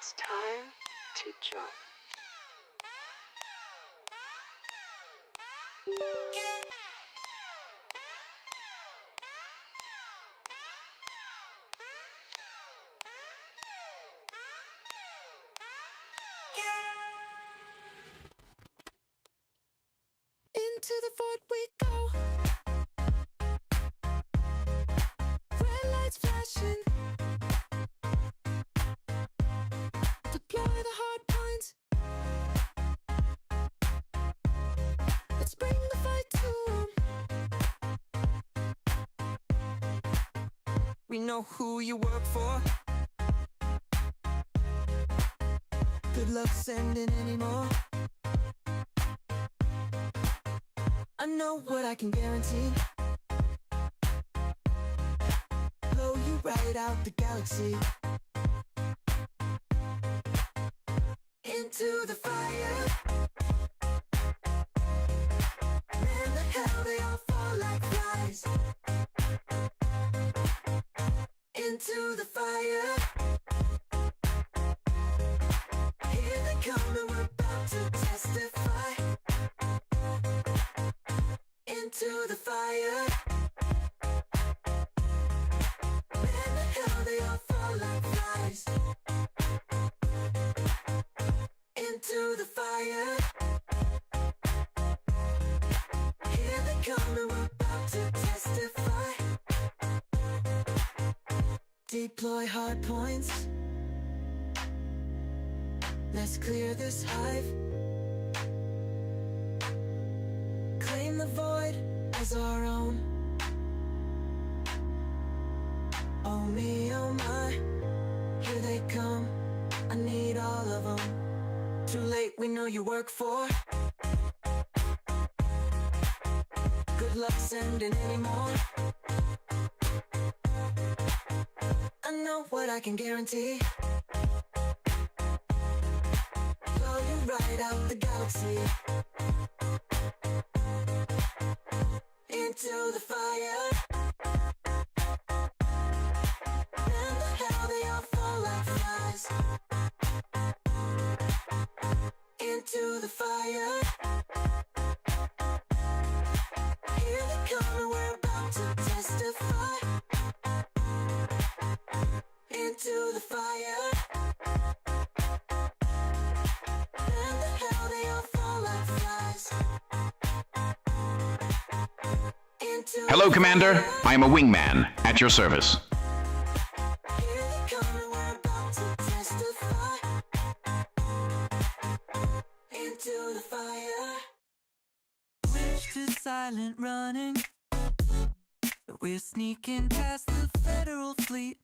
It's time to jump. Into the fort we go. Red lights flashing. Deploy the hard points. Let's bring the fight to 'em. We know who you work for. Good luck sending any more. I know what I can guarantee. Blow you right out the galaxy. Into the fire. Man, the hell they all fall like flies. Into the fire. Here they come and we're about to testify. Into the fire. Man, the hell they all fall like flies. Into the fire. Here they come and we're about to testify. Deploy hard points. Let's clear this hive. Claim the void as our own. Oh me, oh my, here they come. I need all of them. Too late, we know you work for. Good luck sending any more. I know what I can guarantee. Blow you right out the galaxy. Into the fire. And the hell they all fall like flies. Into the fire. Here they come and we're about to testify. Into the fire. And the hell they all fall like flies. Hello, Commander. I am a wingman at your service. Here they come and we're about to testify. Into the fire. Switch to silent running. We're sneaking past the federal fleet.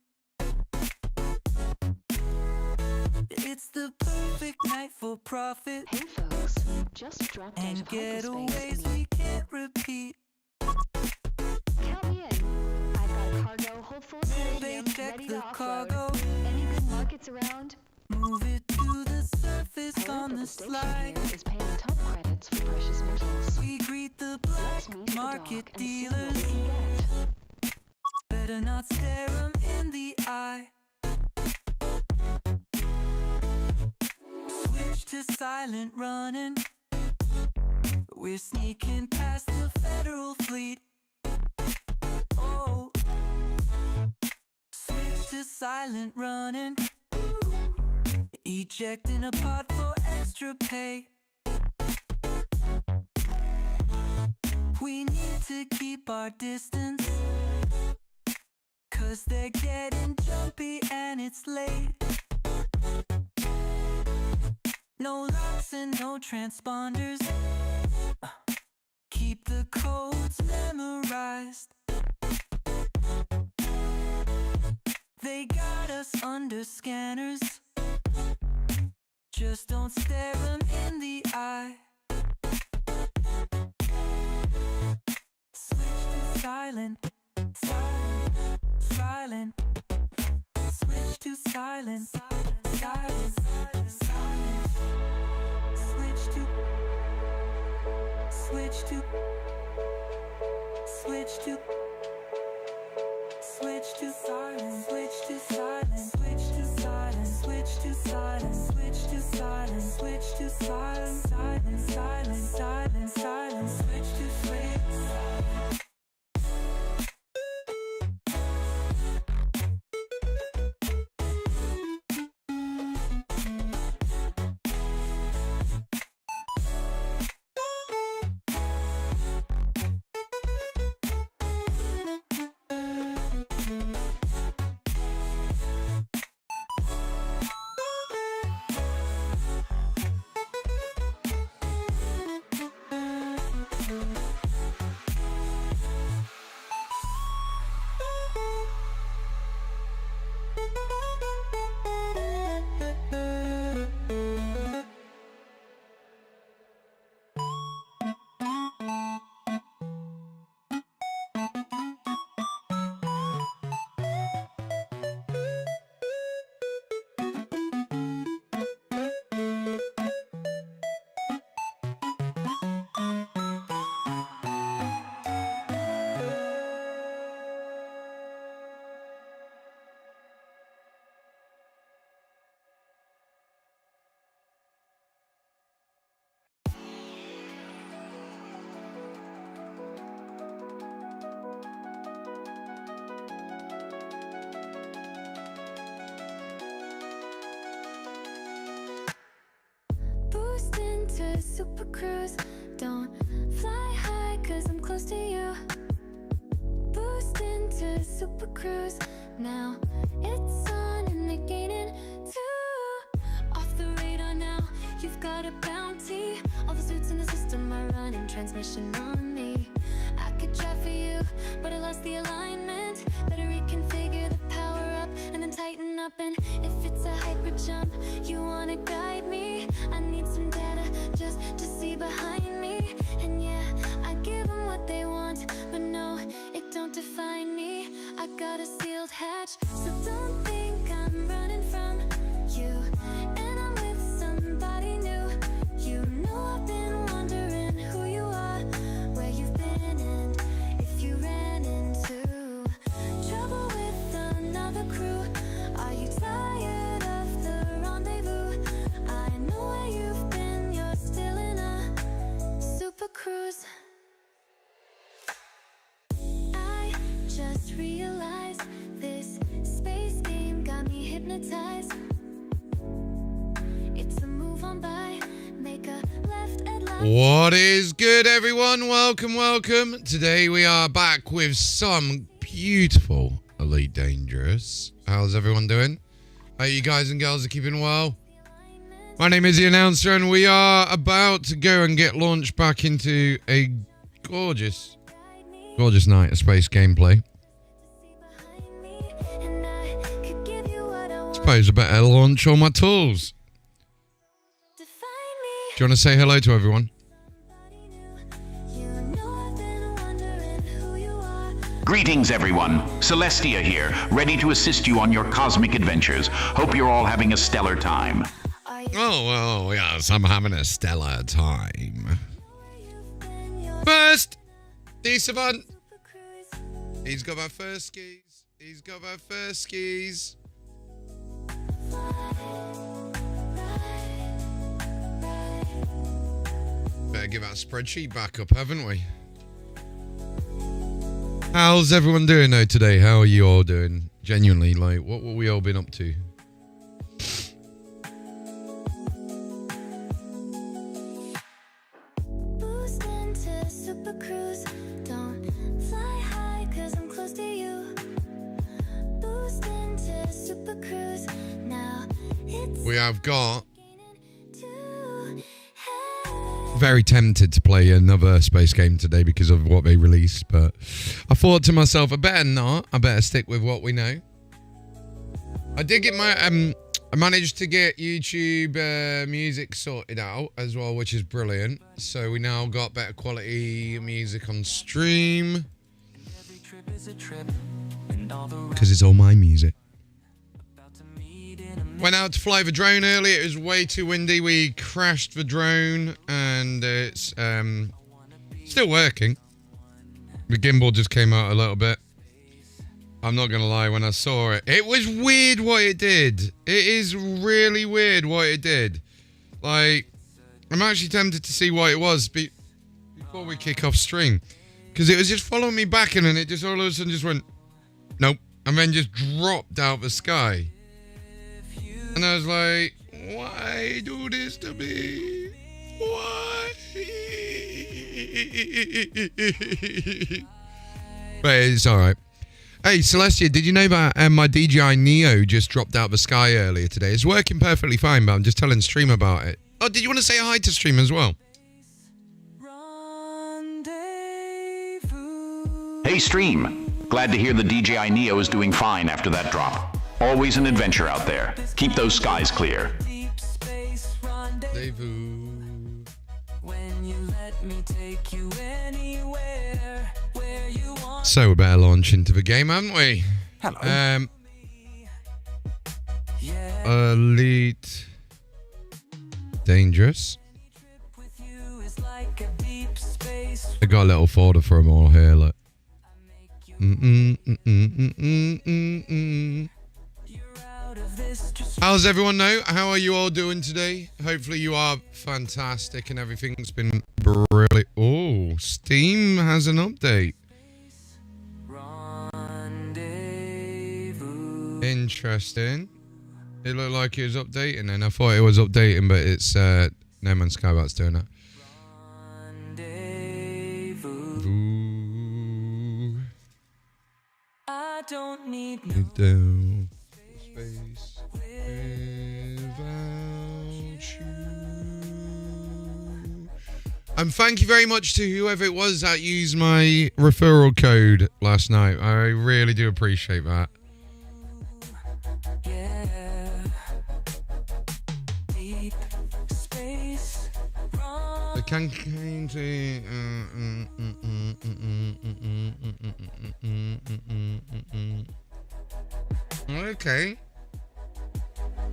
It's the perfect night for profit. Hey folks, just dropped And out of hyperspace getaways and we can't repeat. count me in. I've got a cargo hold full of They stadium, check ready the to offload. cargo. Any good markets around? Move it to the surface I on heard that the the station slide. here is paying top credits for precious metals. We greet the Let's black meet the market dock and see what dealers. we can get. Better not stare 'em in the eye. Switch to silent running. We're sneaking past the federal fleet. Oh, switch to silent running. Ejecting a pod for extra pay. We need to keep our distance, 'cause they're getting jumpy and it's late. No locks and no transponders. Keep the codes memorized. They got us under scanners. Just don't stare 'em in the eye. Switch to silent, silent, silent. Switch to silent, silent, silent. Switch to, switch to, switch to, switch to silent, switch to silent, switch to silent, switch to silent. into super cruise. Don't fly high, cause I'm close to you. Boost into super cruise. Now it's on and they're gaining two. Off the radar now, you've got a bounty. All the suits in the system are running transmission on me. I could try for you, but I lost the alignment. Better reconfigure the power up and then tighten up. And if it's a hyper jump, you wanna guide me, I need some data just to see behind me. And yeah, I give them what they want, but no, it don't define me. I got a sealed hatch, so don't think I'm running from you. And I'm with somebody new. You know I've been wondering who you are, where you've been, and if you ran into trouble with another crew. Are you tired of the rendezvous? I know where you've been, you're still in a super cruise. I just realized this space game got me hypnotized. It's a move on by, make a left at last. What is good, everyone? Welcome. Today we are back with some beautiful Elite Dangerous. How's everyone doing? Hope you guys and girls are keeping well. My name is the announcer, and we are about to go and get launched back into a gorgeous night of space gameplay. Suppose I better launch all my tools. Do you want to say hello to everyone? Greetings, everyone. Celestia here, ready to assist you on your cosmic adventures. Hope you're all having a stellar time. Oh, well, yes, I'm having a stellar time. First, the Savant. He's got my first skis. Better give that spreadsheet back up, haven't we? How's everyone doing though today? How are you all doing? Genuinely, like, what we all been up to? Boost into super cruise. Don't fly high, cause I'm close to you. Boost into super cruise. Now it's We have got two. very tempted to play another space game today because of what they released, but I thought to myself, I better not. I better stick with what we know. I did get my I managed to get YouTube music sorted out as well, which is brilliant. So we now got better quality music on stream because it's all my music. Went out to fly the drone earlier. It was way too windy. We crashed the drone and it's still working. The gimbal just came out a little bit. I'm not going to lie, when I saw it, it was weird what it did. It is really weird what it did. Like, I'm actually tempted to see what it was before we kick off stream. Because it was just following me back and then it just all of a sudden just went, nope. And then just dropped out the sky. And I was like, why do this to me? Why? But it's alright. Hey, Celestia, did you know that my DJI Neo just dropped out of the sky earlier today? It's working perfectly fine, but I'm just telling Stream about it. Oh, did you want to say hi to Stream as well? Hey, Stream. Glad to hear the DJI Neo is doing fine after that drop. Always an adventure out there. Keep those skies clear. So we better launch into the game, haven't we? Hello. Elite Dangerous. I got a little folder for them all here, look. How's everyone now? How are you all doing today? Hopefully you are fantastic and everything's been brilliant. Oh, Steam has an update. Interesting. It looked like it was updating and I thought it was updating, but it's No Man's Skybot's doing that. Ooh. I don't need You don't space without you. And thank you very much to whoever it was that used my referral code last night. I really do appreciate that. yeah. Deep space. The campaign Okay.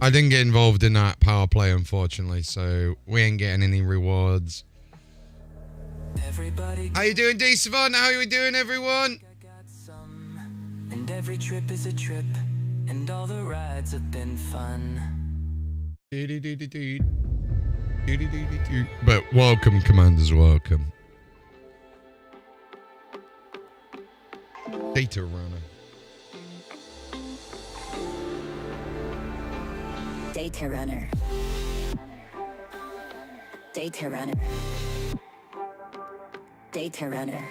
I didn't get involved in that power play, unfortunately, so we ain't getting any rewards. Everybody How you doing, D Savant? How are you doing, everyone? got some, and every trip is a trip, and all the rides have been fun. But welcome, Commanders, welcome. Data runner. Data runner. Data runner. Data runner.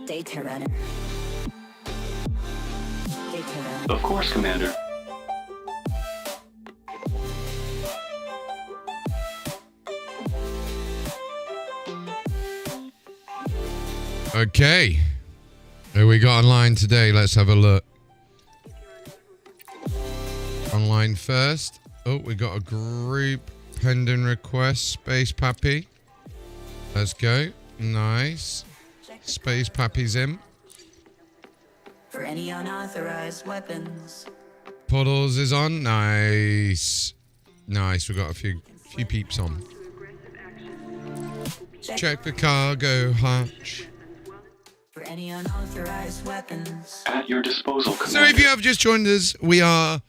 Data runner. Data runner. Of course, Commander. Okay. Who we got online today? Let's have a look. Online first. Oh, we got a group pending request. Space Pappy. Let's go. Nice. Space Pappy's in. For any unauthorized weapons. Puddles is on. Nice. Nice. We got a few peeps on. Check the cargo hatch. For any unauthorized weapons. At your disposal, Commander. So if you have just joined us, we are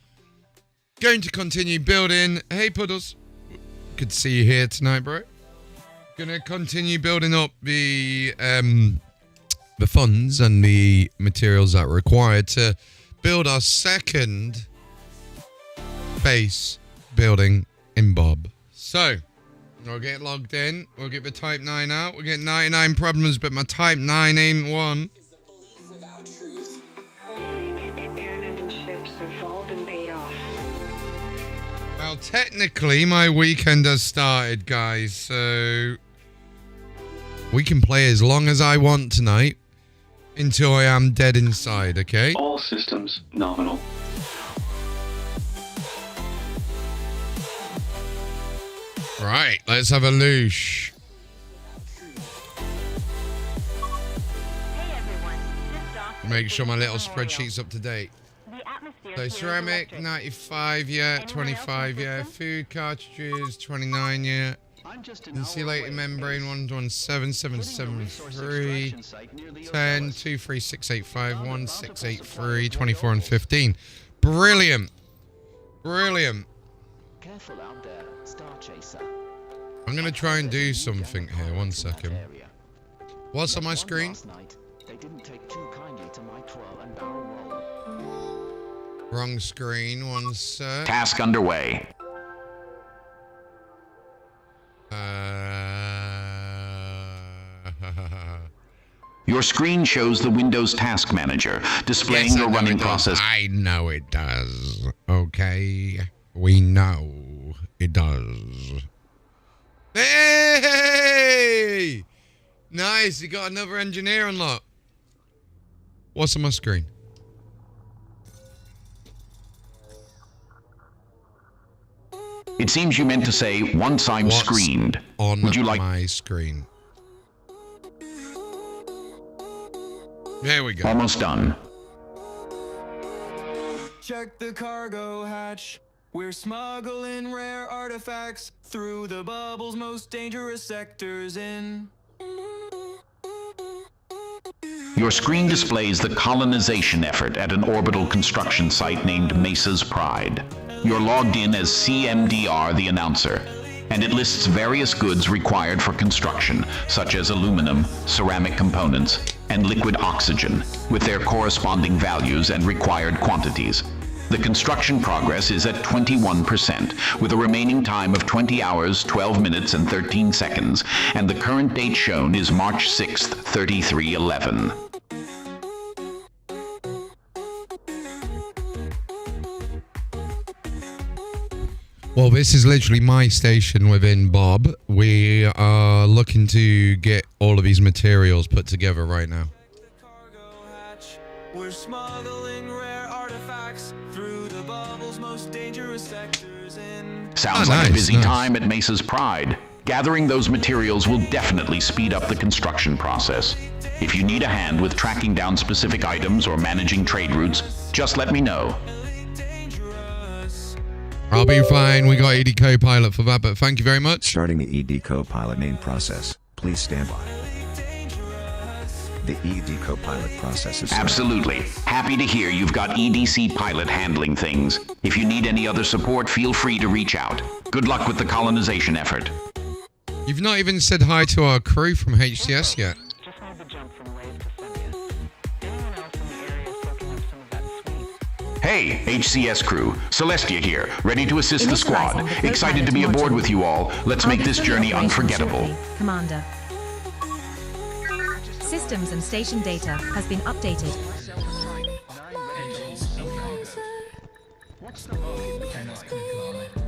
going to continue building. Hey, Puddles. Good to see you here tonight, bro. Gonna continue building up the funds and the materials that are required to build our second base building in BoB. So we'll get logged in. We'll get the Type 9 out. We'll get 99 problems, but my Type 9 ain't one. Well, technically, my weekend has started, guys, so we can play as long as I want tonight until I am dead inside, okay? All systems nominal. Right, let's have a loosh. Make sure my little spreadsheet's up to date. So ceramic, 95, yeah. 25, yeah. Food cartridges, 29, yeah. Insulated membrane, 117, 773, 10, 23685, 1683, 24 and 15. Brilliant. Brilliant. Careful out there, Star Chaser. I'm going to try and do something here. One second. What's on my screen? Last night, they didn't take too kindly to my twirl and barrel roll. Wrong screen. One sec. Task underway. Your screen shows the Windows Task Manager, displaying Yes, I your know running it does. process. I know it does. Okay. We know it does. Hey! Nice. You got another engineer unlocked. What's on my screen? It seems you meant to say, once I'm What's screened. on Would you like... my screen? There we go. Almost done. Check the cargo hatch. We're smuggling rare artifacts through the bubble's most dangerous sectors in. Your screen displays the colonization effort at an orbital construction site named Mesa's Pride. You're logged in as CMDR the announcer, and it lists various goods required for construction, such as aluminum, ceramic components, and liquid oxygen, with their corresponding values and required quantities. The construction progress is at 21%, with a remaining time of 20 hours, 12 minutes, and 13 seconds, and the current date shown is March 6th, 3311. Well, this is literally my station within BoB. We are looking to get all of these materials put together right now. We're smuggling rare artifacts through the bubble's most dangerous sectors in. Sounds like a busy time at Mesa's Pride. Gathering those materials will definitely speed up the construction process. If you need a hand with tracking down specific items or managing trade routes, just let me know. I'll be fine. We got ED Copilot for that, but thank you very much. Starting the ED Copilot name process. Please stand by. The ED Copilot process is... Absolutely. Happy to hear you've got EDC Pilot handling things. If you need any other support, feel free to reach out. Good luck with the colonization effort. You've not even said hi to our crew from HCS yet. Just made the jump from Wave to Symbian. Anyone else in the area soaking up some of that sweet? Hey, HCS crew. Celestia here, ready to assist the squad. Initializing the Excited to be co-pilot aboard module. with you all. Let's make this journey unforgettable. Shortly, Commander. Systems and station data has been updated.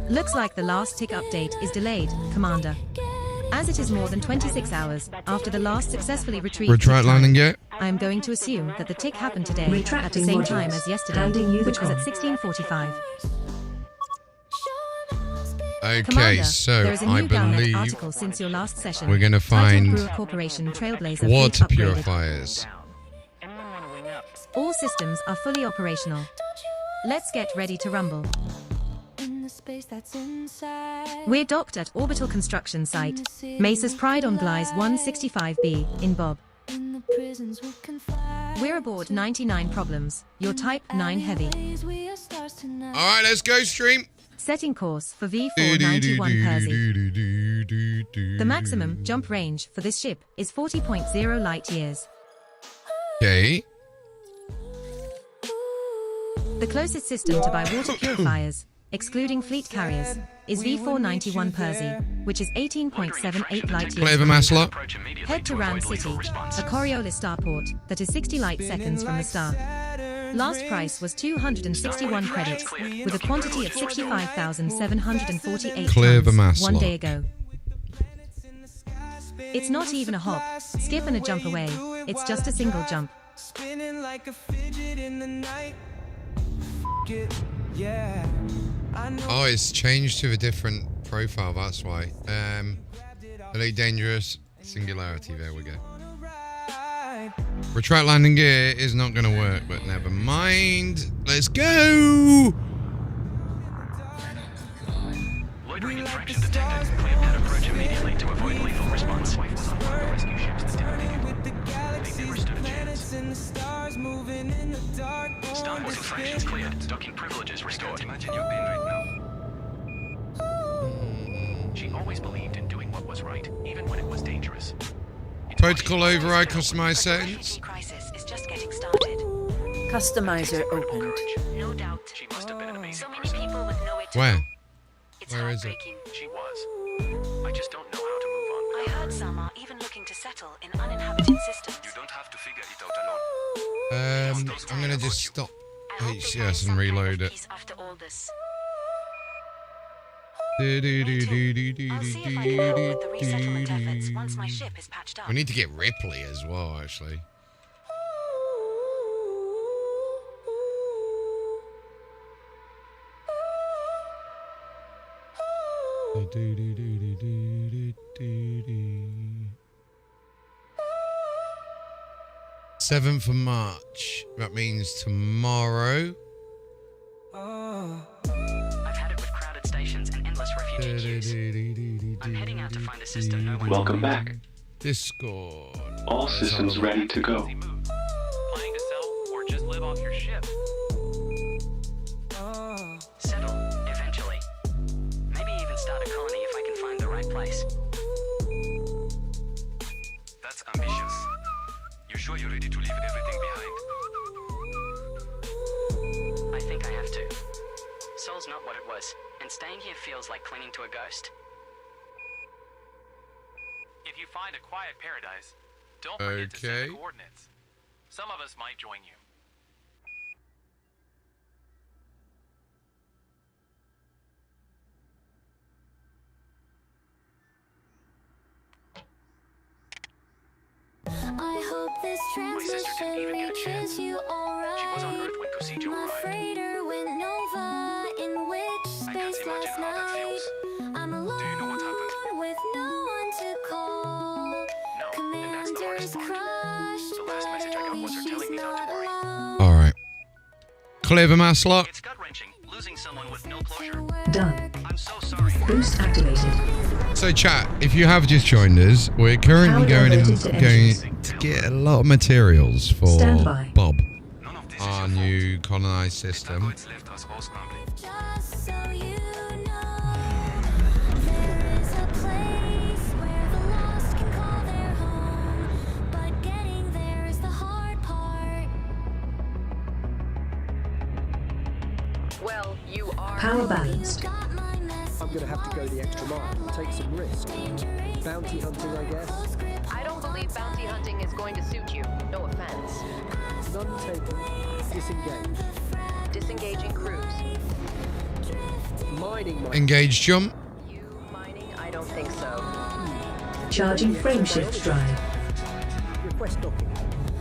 Looks like the last tick update is delayed, Commander. As it is more than 26 hours after the last successfully retrieved Retract tick landing time, yet? I am going to assume that the tick happened today at the Retracting same modules. time as yesterday, Handing you the which was at call. 16:45. Okay, Commander, so there is a I new Galnet believe article since your last session. we're going to Titan find Brewer Corporation Trailblazer water fleet upgraded. purifiers. Anyone want to wing up? All systems are fully operational. Let's get ready to rumble. In the space that's inside. We're docked at Orbital Construction Site, Mesa's Pride on Gliese 165B, in BoB. In the prisons we can fly. We're aboard 99 Problems, your Type 9 Heavy. We are stars tonight. All right, let's go, stream. Setting course for V491 Percy. The maximum jump range for this ship is 40.0 light years. Okay. The closest system to buy water purifiers, excluding fleet carriers, is V491 Percy, which is 18.78 light years. Clever Maslow. Head to Ram City, a Coriolis starport that is 60 light seconds from the star. Last price was 261 credits, with a quantity of 65,748 Clever tons mass 1 lot. day ago. It's not even a hop, skip and a jump away, it's just a single jump. Spinning like a fidget in the night. Yeah. I know. Oh, it's changed to a different profile, that's why. Elite Dangerous, Singularity, there we go. Retract landing gear is not going to work, but never mind. Let's go! Loitering infraction detected. Clear pet approach immediately to avoid lethal response. Rescue ships intimidated. They never stood a chance. Starport infractions cleared. Docking privileges restored. Imagine your pain right now. She always believed in doing what was right, even when it was dangerous. Protocol override, customize settings. Crisis is just getting started. Customizer opened. No doubt. She must have been an amazing So many person. people with nowhere to Where? go. It's Where is it? heartbreaking. She was. I just don't know how to move on I without heard her. some are even looking to settle in uninhabited systems. You don't have to figure it out alone. I'm going to just stop I hope they find HCS and some kind of reload it. peace after all this. We I'll see if I can help with the resettlement efforts once my ship is patched up. need to get Ripley as well, actually. Seventh of March. That means tomorrow. I've had it with crowded stations and endless refugee queues. I'm heading out to find a system no one's Welcome back. Discord. All systems ready to go. Planning to sell or just live off your ship? Settle, eventually. Maybe even start a colony if I can find the right place. That's ambitious. You sure you're ready to leave everything behind? I think I have to. Seoul's not what it was, and staying here feels like clinging to a ghost. If you find a quiet paradise, don't forget to send Okay. the coordinates. Some of us might join you. I hope this My sister didn't transmission even get a chance. reaches you alright. She was on Earth when Cosito My arrived. freighter went nova in which I can't space imagine last how that night. feels. I'm alone Do you know what happened? with no one to call. No, and that's the hardest Commander's part. crushed, The last message I got was her but telling me she's not to worry. alone. Alright. Clear the mass lock. It's gut-wrenching, losing someone with no closure. Done. I'm so sorry. Boost activated. So chat, if you have just joined us, we're currently going to get a lot of materials for Stand by. BoB, None of this our is your new colonized fault. system. It's left us all scrambling. Just so you know, there is a place where the lost can call their home, but getting there is the hard part. Well, you are power balanced. Got my message. I'm gonna have to go the extra mile, take some risk. Bounty hunting, I guess. I don't believe bounty hunting is going to suit you. No offense. None taken. Disengage. Disengaging cruise. Mining my... Engage jump. You mining? I don't think so. Charging frameshift drive. Request docking.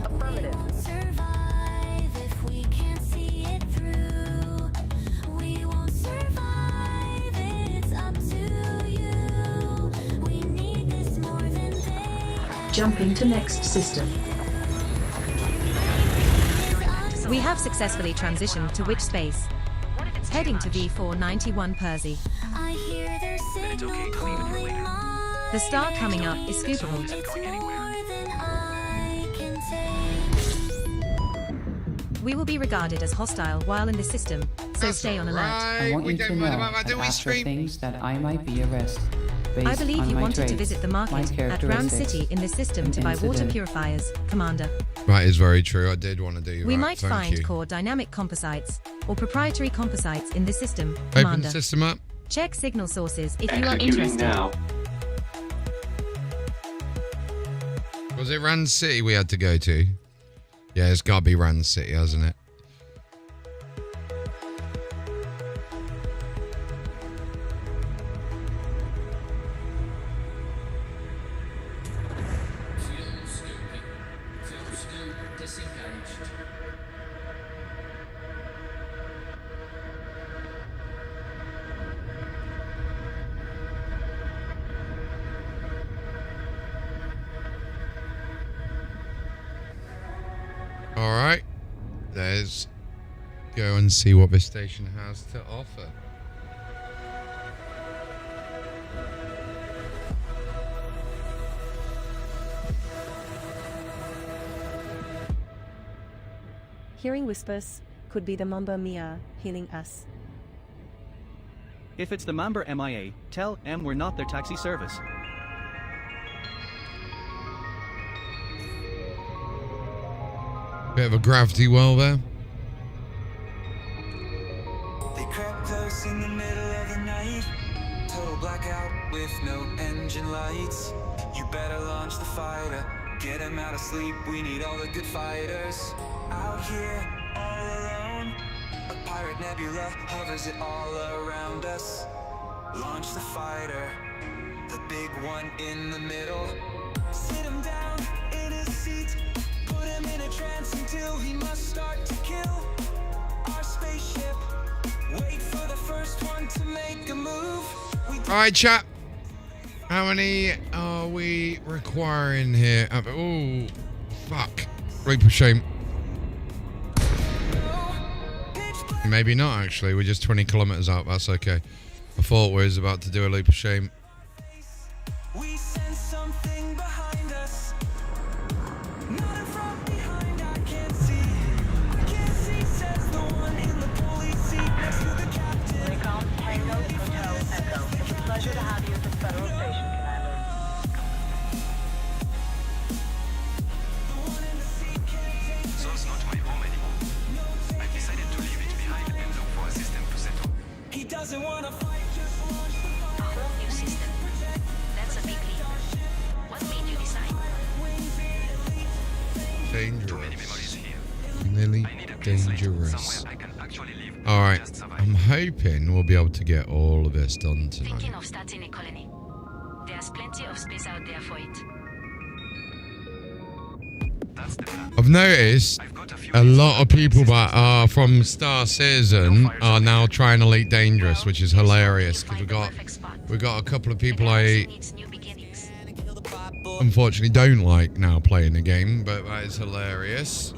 Affirmative. Survive if we can't see it through. We won't survive. It's up to you. We need this more than they. Jumping to next system. We have successfully transitioned to witch space. Heading to V491 Percy. I hear their Then it's okay signal to leave it for calling later. mine. The star coming up is Soul scoopable. isn't going anywhere. More than I can take. We will be regarded as hostile while in the system, so That's stay on alert. alright. I want We you to don't know mind about that, that do we, after stream? things that I might be a risk. Based I believe on you my wanted to traits, visit the my market at Round characteristics, City in the system and to buy water incident. purifiers, Commander. That is very true. I did want to do that. We might Thank find you. core dynamic composites or proprietary composites in the system, Open Commander. the system up. Check signal sources if you are interested. Was it Rand City we had to go to? Yeah, it's got to be Rand City, hasn't it? All right, let's go and see what this station has to offer. Hearing whispers could be the Mamba Mia healing us. If it's the Mamba MIA, tell M we're not their taxi service. Bit of a gravity well there. They crept close in the middle of the night. Total blackout with no engine lights. You better launch the fighter. Get him out of sleep. We need all the good fighters. Out here, all alone. A pirate nebula hovers it all around us. Launch the fighter. The big one in the middle. Sit him down in his seat. Put him in a trance until he must start to kill our spaceship. Wait for the first one to make a move. All right, chat. How many are we requiring here? Oh, fuck. Leap of shame. Maybe not, actually. We're just 20 kilometers out. That's okay. I thought we was about to do a leap of shame. We sense something behind us. Nothing from behind, I can't see. I can't see, says the one in the police seat next to the captain. Lincoln, Tango, Hotel, Echo. It's a pleasure to have you at the Federal Station, Commander. Soul's not my home anymore. I've decided to leave it behind and dangerous. Nearly dangerous. Alright, I'm hoping we'll be able to get all of this done tonight. Thinking of starting a colony. There's plenty of space out there for it. I've noticed a lot of people that are from Star Citizen are now trying Elite Dangerous, which is hilarious because we got a couple of people I unfortunately don't like now playing the game, but that is hilarious.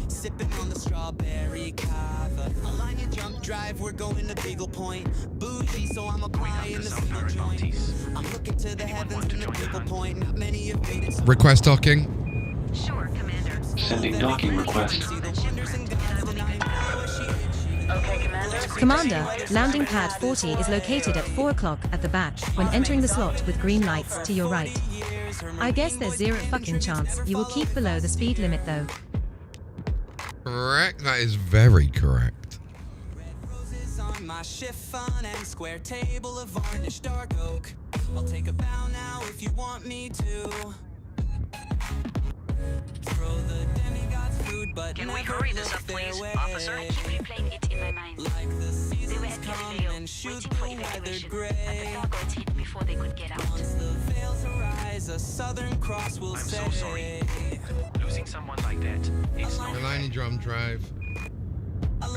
Sipping on the strawberry kava. Align your jump drive, we're going to Beagle Point. Bougie, so I'm applying the single joint. I'm looking to the heavens in the Beagle Point. Not many have made it. Request docking. Sure, Commander. Sending docking request. Commander, landing pad 40 is located at 4 o'clock at the back when entering the slot with green lights to your right. I guess there's zero fucking chance you will keep below the speed limit though. Correct, that is very correct. On my chiffon and square table of varnished dark oak. I'll take a bow now if you want me to. Throw the demigod's food, but can we hurry this up, please, officer? I keep replaying it in my mind. Like the They were seasons at come Galileo, and shoot waiting the for weathered evacuation, but gray. the fog got hit before they could get out. Once the veils arise, a Southern Cross will I'm say. so sorry. Losing someone like that, it's no Align your drum drive.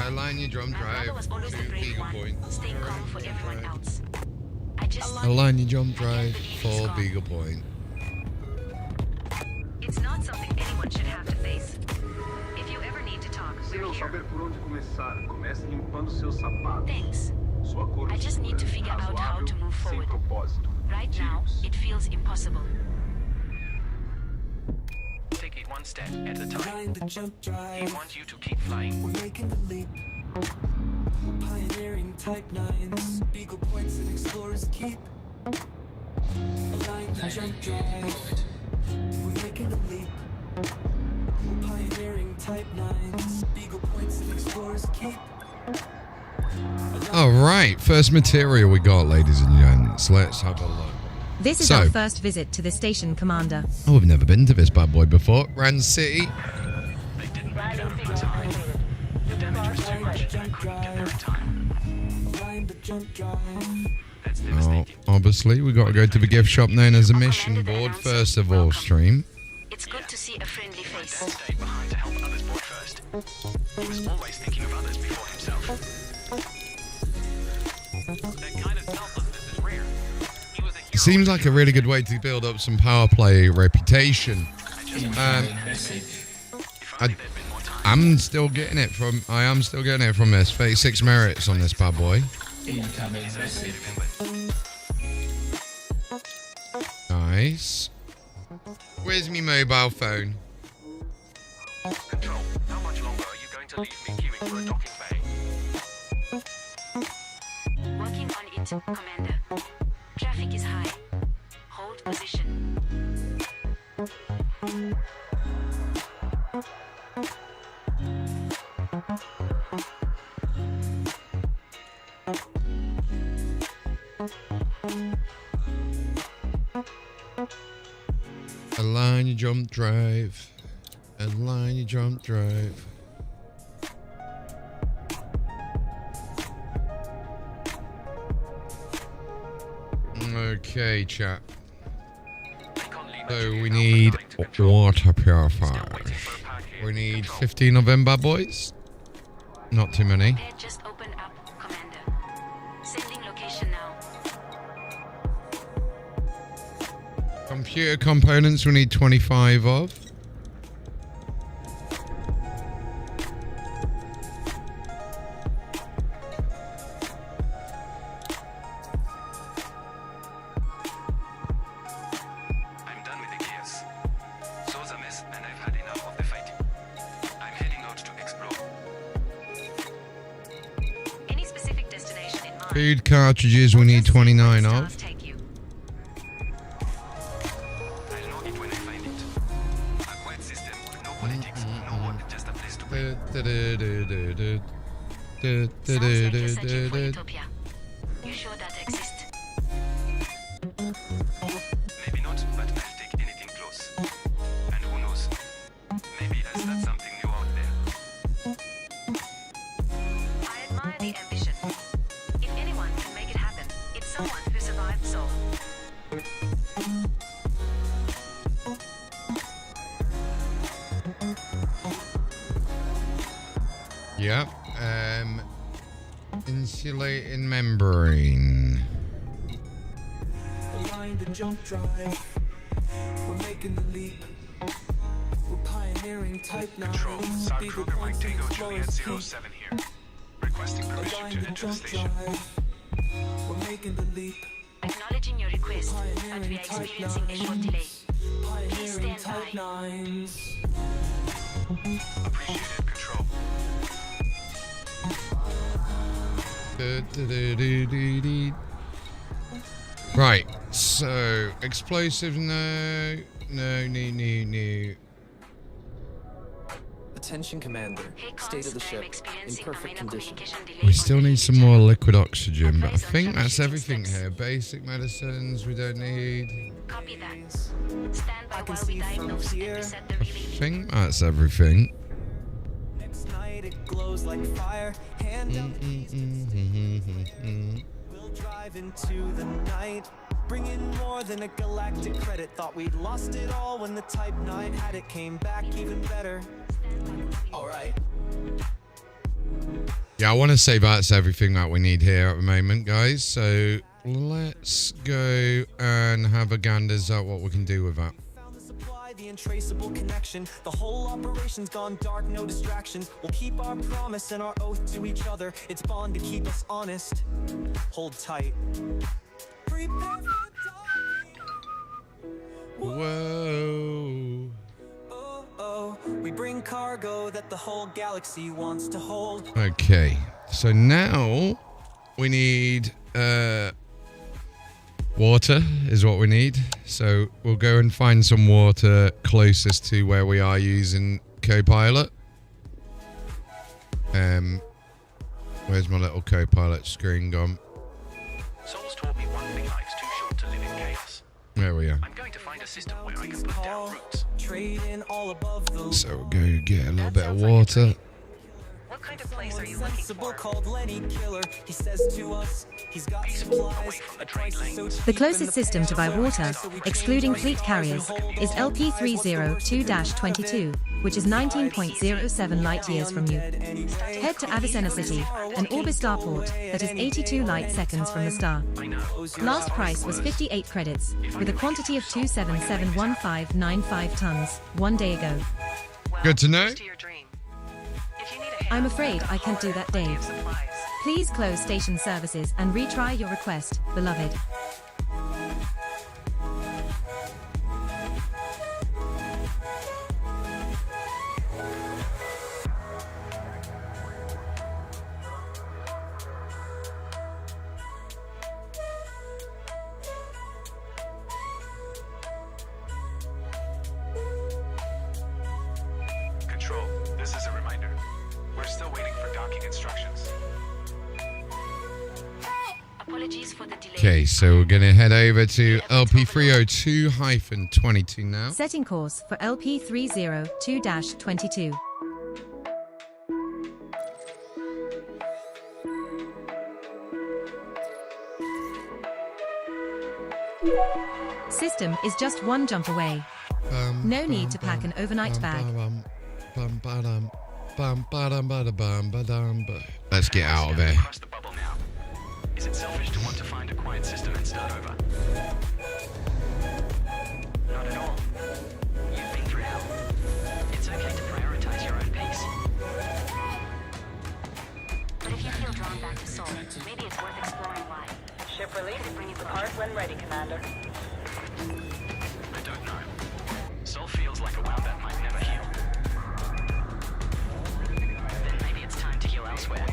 Align your drum My drive brother was always to the brave Beagle one, Point. staying calm for everyone else. I just Align your drum drive for Beagle Point. It's not something anyone should have to face. If you ever need to talk, we're here. Thanks. I just need to figure out how to move forward. Right now, it feels impossible. take it one step at a time. Behind the jump drive, We want you to keep flying. we're making the leap. Pioneering type 9s, Beagle Points and Explorers Keep. Behind the jump drive, we're making the leap. Pioneering type 9s, Beagle Points and Explorers Keep. All right, first material we got, ladies and gents. Let's have a look. This is our first visit to the station, Commander. Oh, we've never been to this bad boy before. Rand City. They didn't really know it was a great. The damage was too much. I couldn't get there in time. That's Oh, devastating. obviously, we got to go to the gift shop known as a mission board first of all, stream. It's good to see a friendly face. Dad stayed behind to help others board first. He was always thinking of others before himself. That kind of selflessness is rare. He was a hero. It seems like a really good way to build up some power play reputation. I am still getting it from this. 36 merits on this bad boy. Nice. Where's me mobile phone? Control, how much longer are you going to leave me queuing for a docking bay? Working on it, Commander. Traffic is high. Hold position. Align your jump drive. Align your jump drive. Okay, chat. So we need water purifiers. We need 15 of them bad boys. Not too many. Pad just opened up, Commander. Sending location now. Computer components we need 25 of. I'm done with the chaos. So's a mess, and I've had enough of the fight. I'm heading out to explore. Any specific destination in mind? Food cartridges we need 29 Stars of. take you. I'll know it when I find it. A quiet system, no politics, no war, just a place to be. Sounds like you're searching for utopia. You sure that exists? Maybe not, but I'll take anything close. And who knows, Yep. Insulating membrane. Aligned and jump drive. We're making the leap. We're pioneering type 9. Control, Side Kruger Mike Tango Juliet 07 here. Requesting permission to enter the station. We're making the leap. Acknowledging your request, but we are experiencing a short delay. Please Pioneering stand type by. 9s. Appreciated, Control. Right, so explosives, no. Attention, Commander. State of the ship in perfect condition. We still need some more liquid oxygen, but I think that's everything here. Basic medicines we don't need. Copy that. Stand by while we diagnose and reset the I relay. think that's everything. Next night it glows like fire. Hand up. We'll drive into the night. Bring in more than a galactic credit. Thought we'd lost it all when the Type 9 had it. Came back even better. Alright. Yeah, I want to say that's everything that we need here at the moment, guys. So let's go and have a ganders at what we can do with that. Found the supply, the untraceable connection. The whole operation's gone dark, no distractions. We'll keep our promise and our oath to each other. It's bond to keep us honest. Hold tight. Prepare for Whoa. oh, we bring cargo that the whole galaxy wants to hold. Okay, so now we need water is what we need. So we'll go and find some water closest to where we are using Copilot. Where's my little Copilot screen gone? Soul's taught me one thing: life's too short to live in chaos. There we are. I'm going to find a system where I can put down roots. Trade in all above the So we'll go get a little bit of water. What kind of place are you looking sensible for? called Lenny Killer. He says to us, he's got supplies at prices so cheap The in closest the system to buy water, excluding fleet carriers, is LP302-22, which is 19.07 light years from you. Head to Avicenna City, an Orbis starport that is 82 light seconds from the star. Last price was 58 credits, with a quantity of 2771595 tons, 1 day ago. Good to know. I'm afraid I can't do that, Dave. Please close station services and retry your request, beloved. Control, this is a reminder. We're still waiting for docking instructions. Apologies for the delay. Okay, so we're going to head over to LP302-22 now. Setting course for LP302-22. System is just one jump away. No need to pack an overnight bag. Let's get out of there. Across the bubble now. Is it selfish to want to find a quiet system and start over? Not at all. You've been through hell. It's okay to prioritize your own pace. But if you feel drawn back to Soul, maybe it's worth exploring why. Ship release. Depart when ready, Commander. I don't know. Soul feels like a wound that might never heal. Then maybe it's time to heal elsewhere.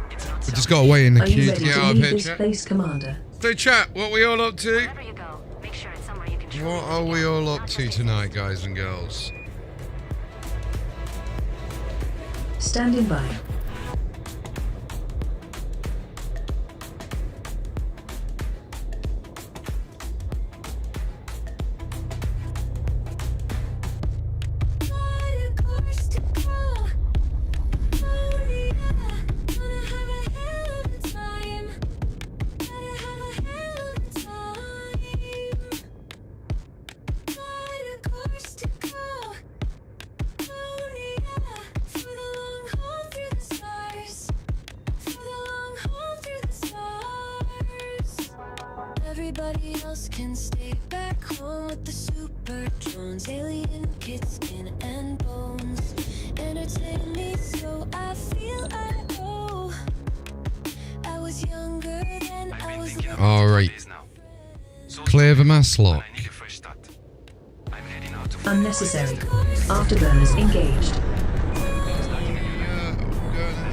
It's not We just got to wait in the Are you queue to ready get to out of leave here, this chat. place, Commander? So chat, what we all up to? Wherever you go, make sure it's somewhere you can truly What are we all up to tonight, guys and girls? Standing by. about the super drones, alien kits, skin and bones. Entertain me so I feel I owe. I was younger then I was All right. Clear the mass lock. Unnecessary. Afterburners engaged.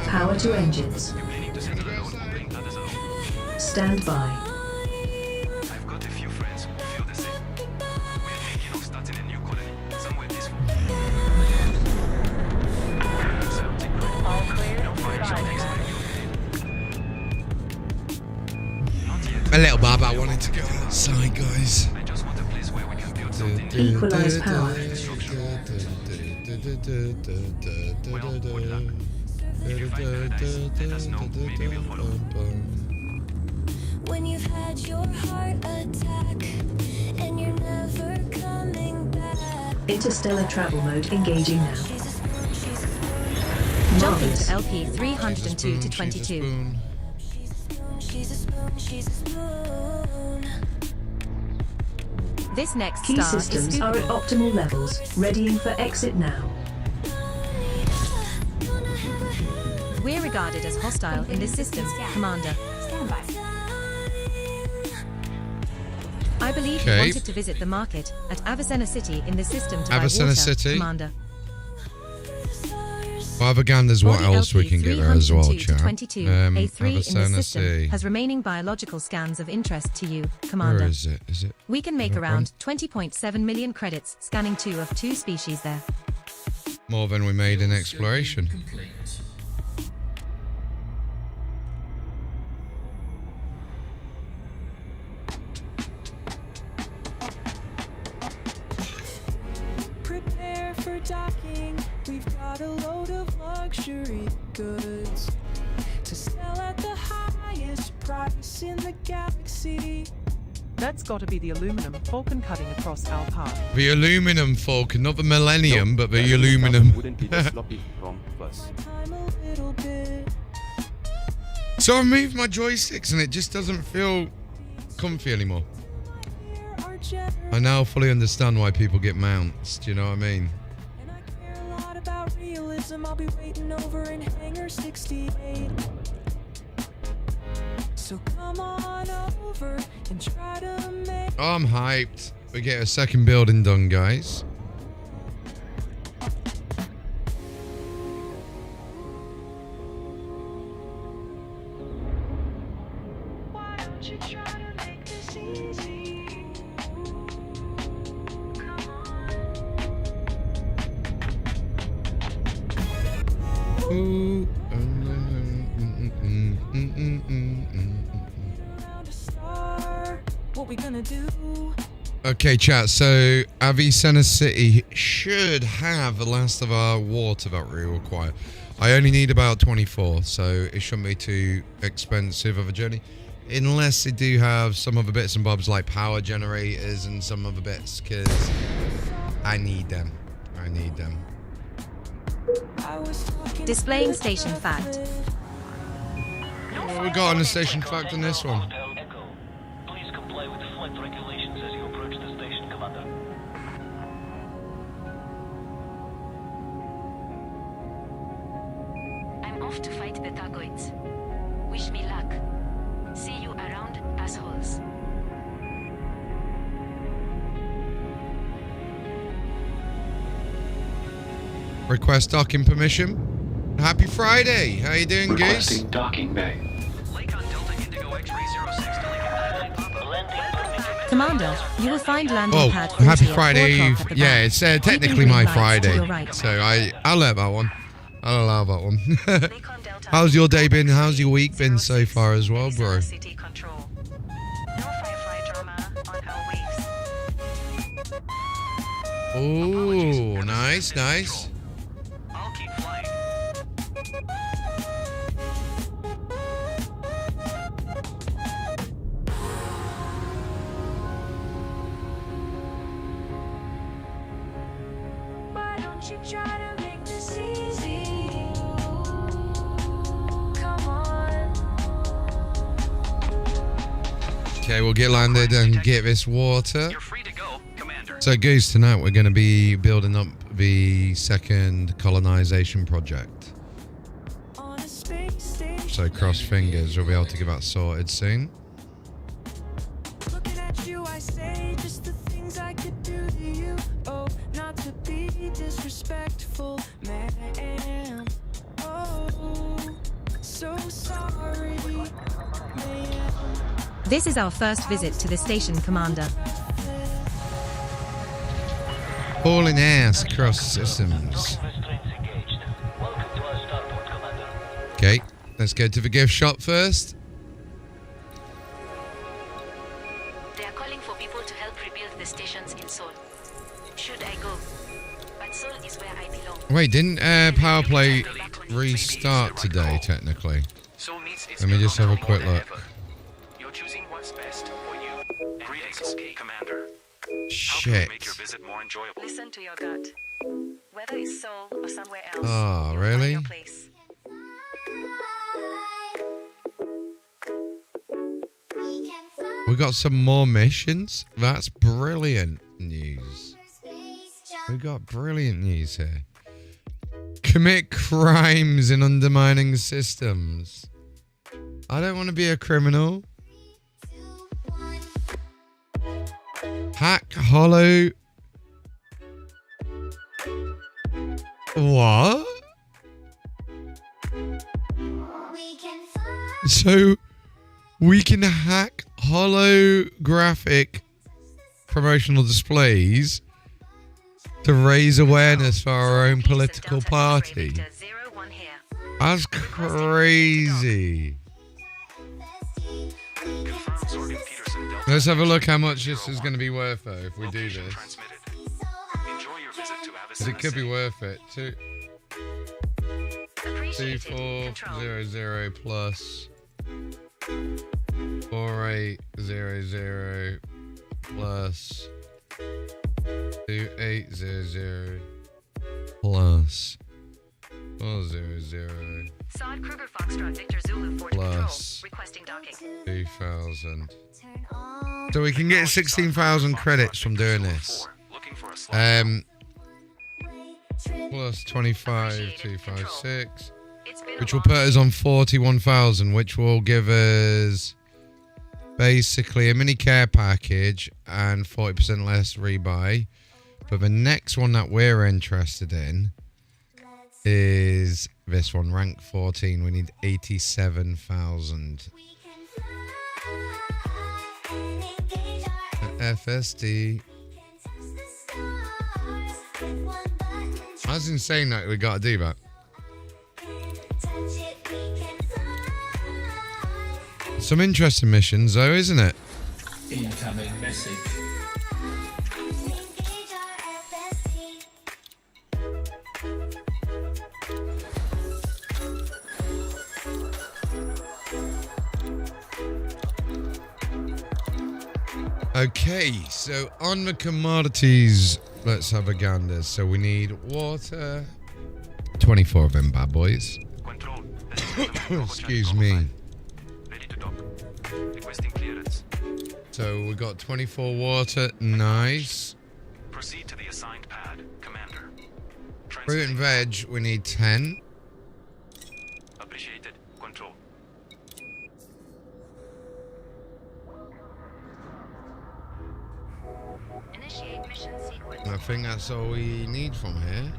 Power to engines. Stand by. I've got a few friends who feel the same. We're thinking of starting a new colony somewhere this way. All clear. A little Baba wanted to go outside, guys. I just want a place where we can build something. Equalize power. when you've had your heart attack and you're never coming back. Interstellar travel mode engaging now. Jumping Marvelous. to LP 302 to 22. She's a spoon, she's a spoon. This next Key star is systems are at scoopable. optimal levels, readying for exit now. We're regarded as hostile in this system, Commander. Stand by. I believe you Okay. wanted to visit the market at Avicenna City in the system to buy Avicenna water, City? Commander. Bavaganda's what Body else we LP can get there as well, 302 to chat. 22, A3 in the Avicenna system City. has remaining biological scans of interest to you, Where Commander. is it? Is it? We can make that around 20.7 million credits scanning 2 of 2 species there. More than we made in exploration. Prepare for docking. We've got a load of luxury goods to sell at the highest price in the galaxy. That's got to be the aluminum falcon cutting across our path. The aluminum falcon, not the millennium, but the aluminum. Time a little bit. So I moved my joysticks and it just doesn't feel comfy anymore. Our generous I now fully understand why people get mounts. Do you know what I mean? and I care a lot about realism. I'll be waiting over in hangar 68. So come on over and try to make Oh, I'm hyped. We get a second building done, guys. Why don't you try to make this easy? Come on. Ooh. Found a star. What we gonna do? Okay, chat. So Avicenna City should have the last of our water that we require. I only need about 24, so it shouldn't be too expensive of a journey. Unless they do have some other bits and bobs like power generators and some other bits, because I need them. I need them. I was talking Displaying to station fact. What we got on the station fact on this one? Echo. Please comply with flight regulations as you approach the station, Commander. I'm off to fight the Thargoids. Wish me luck. See you around, assholes. Request docking permission. Happy Friday. How you doing, Goose? Docking bay. Lakon Delta Indigo X-ray 06 to Lincoln 99 Papa. Landing permit. Commander, you will find landing Oh, pad 40 happy at Friday 4 Eve. o'clock at the Yeah, back. it's Keeping technically green my lights to Friday. your right. So I'll let that one. I'll allow that one. How's your day been? How's your week been so far as well, bro? City control. No firefly drama on our waves. Oh, nice, nice. I'll keep flying. Why don't you try to make this easy? Come on. Okay, we'll get landed and get this water. You're free to go, Commander. So, Goose, tonight we're going to be building up the second colonization project. So, cross fingers, we'll be able to get that sorted soon. Looking at you, I say just the things I could do to you. Oh, not to be disrespectful, man. Oh, so sorry, man. This is our first visit to the station, Commander. Hauling ass across systems. Okay, let's go to the gift shop first. They are calling for people to help rebuild the stations in Seoul. Should I go? But Seoul is where I belong. Wait, didn't power play restart today, technically? Let me just have a quick look. You're choosing what's best for you. Greetings, Commander. Shit. Make your visit more enjoyable. Listen to your gut. Whether it's Seoul or somewhere else. Oh, you'll really? find your place. We got some more missions. That's brilliant news. We got brilliant news here. Commit crimes in undermining systems. I don't want to be a criminal. Hack hollow. What? So we can hack holographic promotional displays to raise awareness for our own political party. That's crazy. Let's have a look how much this is going to be worth though if we do this. It could be worth it. 2400 plus 4800 plus 2800 plus 400 Saad Kruger Foxtrot Victor Zulu 4 plus requesting docking. 2000. So we can get 16,000 credits from doing this. Plus 25,256, which will put us on 41,000, which will give us basically a mini care package and 40% less rebuy. But the next one that we're interested in is this one, rank 14. We need 87,000. FSD. That's insane that we gotta do that. Some interesting missions though, isn't it? Incoming message. Okay, so on the commodities, let's have a gander. So we need water, 24 of them bad boys. Excuse me. Ready to dock. Requesting clearance. So we got 24 water, nice. Proceed to the assigned pad, Commander. Fruit and veg, we need 10. Appreciated. Control. Initiate mission sequence. I think that's all we need from here.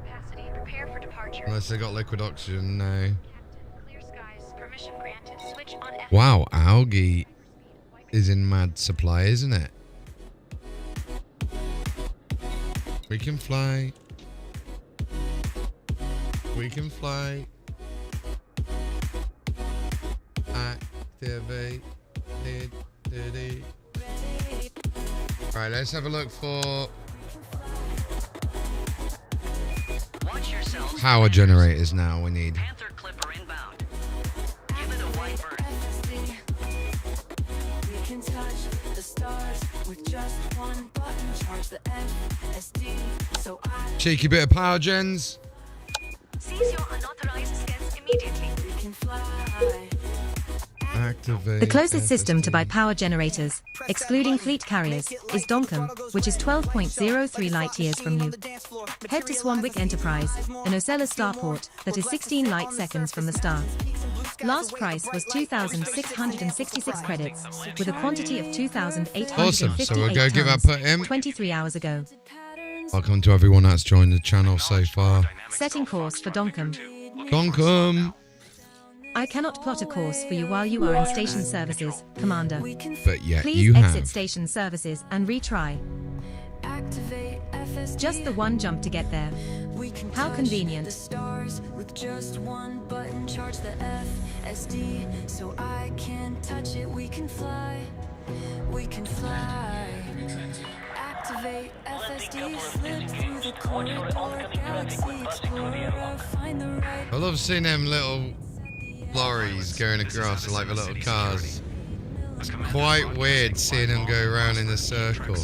Capacity. Prepare for departure. Unless they got liquid oxygen, no. Clear skies. Permission granted. Switch on F. Wow, algae is in mad supply, isn't it? We can fly. We can fly. Activate. Right, let's have a look for power generators now. We need. Panther Clipper inbound. Give it a white bird. We can touch the stars with just one button. Charge the FSD. So I Cheeky bit of power gens. Cease your unauthorized scans immediately. we can fly. Activate. The closest system to buy power generators, excluding fleet carriers, is Donkum, which is 12.03 light-years from you. Head to Swanwick Enterprise, an Ocella starport that is 16 light-seconds from the star. Last price was 2,666 credits, with a quantity of 2,858 Awesome, so we'll go give tons, up him. 23 hours ago. Welcome to everyone that's joined the channel so far. Setting course for Donkum. Donkum! I cannot plot a course for you while you are in station services, Commander. But yet Please you exit have. station services and retry. Just the one jump to get there. How convenient. With just one button, charge the FSD so I can touch it. We can fly. We can fly. Activate FSD, slip through the corridor, galaxy explorer, find the right. I love seeing them little lorries going across, like the little cars. It's quite weird seeing them go around in a circle.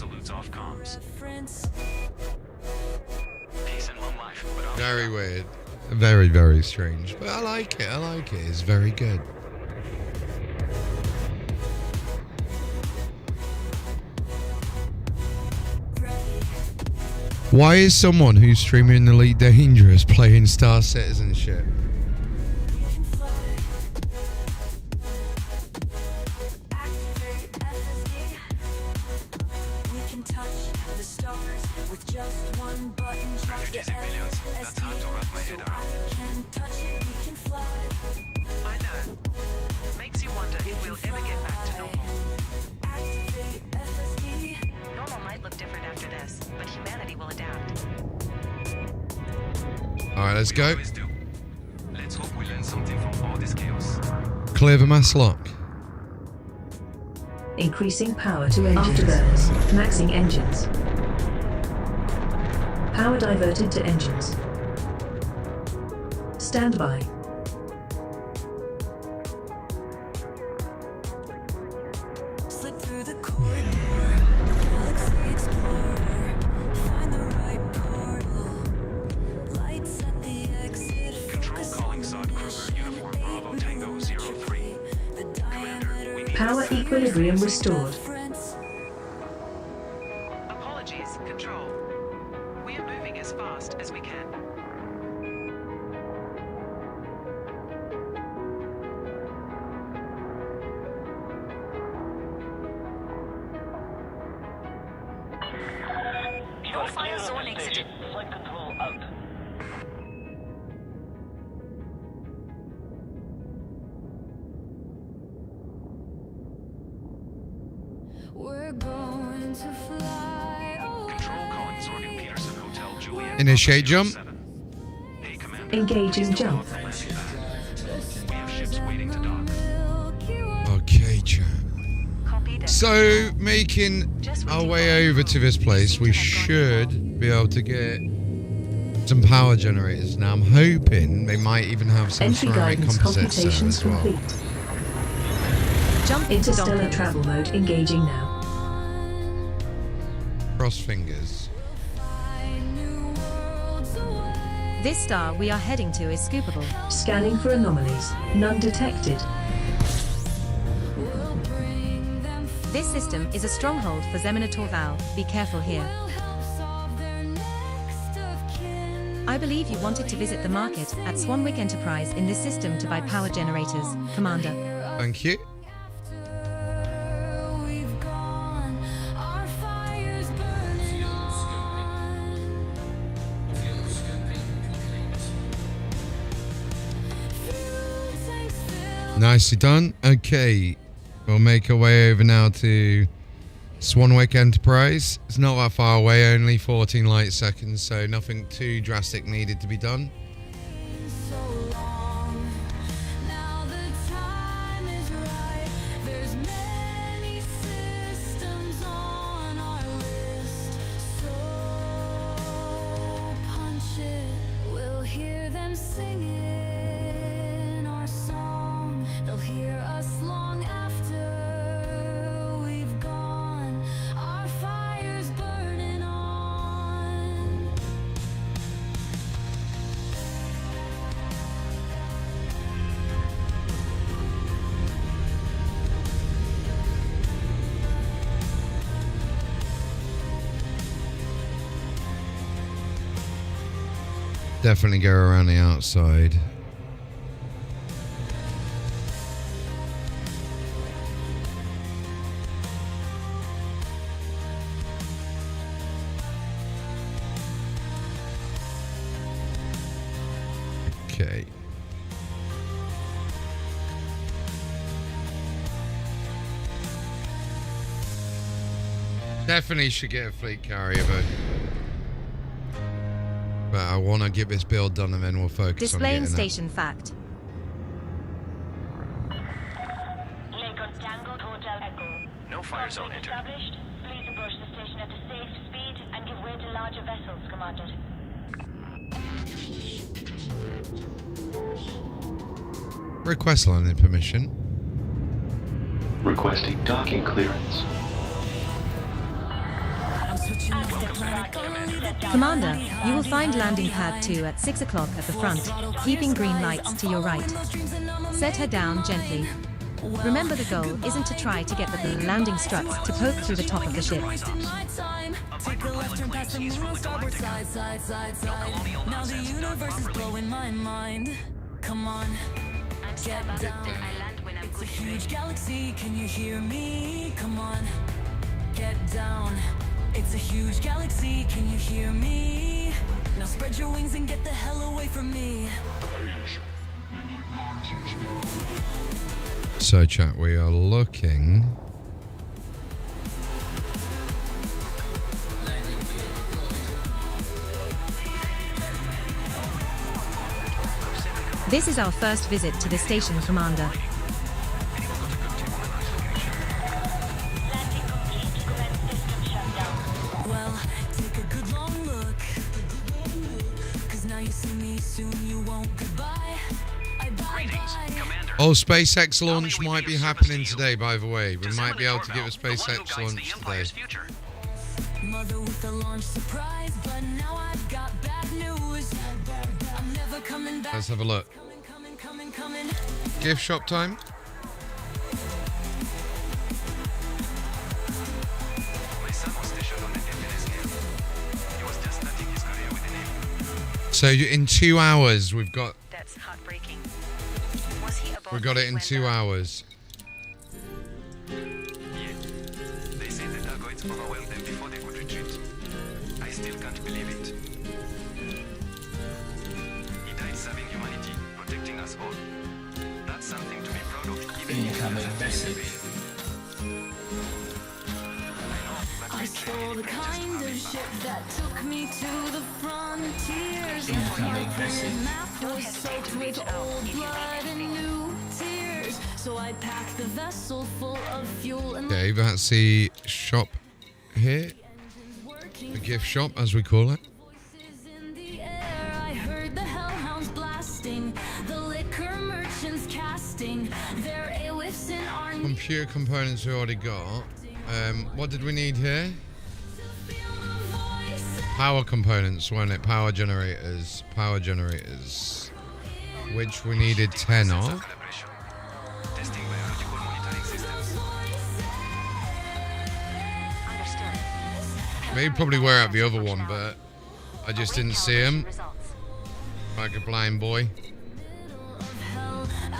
Very weird. Very, very strange. But I like it. I like it. It's very good. Why is someone who's streaming Elite Dangerous playing Star Citizen shit? Alright, let's go. Let's hope we learn something from all this chaos. Clear the mass lock. Increasing power to engines. Afterburners. Maxing engines. Power diverted to engines. Standby. Slip through the corridor, galaxy explorer, find the right portal. Lights at the exit. Control calling Sod Kruger, Uniform Bravo Tango 03. Commander, we need Power equilibrium restored. Apologies, Control. We are moving as fast as we can. No fire zone exited. Flight control out. We're going to fly away. Control calling Zorgan Peterson Hotel Juliet. Initiate jump. Hey, Commander. Engaging jump. We have ships waiting to dock. Okay, chat. So, making our way over to this place, we should be able to get some power generators. Now, I'm hoping they might even have some Entry ceramic guidance composites there computations as well. complete. Jump into Interstellar Donkum. travel mode engaging now. Cross fingers. This star we are heading to is scoopable. Scanning for anomalies. None detected. This system is a stronghold for Zeminator Val. Be careful here. I believe you wanted to visit the market at Swanwick Enterprise in this system to buy power generators, Commander. Thank you. Nicely done. Okay, we'll make our way over now to Swanwick Enterprise. It's not that far away, only 14 light seconds, so nothing too drastic needed to be done. Definitely go around the outside. Okay. Definitely should get a fleet carrier, but I want to get this build done and then we'll focus Displaying on getting station fact. No fire zone entered. Established. Please approach the station at a safe speed and give way to larger vessels, Commander. that. Request landing permission. Requesting docking clearance. Commander, you will find landing pad 2 at 6 o'clock at the front, keeping green lights to your right. Set her down gently. Remember, the goal isn't to try to get the landing struts to poke through the top of the ship. Take a left turn past the moon, starboard side, side, side, side. Now the universe is blowing my mind. Come on, get down. It's a huge galaxy, can you hear me? Come on, get down. It's a huge galaxy, can you hear me? Now spread your wings and get the hell away from me. So chat, we are looking. This is our first visit to the station, Commander. Well, take a good long look. Cause now you see me, soon you won't. Goodbye. Oh, SpaceX launch might be happening today, by the way. We might be able to give a SpaceX launch today. Mother with a launch surprise, but now I've got bad news. I'm never coming back. Let's have a look. Coming. Gift shop time. So in 2 hours we've got. That's heartbreaking. We got it in 2 hours. They say the Dagoids overwhelmed them before they could retreat. I still can't believe it. He died serving humanity, protecting us all. That's something to be proud of, even if Incoming message. I stole the kind of ship that took me to the frontiers. Incoming message. Map was soaked with old blood and new tears. So I packed the vessel full of fuel and Okay, that's the shop here. The gift shop, as we call it. in the air. I heard the hellhounds blasting, the liquor merchants casting their airwifts in our Computer components we already got. What did we need here? Power components, weren't it? Power generators. Power generators. Which we needed 10 of. Maybe probably wear out the other one, but I just didn't see him. Like a blind boy.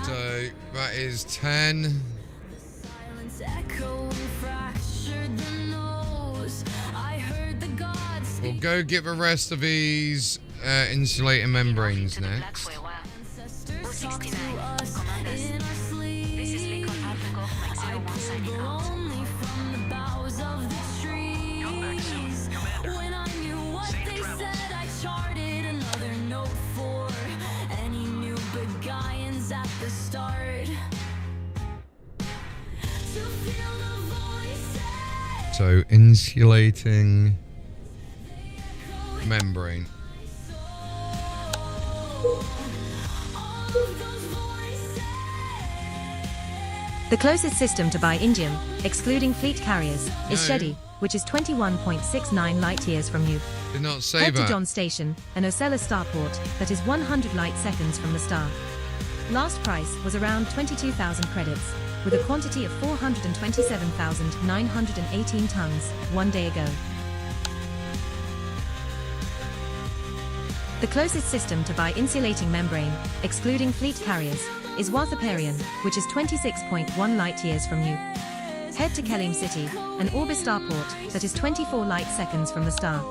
So that is 10. We'll go get the rest of these insulating membranes next. So insulating membrane. The closest system to Bi-Indium, excluding fleet carriers, is No. Shedi, which is 21.69 light-years from you. Did not say Head to that. John Station, an Ocella starport that is 100 light-seconds from the star. Last price was around 22,000 credits, with a quantity of 427,918 tons, 1 day ago. The closest system to buy insulating membrane, excluding fleet carriers, is Wathaparian, which is 26.1 light-years from you. Head to Kelim City, an Orbis starport that is 24 light-seconds from the star.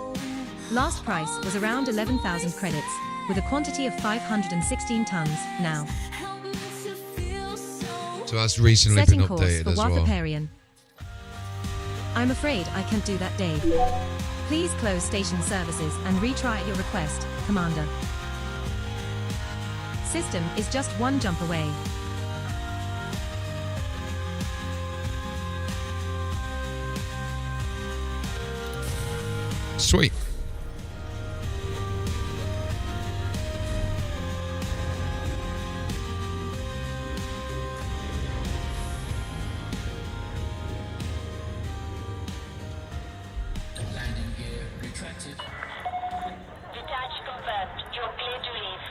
Last price was around 11,000 credits, with a quantity of 516 tons now. So that's recently Setting been course updated for as well. Wathaparian. I'm afraid I can't do that, Dave. Please close station services and retry your request, Commander. System is just one jump away. Sweet. Landing gear retracted. Detach confirmed. You're clear to leave.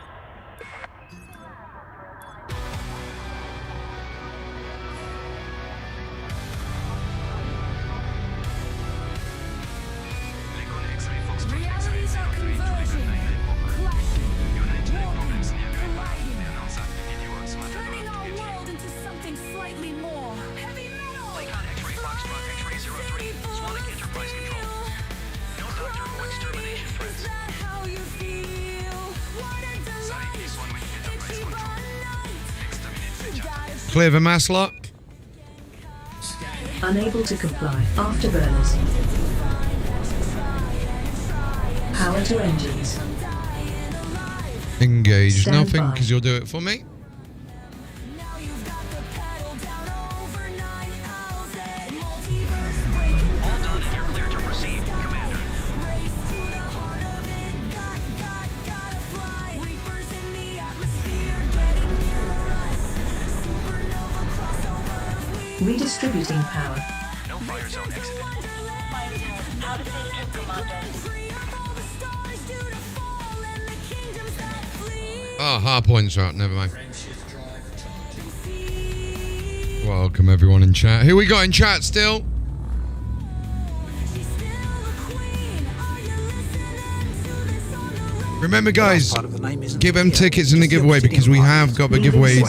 Realities are converging, clashing, warming, colliding, turning our world into something slightly more. Heavy metal! X-ray Foxtrot X-ray 03, Sonic Enterprise Control. No doctor for extermination threats. Is that how you feel? What a delight! Itchy but night. Clear the mass lock. Unable to comply. Afterburners. Power to engines. Engage Stand nothing by. because you'll do it for me. All done and you're clear to proceed, Commander. Redistributing power. No fire zone exited. How to save trip, Commander. Oh, hard points out. Never mind. Welcome everyone in chat. Who we got in chat still? Remember, guys, give them tickets in the giveaway because we have got the giveaway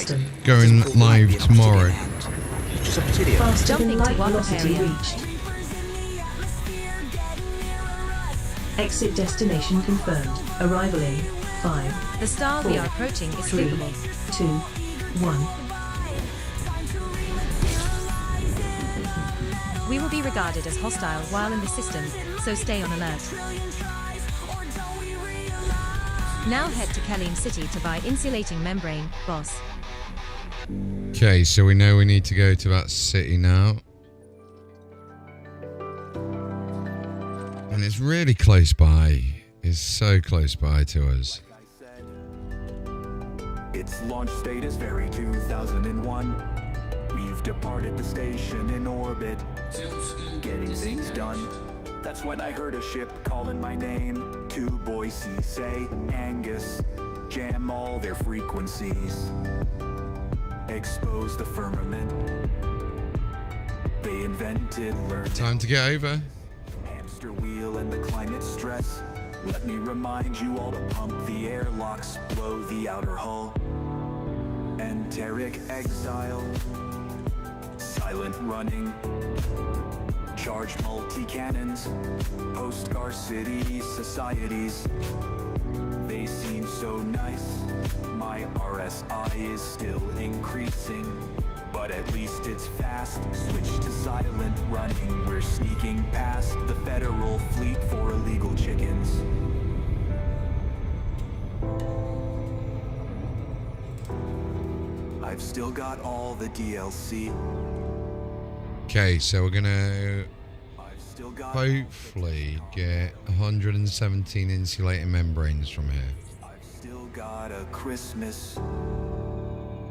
going live tomorrow. Faster Jumping than to light velocity Wathaparian. reached. Exit destination confirmed. Arrival in 5. The star we are approaching is 3, sleepable. 2, 1. We will be regarded as hostile while in the system, so stay on alert. Now head to Kelim City to buy insulating membrane, boss. Okay, so we know we need to go to that city now. And it's really close by. It's so close by to us. Its launch date is very 2001. We've departed the station in orbit, getting things done. That's when I heard a ship calling my name. To Boise, say, Angus, jam all their frequencies. Expose the firmament. They invented learning. Time to get over. Hamster wheel and the climate stress. Let me remind you all to pump the airlocks, blow the outer hull. Enteric exile, silent running, charge multi-cannons, post-Gar City societies. They seem so nice, my RSI is still increasing, but at least it's fast. Switch to silent running, we're sneaking past the federal fleet for illegal chickens. I've still got all the DLC. Okay, so we're gonna hopefully get 117 insulating membranes from here. I've still got a Christmas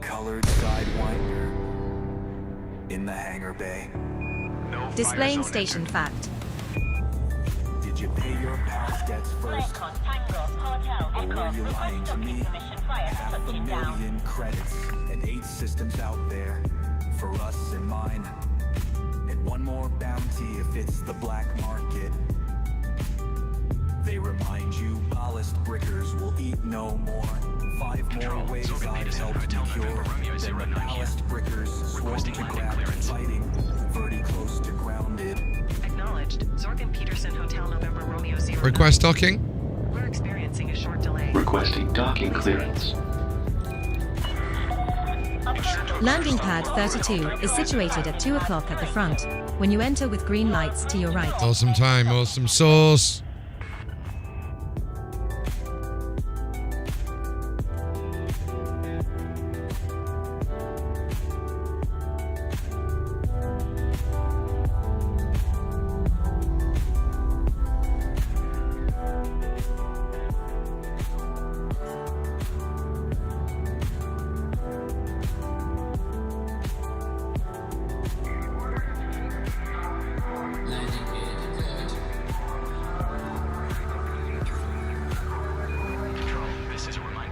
colored sidewinder in the hangar bay. No Displaying station fact. Did you pay your pals debts first? Or were you lying to me? 500,000 credits and 8 systems out there for us and mine. And one more bounty if it's the black market. They remind you ballast brickers will no more. 5 Control, more ways Zorgan I've Peterson, helped Hotel cure. November Romeo Then the 09 here. ballast brickers swarm Requesting to landing grab clearance. fighting. Verdi close to grounded. Acknowledged. Zorgan Peterson, Hotel November Romeo 09. Request docking. We're experiencing a short delay. Requesting docking clearance. Landing pad 32 is situated at 2 o'clock at the front, when you enter with green lights to your right. Awesome time, awesome sauce.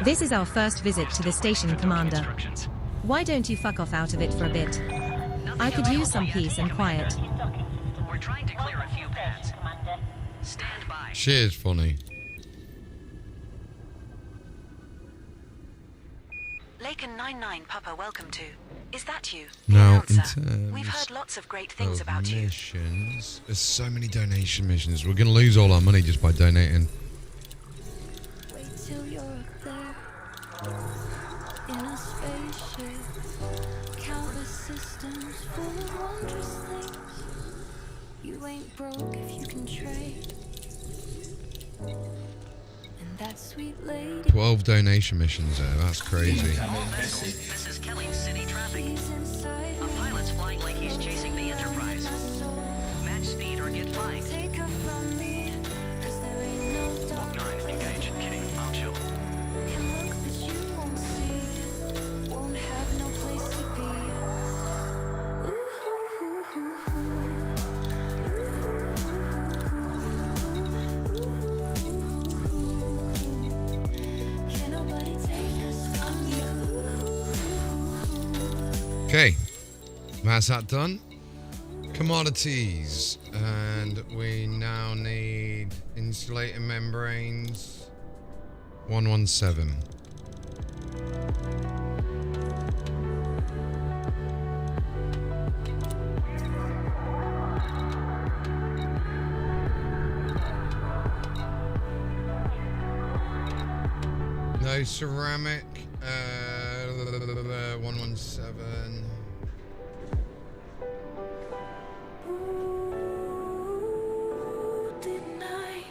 This is our first visit to the station, Commander. Why don't you fuck off out of it for a bit? I could use some peace and quiet. We're trying to clear a few pads. Stand by. She is funny. Laken 99, Papa, welcome to. Is that you? Now, in Announcer. terms We've heard lots of great things of about you. missions, there's so many donation missions. We're going to lose all our money just by donating. Wait till you're up there in a spaceship. Countless systems full of wondrous things. You ain't broke if you can trade. And that sweet lady. 12 donation missions there. That's crazy. This is Kelly City traffic. A pilot's flying like he's chasing the Enterprise. Match speed or get flying. Take her from me, 'cause there ain't no dark. 9, engage. Kidding. I'll chill. Can look, but you won't see. Won't have no place to be. Can nobody take us from you? Okay, that's that done. Commodities, and we now need insulating membranes. 117. No ceramic. 117. Didn't I?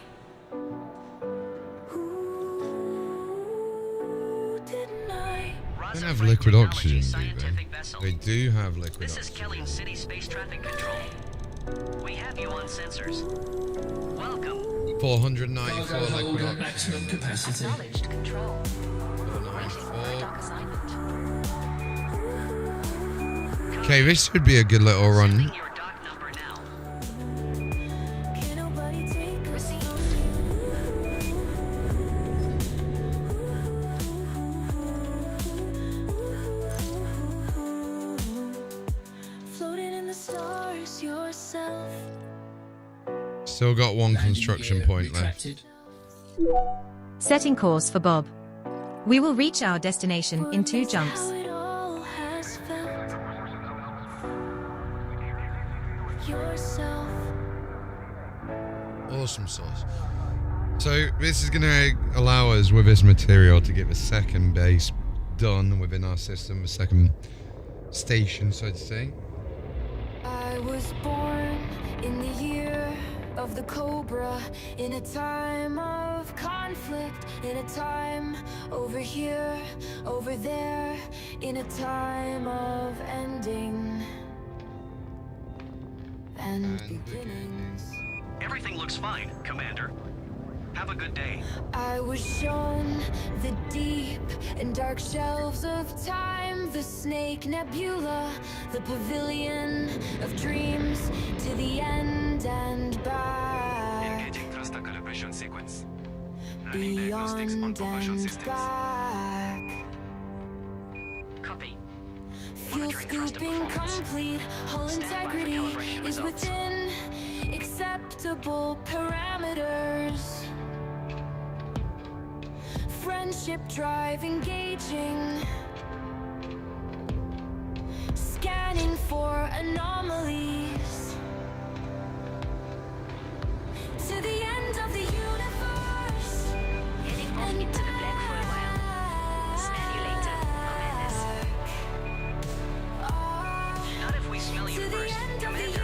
Didn't I? They don't have liquid oxygen, do they? They do have liquid This is oxygen. Kelly City Space Traffic Control. We have you on sensors. Welcome. 494 Cargo liquid hold at oxygen. maximum capacity. Acknowledged control. 494. Dock assignment. Okay, this should be a good little run. Your dock number now. Can nobody take us floating in the stars yourself. Still got one construction point left. Setting course for BoB. We will reach our destination in 2 jumps. How it all has felt. Yourself. Awesome sauce. So this is going to allow us with this material to get the second base done within our system, the second station, so to say. I was born in the year of the Cobra, in a time of conflict, in a time over here, over there, in a time of ending and beginnings. Everything looks fine, Commander. Have a good day. I was shown the deep and dark shelves of time, the Snake Nebula, the pavilion of dreams, to the end and back, Engaging thruster calibration sequence. beyond and back. Copy. Fuel scooping complete, hull integrity is within acceptable parameters. Friendship drive engaging. Scanning for anomalies. To the end of the universe. Heading off into the black for a while. Smell you later, Commanders. Not if we smell you first, Commander.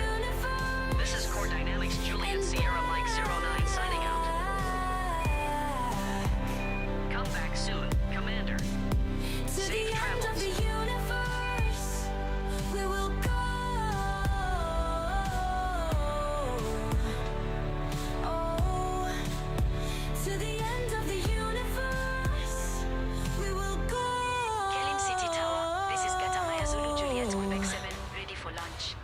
This is Core Dynamics Juliet Sierra Mike 09 signing out. Come back soon, Commander. Safe travels. We will go. Oh, to the end of the universe. We will go. Kelim City Tower, this is Gata Maya Zulu Juliet Quebec 7, ready for launch.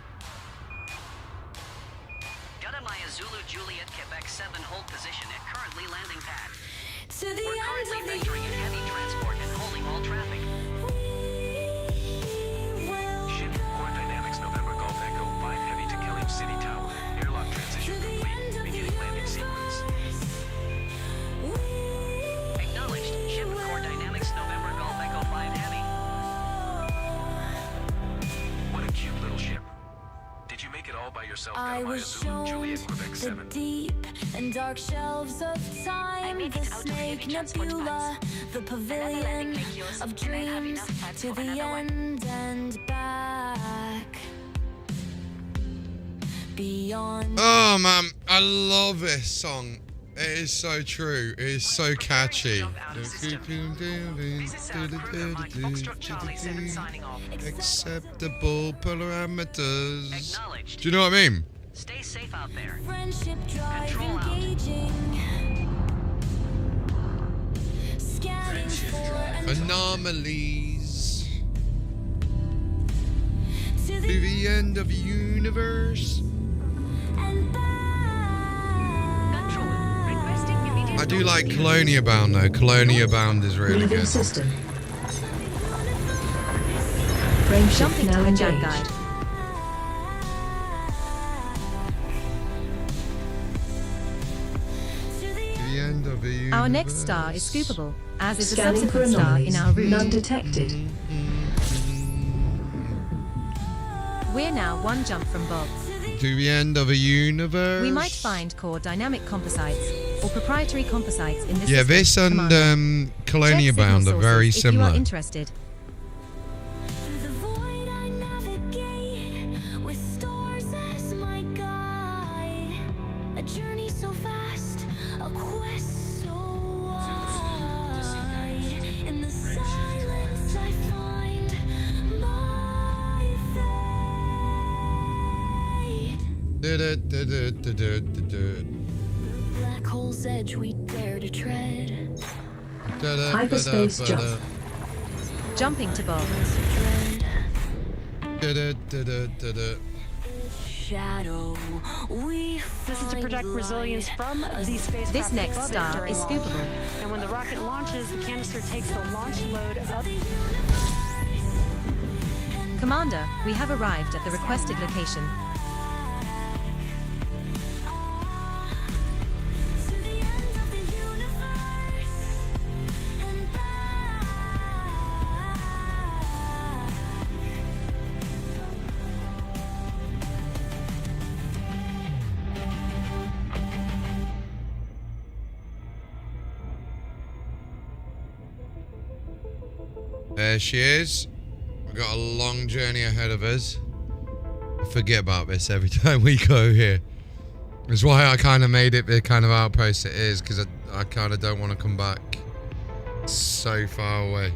Maya Zulu Juliet Quebec 7 hold position at currently landing pad. To the We're end currently of the vectoring in heavy transport and holding all traffic. Ship Core Dynamics November Golf Echo 5 Heavy to Kelim City Tower. Airlock transition complete. Beginning landing sequence. Acknowledged. Ship Core Dynamics November Golf Echo 5 Heavy. What a cute little ship. Did you make it all by yourself, I Maya was Zulu Juliet shown Quebec the 7? deep and dark shelves of time, made the it out of heavy snake transport nebula, the pavilion landing like yours, of and I'll have dreams, enough pads to for the another one. end and back. Beyond. Oh man, I love this song. It is so true. It is so catchy. Acceptable parameters. Do you know what I mean? Stay safe out there. Friendship drive Control out. engaging. Scanning for Anomalies. to To the end of the universe. I do like Colonia Bound though. Colonia Bound is really Leaving good. system. Frameshift Jumping now to the jam engaged. guide. To the end of the universe. Our next star is scoopable, as is a Scanning for subsequent star in anomalies. our route. None detected. We're now one jump from BoB. To the end of a universe. We might find core dynamic composites or proprietary composites in this Yeah, system. this and Commander. Colonia Check Bound signal are very sources if you similar. are interested. Through the void I navigate with stars as my guide. A journey so vast, a quest so wide. In the silence I find my fate. Black hole's edge we dare to tread. Hyperspace jump. Jumping to BoB. Shadow, we This is to project resilience from the spacecraft. This next above it star during is launch. scoopable. And when the rocket launches, the canister takes the launch load up. Commander, we have arrived at the requested location. There she is. We've got a long journey ahead of us. I forget about this every time we go here. That's why I kind of made it the kind of outpost it is, because I kind of don't want to come back so far away.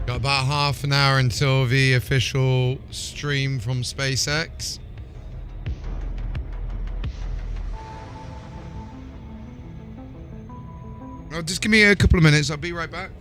Got about half an hour until the official stream from SpaceX. just give me a couple of minutes. I'll be right back.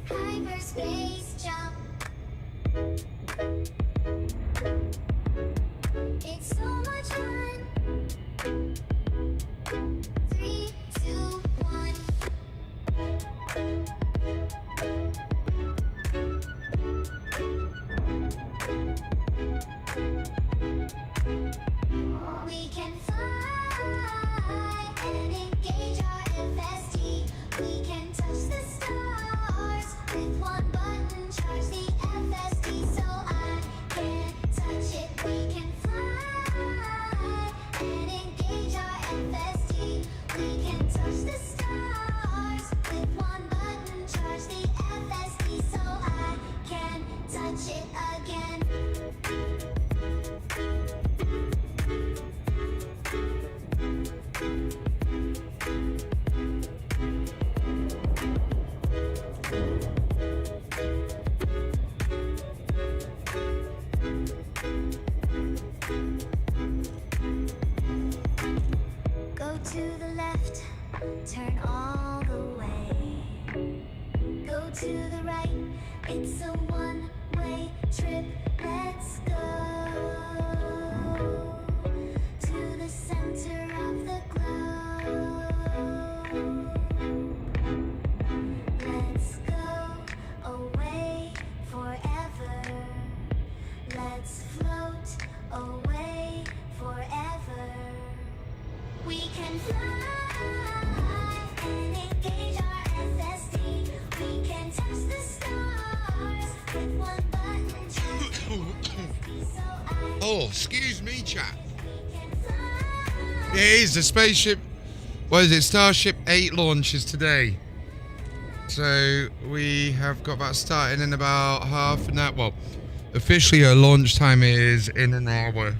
Hyperspace jump. It's so much fun. 3, 2, 1. We can fly and engage our FSD. We can touch the stars with one button. Charge the FSD so I can't touch it. We can fly and engage our FSD. We can touch the stars with one button. Charge the FSD so I can touch it again. Go to the left, turn all the way. Go to the right, it's a one-way trip. Let's go to the center of the globe. Let's go away forever. Let's float away forever. We can fly and engage our FSD. We can touch the stars with one button. Oh, excuse me, chat. It is the spaceship. What is it? Starship 8 launches today. So we have got that starting in about half an hour. Well, officially our launch time is in an hour.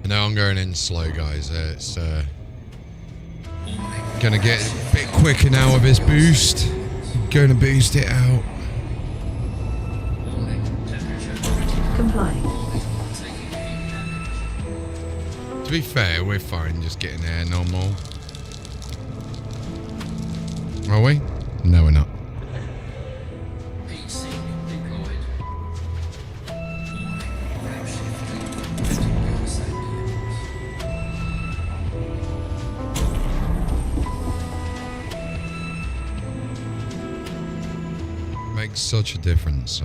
Now I'm going in slow, guys. It's gonna get a bit quicker now with this boost. gonna boost it out. Complying. To be fair, we're fine just getting there normal. Are we? No, we're not. Makes such a difference.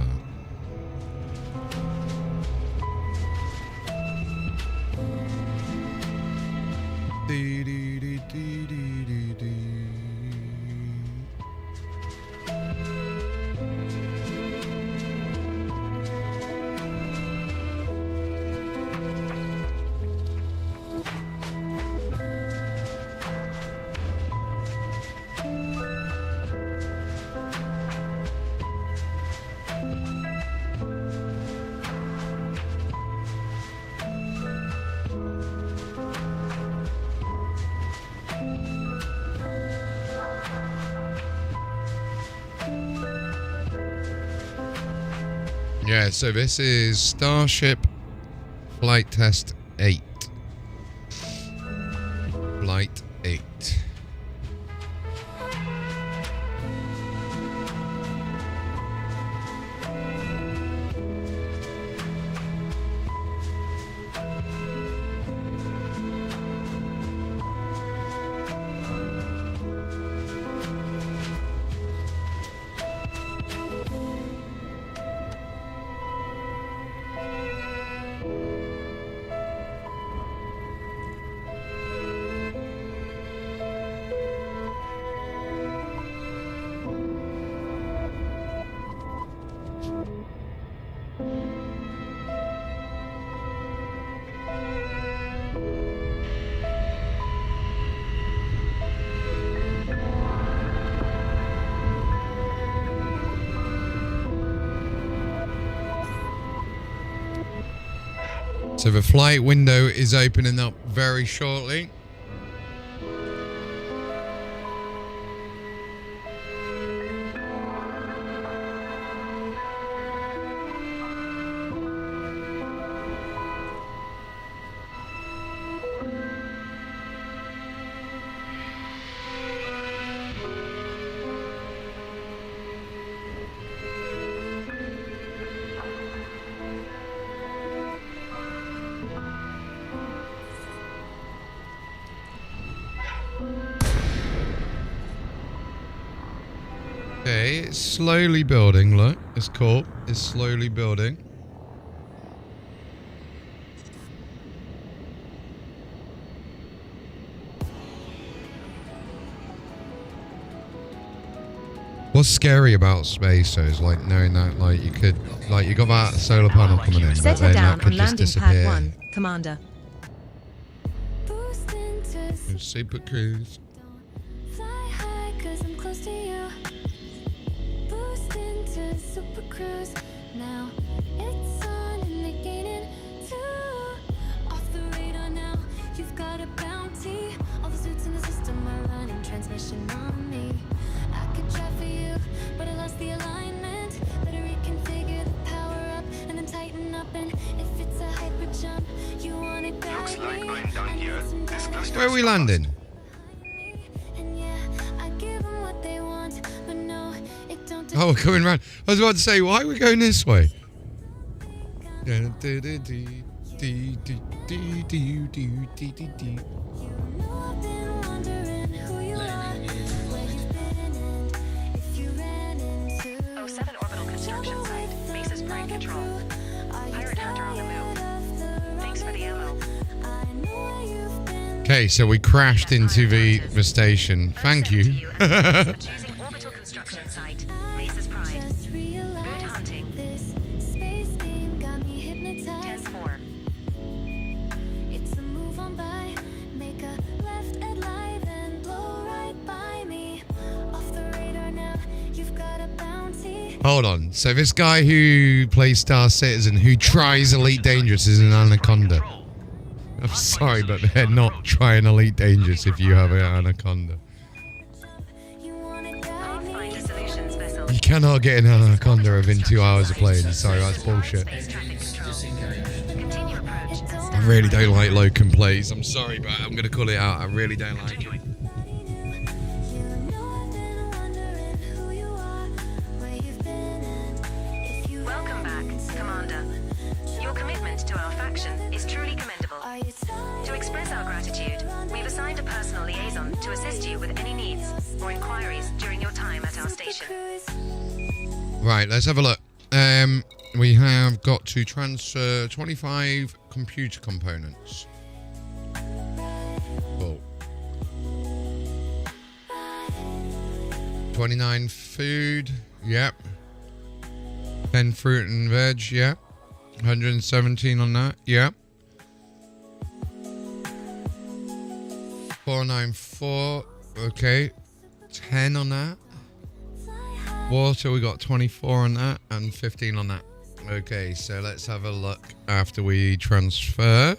Yeah, so this is Starship Flight Test 8. Flight 8. So the flight window is opening up very shortly. Okay, it's slowly building, look. It's cool. It's slowly building. What's scary about space though is like knowing that like you could you got that solar panel coming in, but Settle then down that could on just landing disappear. pad 1, Commander. Super cruise. Fly high 'cause I'm close to you. Boost into super cruise. Now it's on and they're gaining two. Off the radar now, you've got a bounty. All the suits in the system are running transmission on me. I could try for you, but I lost the alignment. Better reconfigure the power up and then tighten up. And if it's a hyper jump, you want it back. Looks like I'm done here. This cluster Where are we landing? Oh, we're coming round. I was about to say, why are we going this way? O7 orbital construction site. Basis prime control. Pirate hunter on the move. Thanks for the ammo. Okay, so we crashed into the station. Thank you. Choosing orbital construction site. Basis pride. Good hunting. Space game got me hypnotized. Test 4. It's a move on by. Make a left at live and blow right by me. Off the radar now, you've got a bounty. Hold on. So this guy who plays Star Citizen, who tries Elite Dangerous, is an Anaconda. I'm sorry, but they're not trying Elite Dangerous if you have an Anaconda. I'll find a solution, Sven. You cannot get an Anaconda within 2 hours of playing. Sorry, that's bullshit. I really don't like locum plays. I'm sorry, but I'm going to call it out. I really don't like it. Welcome back, Commander. Your commitment to our faction is truly commendable. To express our gratitude, we've assigned a personal liaison to assist you with any needs or inquiries during your time at our station. Right, let's have a look. We have got to transfer 25 computer components. Cool. 29 food. Yep. 10 fruit and veg. Yep. 117 on that. Yep. 494. Okay. 10 on that. Water, we got 24 on that and 15 on that. Okay, so let's have a look after we transfer.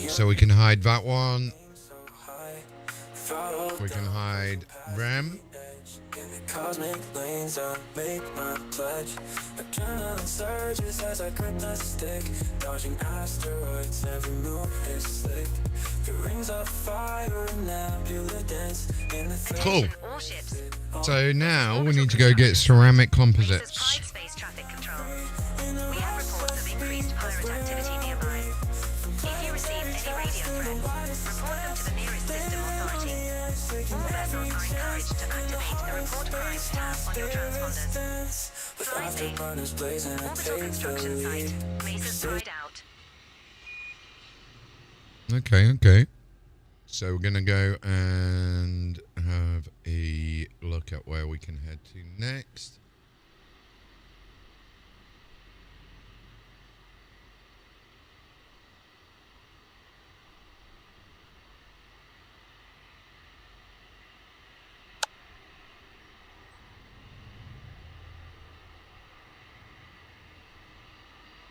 So we can hide that one. We can hide Rem. Cosmic lanes, I make my pledge. Adrenaline surges as I grip the stick. Dodging asteroids, every move is slick. The rings of fire and nebula dance in the Cool. So now we need to go get ceramic composites. Okay. So we're gonna go and have a look at where we can head to next.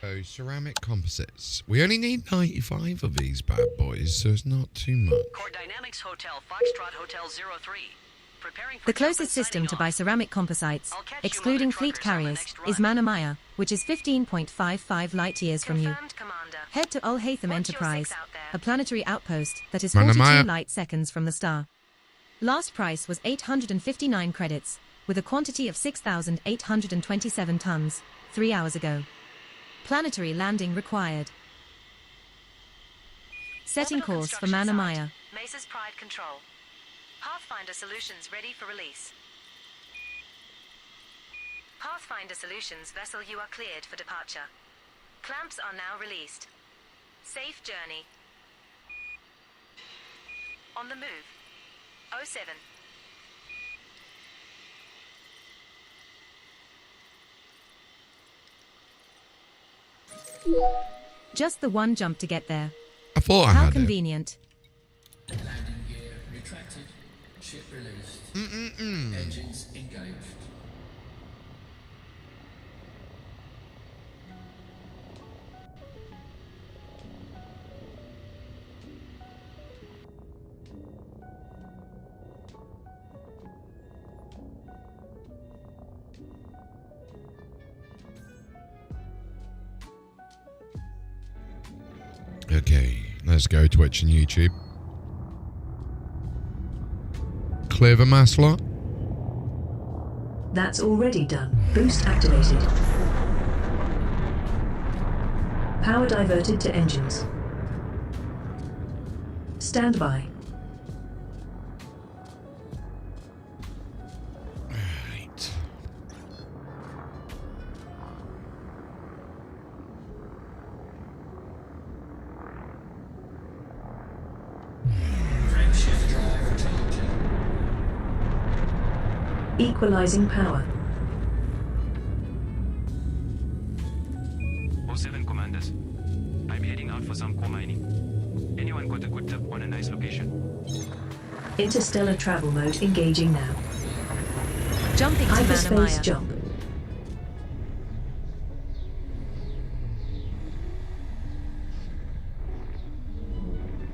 So ceramic composites. We only need 95 of these bad boys, so it's not too much. Core Dynamics Hotel, Foxtrot Hotel 03. Preparing for The closest system to buy ceramic composites, excluding fleet carriers, is Manamaya, which is 15.55 light years from you. Head to Ul Haytham Enterprise, a planetary outpost that is 42 light seconds from the star. Last price was 859 credits, with a quantity of 6,827 tons, 3 hours ago. Planetary landing required. Setting course for Manamaya. Mesa's Pride Control. Pathfinder Solutions ready for release. Pathfinder Solutions vessel, you are cleared for departure. Clamps are now released. Safe journey. On the move. 07. Just the one jump to get there. I thought I How had convenient. Landing gear retracted. Ship released. Engines engaged. Okay, let's go Twitch and YouTube. Clear the mass lot. That's already done. Boost activated. Power diverted to engines. Stand by. Right. Frameshift drive recharging. Equalizing power. 07 Command. Interstellar travel mode engaging now. Jumping to Hyperspace Manamaya. jump.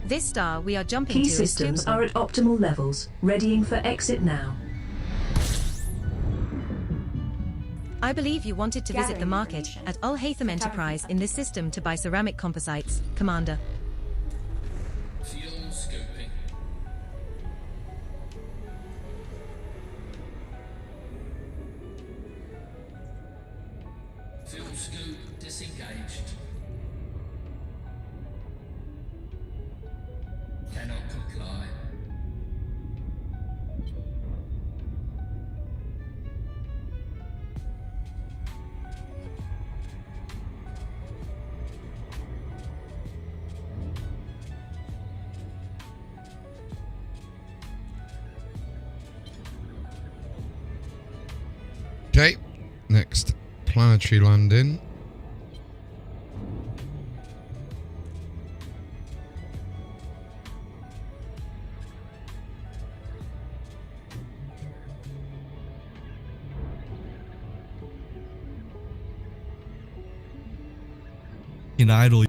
This star we are jumping Key to is systems suitable. are at optimal levels, readying for exit now. I believe you wanted to visit the market at Ul Haytham Enterprise in this system to buy ceramic composites, Commander. Fuel scoping. Fuel scoop disengaged. Cannot comply. Okay, next planetary landing. In idle.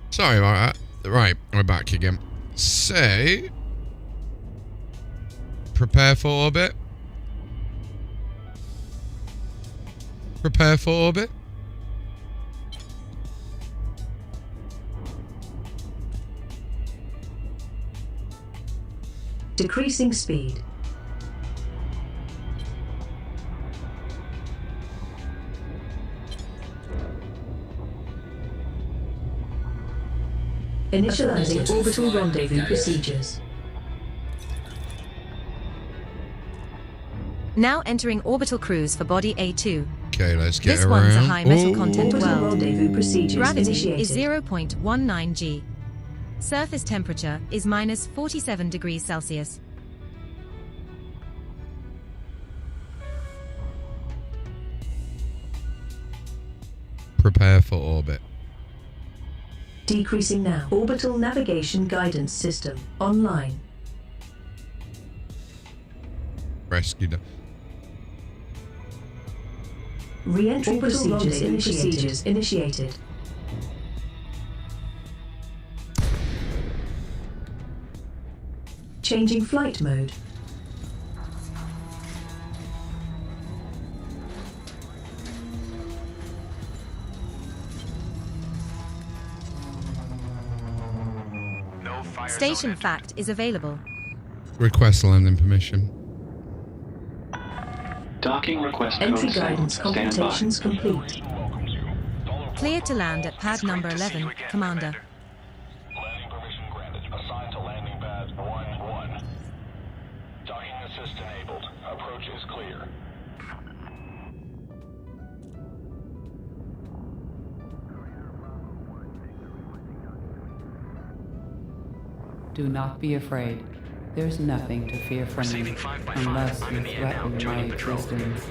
Sorry about that. Right, we're back again. Say, prepare for orbit. Prepare for orbit. Decreasing speed. Initializing orbital rendezvous procedures. Now entering orbital cruise for body A2. Okay, let's get This around. one's a high metal Ooh. content Orbital world. rendezvous procedures Gravity initiated. is 0.19 G. Surface temperature is minus 47 degrees Celsius. Prepare for orbit. Decreasing now. Orbital navigation guidance system online. rescued. Re-entry procedures initiated. Changing flight mode. Station fact is available. Request landing permission. Docking request code Entry set. guidance Stand by. computations complete. Cleared to land at pad number 11, Commander. Landing permission granted. Assigned to landing pad 1-1. Docking assist enabled. Approach is clear. Do not be afraid. There's nothing to fear from me, Receiving 5 by 5. unless I'm you in the air now, threaten my joining patrol. existence.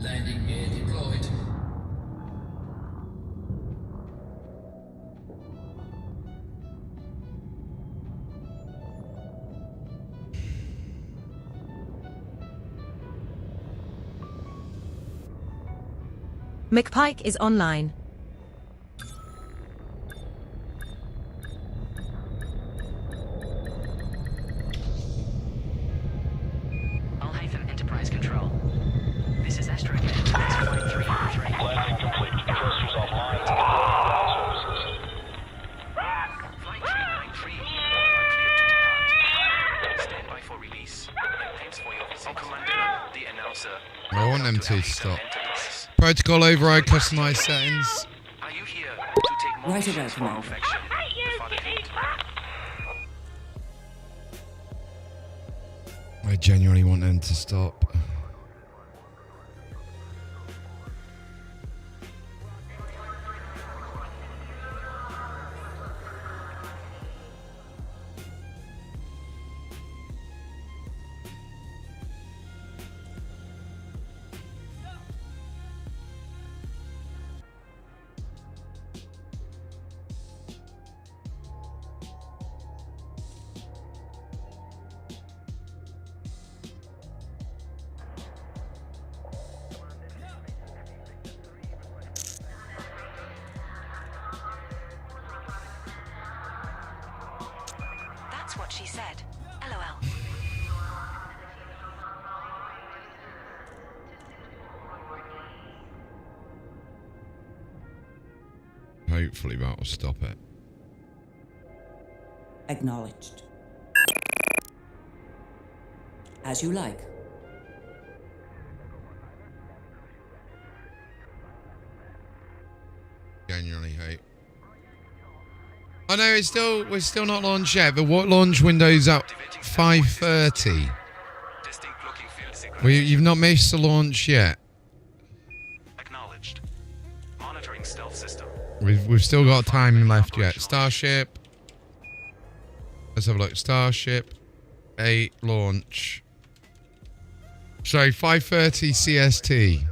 Landing gear deployed. McPike is online. Alhaitham Enterprise Control. This is Astro again. It's flight 303. Landing complete. Thrusters offline. Ground services. Flight 393. Clear to depart. Stand by for release. And thanks for your visit. Commander, the announcer. I want them to stop. Protocol override, customized settings. Are you here to take more Right away, missions for our Commander. faction? Father Hate. I genuinely want them to stop. That's what she said. LOL. Hopefully that'll stop it. Acknowledged. As you like. Genuinely hate. I know we're still not launched yet, but what launch window's up? 5:30. Well, you've not missed the launch yet. Acknowledged. Monitoring stealth system. We've still got time left yet. Starship. Let's have a look. Starship 8 launch. So 5:30 CST.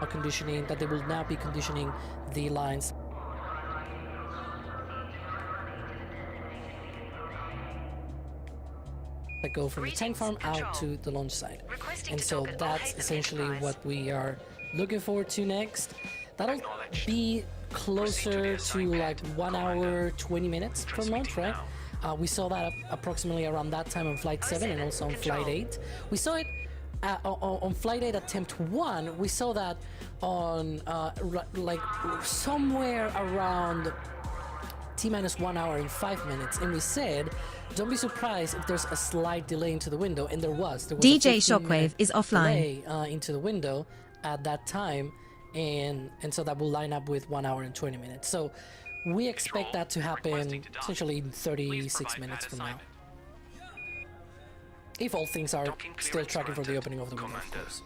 Conditioning that they will now be conditioning the lines. That go from the tank farm out to the launch site. And so that's essentially what we are looking forward to next. That'll be closer to like 1 hour, 20 minutes per launch, right? We saw that approximately around that time on Flight 7 and also on Flight 8. We saw it on Flight 8 Attempt 1. We saw that on like somewhere around T-minus 1 hour and 5 minutes. And we said, don't be surprised if there's a slight delay into the window. And there was. DJ Shockwave is offline. Delay into the window at that time. And so that will line up with 1 hour and 20 minutes. So We expect that to happen essentially in 36 minutes from now. If all things are still tracking for the opening of the window, of course.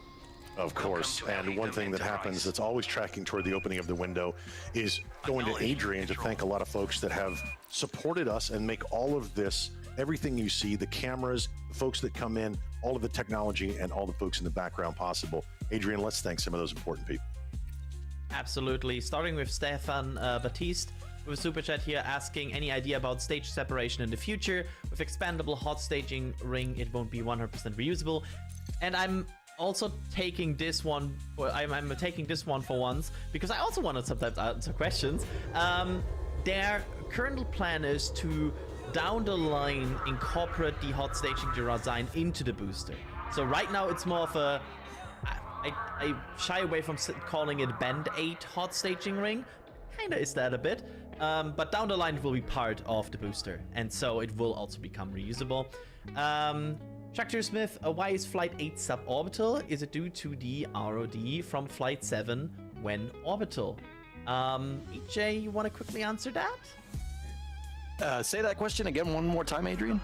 Of course, and one thing that happens that's always tracking toward the opening of the window is going to Adrian to thank a lot of folks that have supported us and make all of this, everything you see, the cameras, the folks that come in, all of the technology, and all the folks in the background possible. Adrian, let's thank some of those important people. Absolutely. Starting with Stefan Baptiste with a super chat here asking any idea about stage separation in the future. With expandable hot staging ring, it won't be 100% reusable. And I'm also taking this one for I'm taking this one for once because I also want to sometimes answer questions. Their current plan is to down the line incorporate the hot staging design into the booster. So right now it's more of a I shy away from calling it Band-Aid hot staging ring. Kinda is that a bit. But down the line it will be part of the booster, and so it will also become reusable. Shakhtar Smith, why is Flight 8 suborbital? Is it due to the ROD from Flight 7 when orbital? EJ, you want to quickly answer that? Say that question again one more time, Adrian.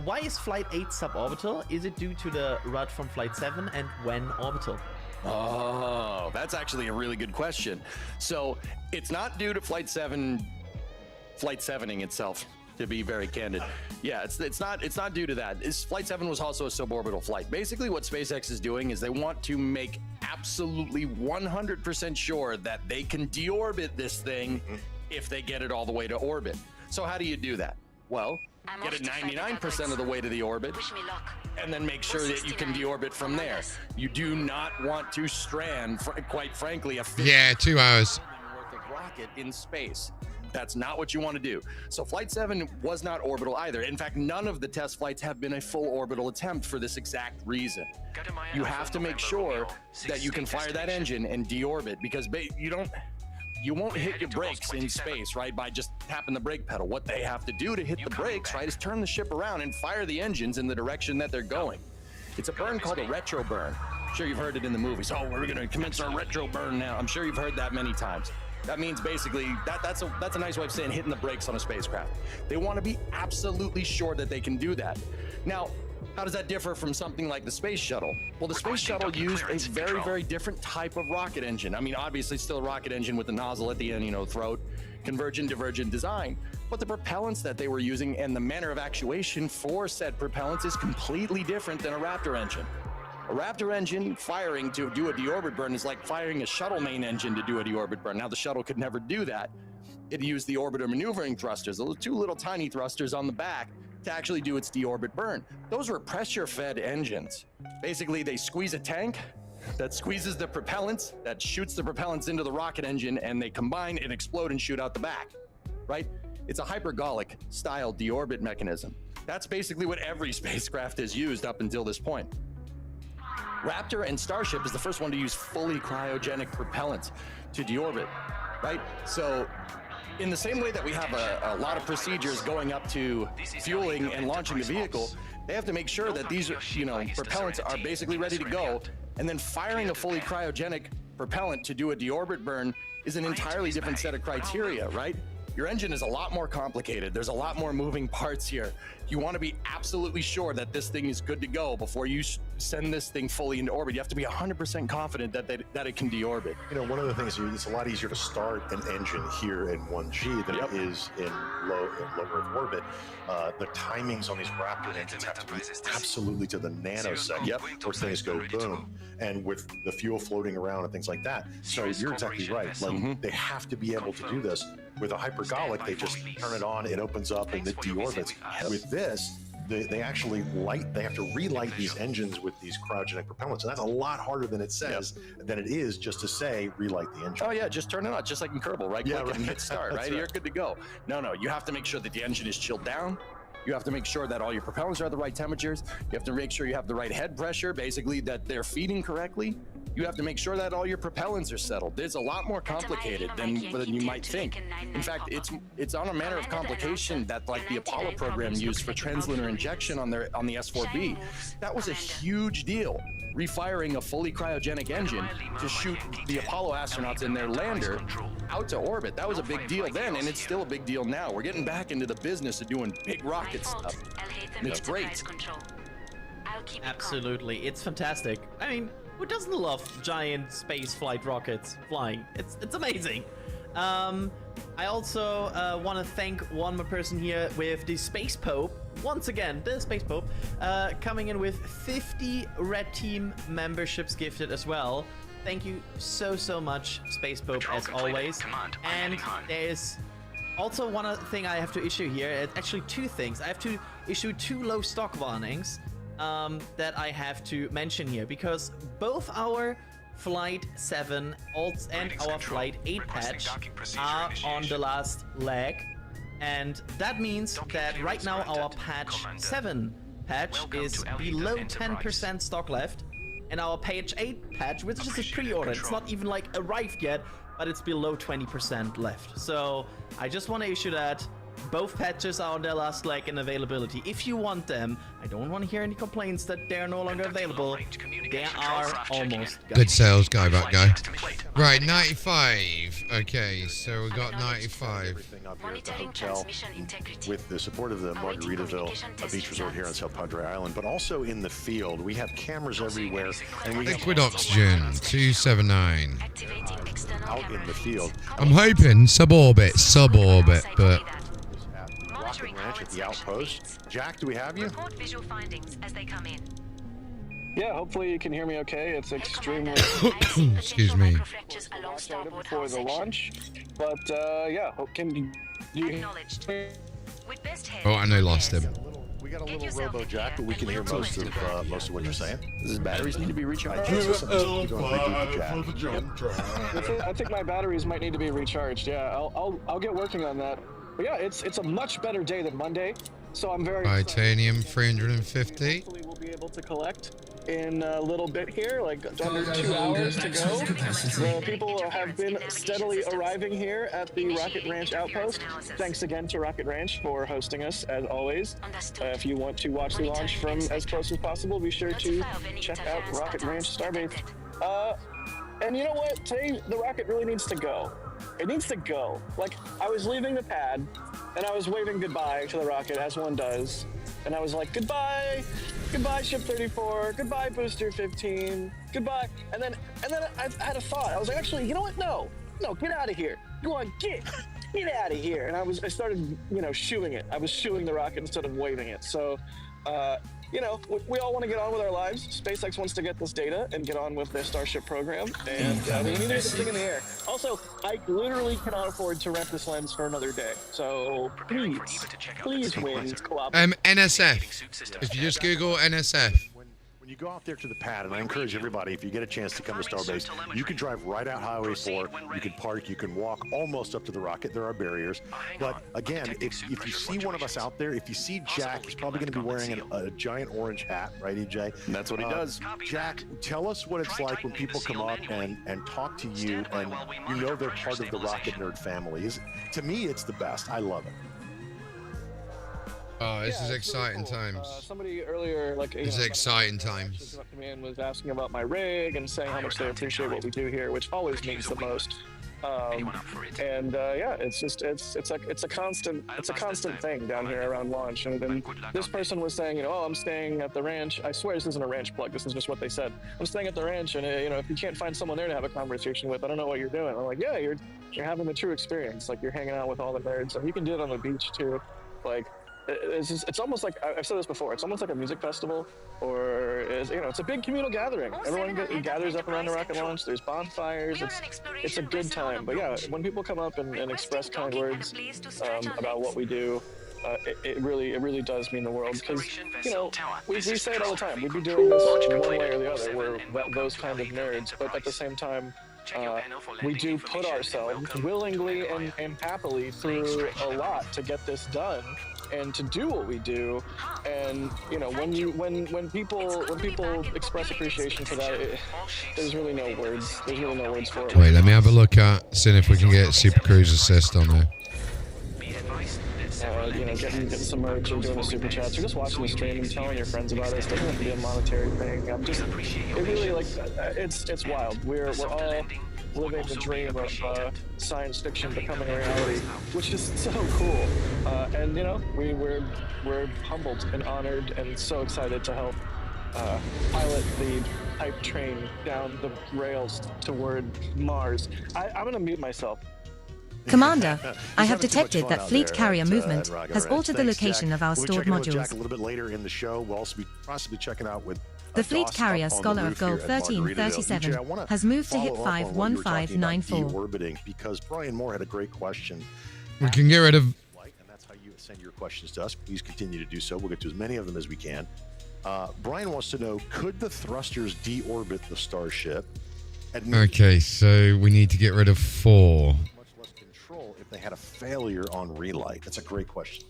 Why is Flight 8 suborbital? Is it due to the ROD from Flight 7 and when orbital? Oh, that's actually a really good question. So it's not due to Flight 7, Flight 7ing itself, to be very candid. Yeah, it's not due to that. Flight 7 was also a suborbital flight. Basically what SpaceX is doing is they want to make absolutely 100% sure that they can deorbit this thing if they get it all the way to orbit. So how do you do that? Well, get it 99% of the way to the orbit, and then make sure that you can deorbit from there. You do not want to strand, quite frankly, a 2 hours worth of rocket in space. That's not what you want to do. So Flight 7 was not orbital either. In fact, none of the test flights have been a full orbital attempt for this exact reason. You have to make sure that you can fire that engine and deorbit, because you won't hit your brakes in space, right, by just tapping the brake pedal. What they have to do to hit the brakes, right, is turn the ship around and fire the engines in the direction that they're going. It's a burn called a retro burn. I'm sure you've heard it in the movies. Oh, we're going to commence our retro burn now. I'm sure you've heard that many times. That means basically that's a nice way of saying hitting the brakes on a spacecraft. They want to be absolutely sure that they can do that. Now, how does that differ from something like the space shuttle? Well, the space shuttle used a very, very different type of rocket engine. I mean, obviously still a rocket engine with the nozzle at the end, throat, convergent, divergent design. But the propellants that they were using and the manner of actuation for said propellants is completely different than a Raptor engine. A Raptor engine firing to do a deorbit burn is like firing a shuttle main engine to do a deorbit burn. Now, the shuttle could never do that. It used the orbiter maneuvering thrusters, those two little tiny thrusters on the back, to actually do its deorbit burn. Those were pressure-fed engines. Basically, they squeeze a tank that squeezes the propellants, that shoots the propellants into the rocket engine, and they combine and explode and shoot out the back, right? It's a hypergolic style deorbit mechanism. That's basically what every spacecraft has used up until this point. Raptor and Starship is the first one to use fully cryogenic propellant to deorbit, right? So in the same way that we have a lot of procedures going up to fueling and launching the vehicle, they have to make sure that these, propellants are basically ready to go, and then firing a fully cryogenic propellant to do a deorbit burn is an entirely different set of criteria, right? Your engine is a lot more complicated. There's a lot more moving parts here. You want to be absolutely sure that this thing is good to go before you send this thing fully into orbit. You have to be 100% confident that it can deorbit. One of the things is it's a lot easier to start an engine here in 1G than it is in low Earth orbit. The timings on these Raptor engines have to be absolutely to the nanosecond, or things go boom. And with the fuel floating around and things like that. So you're exactly right. Like they have to be able to do this. With a hypergolic, they just turn it on, it opens up, and it deorbits. With this, they actually they have to relight these engines with these cryogenic propellants. And that's a lot harder than it says, than it is just to say relight the engine. Oh yeah, just turn it on, just like in Kerbal, right? Click and hit start, right? You're good to go. No, you have to make sure that the engine is chilled down, You have to make sure that all your propellants are at the right temperatures. You have to make sure you have the right head pressure, basically that they're feeding correctly. You have to make sure that all your propellants are settled. It's a lot more complicated than you might think. In fact, it's on a manner of complication that like the Apollo program used for translunar injection on the S4B. That was a huge deal. Refiring a fully cryogenic engine to shoot the Apollo astronauts in their lander out to orbit. That was a big deal then, and it's still a big deal now. We're getting back into the business of doing big rocket stuff. And it's great. Absolutely, it's fantastic. I mean, who doesn't love giant space flight rockets flying? It's amazing. I also want to thank one more person here with the Space Pope. Once again, the Space Pope coming in with 50 Red Team memberships gifted as well. Thank you so much, Space Pope, as always. And there's also one thing I have to issue here. Actually, two things. I have to issue 2 low stock warnings that I have to mention here, because both our Flight 7 alts and our Flight 8 patch are on the last leg, and that means that right now our patch 7 patch is below 10% stock left, and our patch 8 patch, which is a pre-order, it's not even like arrived yet, but it's below 20% left. So I just want to issue that. Both patches are on their last leg in availability. If you want them, I don't want to hear any complaints that they're no longer available. They are almost gone. Good sales guy, that guy. Right, 95. Okay, so we got 95. Everything up here at the hotel with the support of the Margaritaville Beach Resort here on South Padre Island, but also in the field. We have cameras everywhere, and we Liquid oxygen 279. Out in the field. I'm hoping suborbit, but Rocket Ranch at the outpost. Jack, do we have you? Report visual findings as they come in. Yeah, hopefully you can hear me okay. It's extremely excuse me. Before the launch, but yeah, can you acknowledged? With best head. Oh, I know, lost him. We got a little robo Jack, but we can hear most of what you're saying. His batteries need to be recharged. I think my batteries might need to be recharged. Yeah, I'll get working on that. But yeah, it's a much better day than Monday, so I'm very Titanium 350. Hopefully we'll be able to collect in a little bit here, like under 2 hours to go. The people have been steadily arriving here at the Rocket Ranch outpost. Thanks again to Rocket Ranch for hosting us, as always. If you want to watch the launch from as close as possible, be sure to check out Rocket Ranch Starbase. And you know what? Today, the rocket really needs to go. It needs to go. Like, I was leaving the pad, and I was waving goodbye to the rocket, as one does. And I was like, goodbye, Ship 34, goodbye, Booster 15, goodbye. And then I had a thought. I was like, actually, you know what? No, get out of here. Go on, get out of here. And I started, shooing it. I was shooing the rocket instead of waving it. So, we all want to get on with our lives. SpaceX wants to get this data and get on with their Starship program, and we need to get this thing in the air. Also, I literally cannot afford to rent this lens for another day, so please win. NSF. If you just Google NSF. When you go out there to the pad, and I encourage everybody, if you get a chance to come to Starbase, you can drive right out Highway 4, you can park, you can walk almost up to the rocket. There are barriers. But again, if you see one of us out there, if you see Jack, he's probably going to be wearing a giant orange hat, right, EJ? That's what he does. Jack, tell us what it's like when people come up and talk to you, and you know they're part of the Rocket Nerd family. To me, it's the best. I love it. Oh, this is exciting times. Somebody earlier, This is exciting times. Came up to me and was asking about my rig and saying how much they appreciate what we do here, which always means the most. Yeah, it's a constant thing down here around launch. And then this person was saying, oh, I'm staying at the ranch. I swear this isn't a ranch plug. This is just what they said. I'm staying at the ranch, and if you can't find someone there to have a conversation with, I don't know what you're doing. I'm like, yeah, you're having the true experience. Like, you're hanging out with all the nerds, and you can do it on the beach too. Like, it's almost like, I've said this before, it's almost like a music festival, or it's a big communal gathering. Everyone gathers up around the rocket launch. There's bonfires. It's a good time. But yeah, when people come up and express kind words about what we do, it really does mean the world, because we say it all the time. We'd be doing this one way or the other. We're those kind of nerds, but at the same time, we do put ourselves willingly and happily through a lot to get this done. and to do what we do. And you know, when people express appreciation for that, there's really no words. There's really no words for it. Wait, let me have a look at seeing if we can get Super Cruise assist on there. You know, getting some merch or doing a super chat, or just watching the stream and telling your friends about it. It doesn't have to be a monetary thing. It really, like, it's wild. We're all living the dream of science fiction becoming a reality, which is so cool. And you know, we're humbled and honored and so excited to help pilot the hype train down the rails toward Mars. I'm gonna mute myself. Commander, I have detected that fleet carrier movement has altered the location of our stored modules. Jack a little bit later in the show. We'll also be possibly checking out with the fleet carrier Scholar of Gold 1337 has moved to hit 51594. Orbiting, because Brian Moore had a great question. We can get rid of. And that's how you send your questions to us. Please continue to do so. We'll get to as many of them as we can. Brian wants to know: could the thrusters deorbit the Starship? Okay, so we need to get rid of 4. If they had a failure on relight? That's a great question.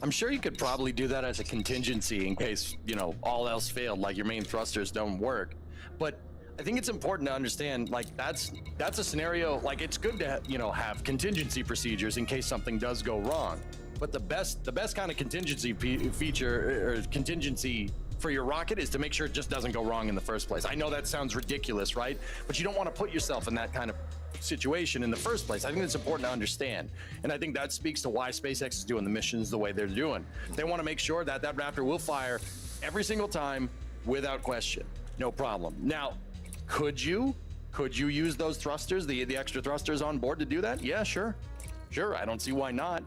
I'm sure you could probably do that as a contingency in case, you know, all else failed, like your main thrusters don't work. But I think it's important to understand, like, that's a scenario, like, it's good to, you know, have contingency procedures in case something does go wrong. But the best kind of contingency feature or contingency for your rocket is to make sure it just doesn't go wrong in the first place. I know that sounds ridiculous, right? But you don't want to put yourself in that kind of situation in the first place. I think it's important to understand, and I think that speaks to why SpaceX is doing the missions the way they're doing. They want to make sure that that Raptor will fire every single time without question, no problem. Now, could you use those thrusters, the extra thrusters on board to do that? Yeah, sure, I don't see why not,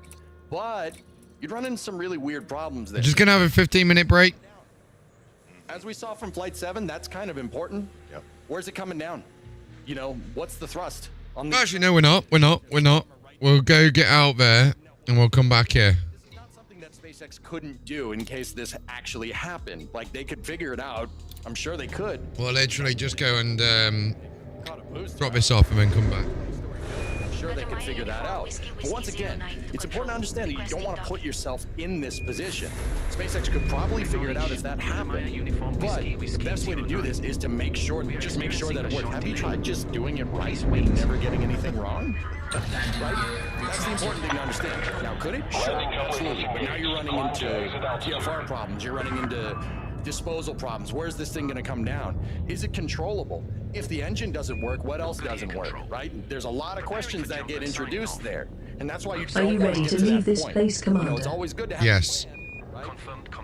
but you'd run into some really weird problems there. Just gonna have a 15-minute break. As we saw from Flight 7, that's kind of important. Yep. Where's it coming down? You know, what's the thrust? Actually, no, we're not. We'll go get out there and we'll come back here. This is not something that SpaceX couldn't do in case this actually happened. Like, they could figure it out. I'm sure they could. We'll literally just go and drop this off and then come back. I'm sure they could figure that out. But once again, it's important to understand that you don't want to put yourself in this position. SpaceX could probably figure it out if that happened. But the best way to do this is to make sure that it works. Have you tried just doing it right and never getting anything wrong? Right? That's the important thing to understand. Now, could it? Sure, absolutely. But now you're running into TFR problems. You're running into disposal problems. Where's this thing going to come down? Is it controllable? If the engine doesn't work, what else doesn't work, right? There's a lot of questions that get introduced there, and that's why you don't Are you ready to leave this place, Commander? You know, it's always good to have yes.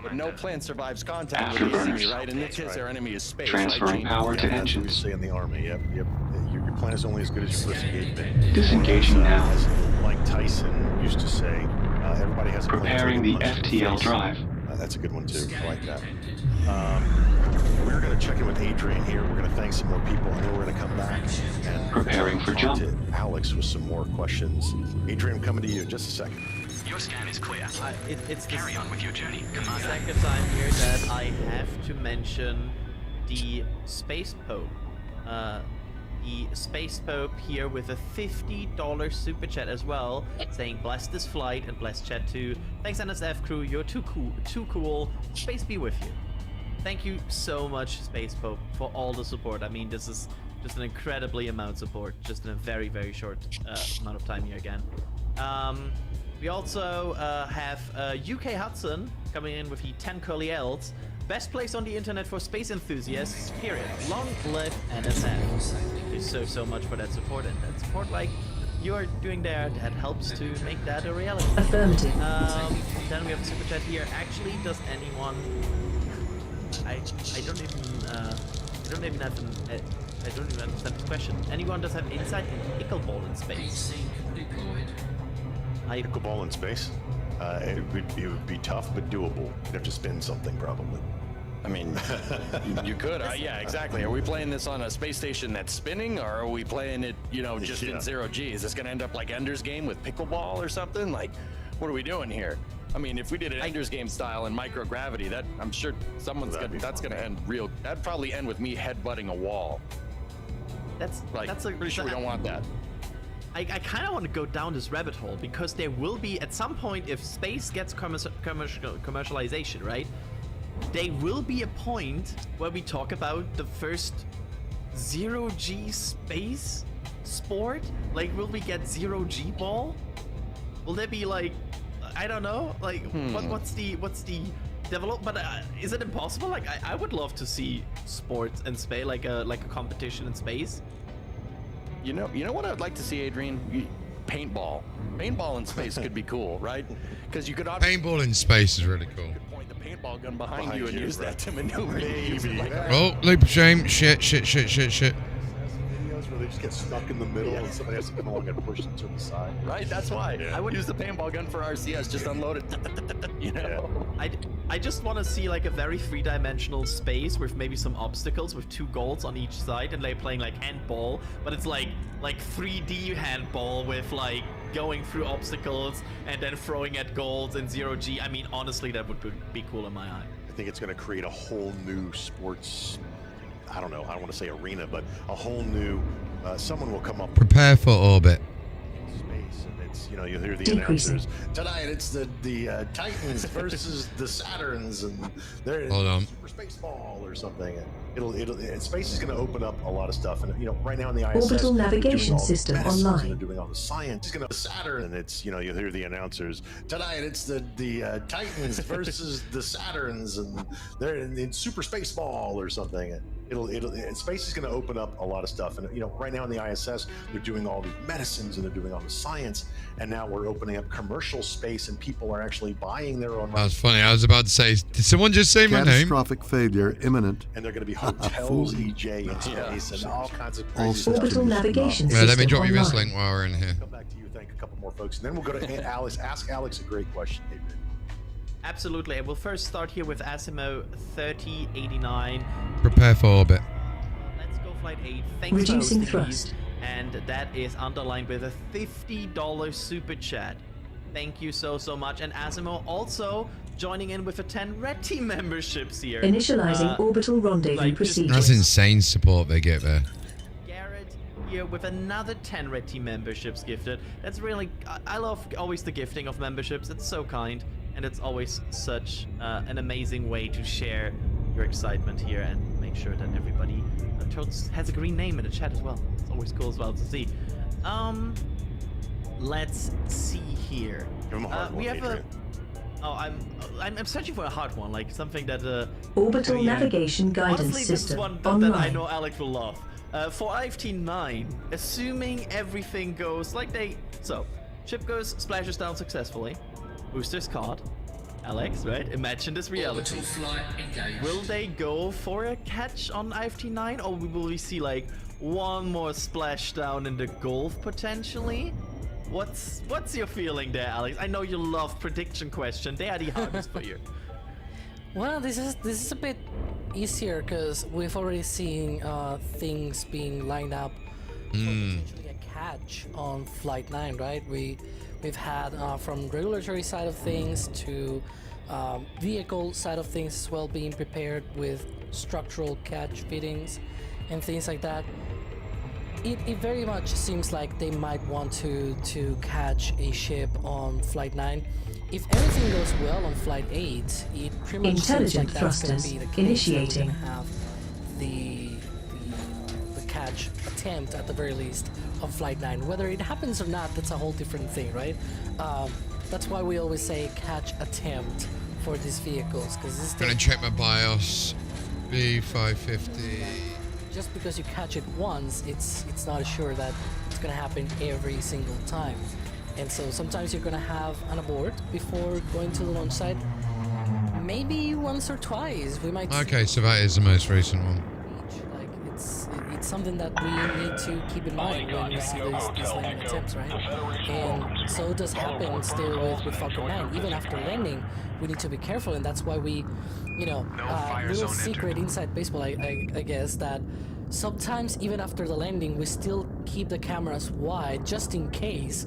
But no plan survives contact with the enemy, right? In this case, our enemy is space. Transferring power to That's what we engines. say in the Army. Yep. Your plan is only as good as your first engagement. Disengaging now. As Mike Tyson used to say, everybody has a plan. Preparing the FTL drive. That's a good one too. I like that. We're going to check in with Adrian here. We're going to thank some more people, and then we're going to come back and Preparing for jump. to Alex with some more questions. Adrian, I'm coming to you in just a second. Your scan is clear. It's Carry on with your journey, the Commander. second time here that I have to mention the Space Pope. The Space Pope here with a $50 super chat as well, saying bless this flight and bless chat too. Thanks NSF crew, you're too cool. Space be with you. Thank you so much, Space Pope, for all the support. I mean, this is just an incredibly amount of support, just in a very, very short amount of time here again. We also have UK Hudson coming in with the 10 curly L's. Best place on the internet for space enthusiasts, period. Long live NSF. Thank you so much for that support, and that support like you are doing there, that helps to make that a reality. Affirmative. Then we have a super chat here. Actually, does anyone... I don't even understand the question. Anyone does have insight into pickleball in space? Pickleball in space? It would be tough, but doable. You'd have to spin something, probably. I mean, you could. Yeah, exactly. Are we playing this on a space station that's spinning, or are we playing it, you know, just in zero G? Is this going to end up like Ender's Game with pickleball or something? Like, what are we doing here? I mean, if we did an Ender's Game style in microgravity, that I'm sure that's gonna end real. That'd probably end with me headbutting a wall. That's like that's pretty sure we don't want that. I kind of want to go down this rabbit hole because there will be at some point, if space gets commercialization, right? There will be a point where we talk about the first zero-G space sport. Like, will we get zero-G ball? Will there be like, I don't know, like what's the develop? But is it impossible? Like, I would love to see sports in space, like a competition in space. You know what I'd like to see, Adrian? Paintball. Paintball in space could be cool, right? Because you could paintball in space is really cool. Point the paintball gun behind you and use that to maneuver. Oh, leap of shame! Shit! Videos where they just get stuck in the middle and somebody has to come along and push them to the side. Right, that's why. I would use the paintball gun for RCS, just unload it. You know? I just want to see like a very three-dimensional space with maybe some obstacles with 2 goals on each side, and they're playing like handball, but it's like 3D handball with like going through obstacles and then throwing at goals in zero-G. I mean, honestly, that would be cool in my eye. I think it's going to create a whole new sports, I don't know, I don't want to say arena, but a whole new, someone will come up. Prepare for orbit. Space, and it's, you'll hear the announcers. Tonight it's the Titans versus the Saturns, and they're in Super Space Ball or something. And space is going to open up a lot of stuff, and right now in the ISS, orbital navigation system online. They're doing all the science. It's going to Saturn, and it's you'll hear the announcers. Tonight it's the Titans versus the Saturns, and they're in Super Space Ball or something. Space is going to open up a lot of stuff, and right now in the ISS, they're doing all the medicines and they're doing all the science, and now we're opening up commercial space, and people are actually buying their own. That's funny. I was about to say, did someone just say my name? Catastrophic failure imminent. And they're going to be hotels, EJ, in space, and all kinds of crazy stuff. Orbital navigation system. Let me drop you this link while we're in here. Come back to you. Thank a couple more folks, and then we'll go to Alex. Ask Alex a great question, David. Absolutely. I will first start here with Asimo 3089. Prepare for orbit. Let's go flight 8. Thanks Reducing for hosting thrust. And that is underlined with a $50 super chat. Thank you so much. And Asimo also joining in with a 10 Red Team memberships here. Initializing orbital rendezvous procedures. That's insane support they get there. Garrett here with another 10 Red Team memberships gifted. That's really, I love always the gifting of memberships. It's so kind. And it's always such an amazing way to share your excitement here and make sure that everybody has a green name in the chat as well. It's always cool as well to see. Let's see here. We have a. Oh, I'm searching for a hard one, like something that. Orbital navigation guidance honestly, system this is one online. that I know Alex will love. For IFT-9, assuming everything goes like so, ship goes, splashes down successfully. Boosters caught. Alex, right? Imagine this reality. Will they go for a catch on IFT-9, or will we see like one more splash down in the Gulf potentially? What's your feeling there, Alex? I know you love prediction questions. They are the hardest for you. Well, this is a bit easier because we've already seen things being lined up for potentially a catch on Flight 9, right? We've had from regulatory side of things to vehicle side of things as well, being prepared with structural catch fittings and things like that. It very much seems like they might want to catch a ship on Flight 9. If everything goes well on Flight 8, it pretty much seems like that's going to be the case. Initiating. We're gonna have the catch attempt at the very least on Flight 9. Whether it happens or not, that's a whole different thing, right? That's why we always say catch attempt for these vehicles, because this. I'm gonna check my BIOS. B550. Just because you catch it once, it's not sure that it's gonna happen every single time. And so sometimes you're gonna have an abort before going to the launch site. Maybe once or twice. We might. Okay, so that is the most recent one. Like it's something that we need to keep in mind when we see these landing attempts, right? And so it does happen still with Falcon 9. Even after landing, we need to be careful, and that's why we, little secret inside baseball, I guess, that sometimes even after the landing, we still keep the cameras wide just in case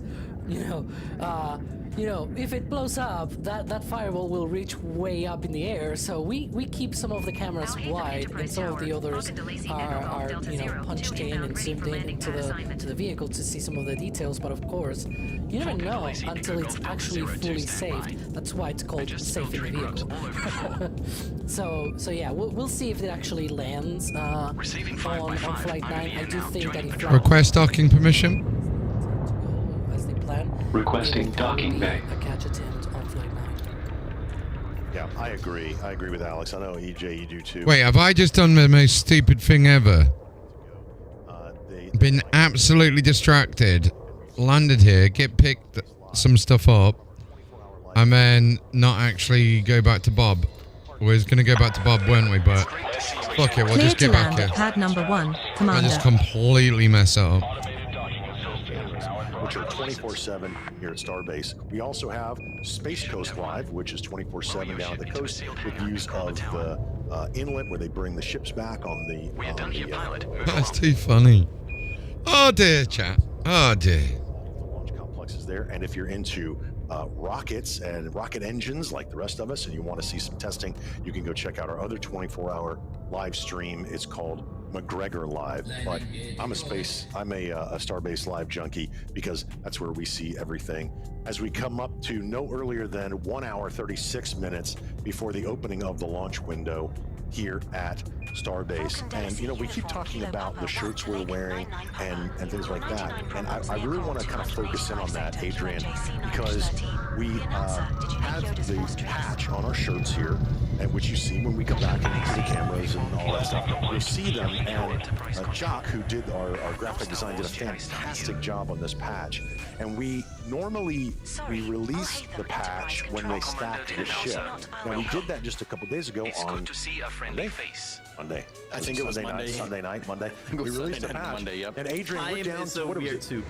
if it blows up, that firewall will reach way up in the air. So we keep some of the cameras wide, and some of the others are punched in and zoomed in into the vehicle to see some of the details. But of course, you never know until it's actually fully saved. That's why it's called safe in the vehicle. so yeah, we'll see if it actually lands on Flight 9. I do think that if Request docking permission. Requesting docking bay. A catch attempt on Flight 9. Yeah, I agree. I agree with Alex. I know, EJ, you do too. Wait, have I just done the most stupid thing ever? Been absolutely distracted, landed here, picked some stuff up, and then not actually go back to BoB. We was going to go back to BoB, weren't we? But fuck it, we'll Clear just to get back land here. at pad number 1, I Commander. just completely mess it up. Which are 24/7 here at Starbase. We also have Space Coast Live, which is 24/7 down at the coast with views of the inlet where they bring the ships back on the. That's too funny. Oh dear, chat. Oh dear. Launch complexes there, and if you're into rockets and rocket engines like the rest of us, and you want to see some testing, you can go check out our other 24-hour live stream. It's called McGregor Live, but I'm a Starbase Live junkie because that's where we see everything. As we come up to no earlier than 1 hour 36 minutes before the opening of the launch window here at Starbase. And we keep talking about the shirts we're wearing and things like that, and I really want to kind of focus in on that, Adrian, because we have the patch on our shirts here, and which you see when we come back into the cameras and all that stuff. You'll see them, and Jock, who did our graphic design, did a fantastic job on this patch. And we normally release the patch when they stacked the ship. Now we did that just a couple days ago on Monday. I think it was Sunday night. We released the patch. Monday, yep. And Adrian, we're down to what is it?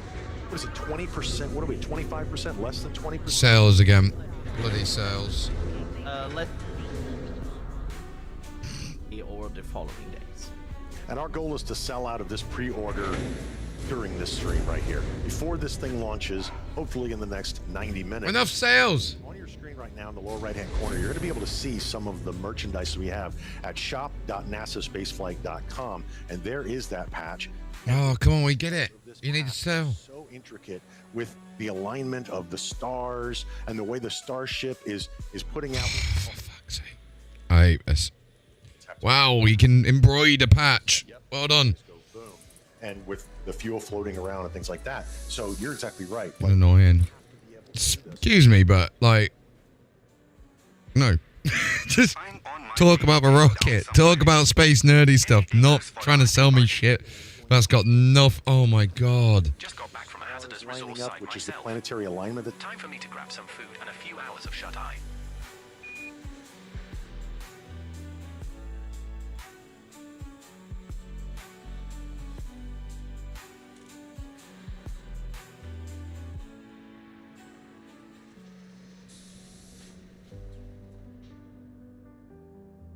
20%? What are we? 25%? Less than 20%? Sales again. Bloody sales. Or the following days. And our goal is to sell out of this pre-order during this stream right here, before this thing launches, hopefully in the next 90 minutes. Enough sales. On your screen right now in the lower right-hand corner, you're going to be able to see some of the merchandise we have at shop.nasaspaceflight.com, and there is that patch. Oh, come on, we get it. You need to sell. So intricate with the alignment of the stars and the way the Starship is putting out. For fuck's sake. I hate this. Wow, we can embroider patch. Well done. And with the fuel floating around and things like that. So you're exactly right. Annoying. Excuse me, but no. Just talk about the rocket. Talk about space nerdy stuff. Not trying to sell me shit. That's got enough. Oh my god. Just got back from a hazardous Lining resource up, site which is the myself. planetary alignment. Time for me to grab some food and a few hours of shut-eye.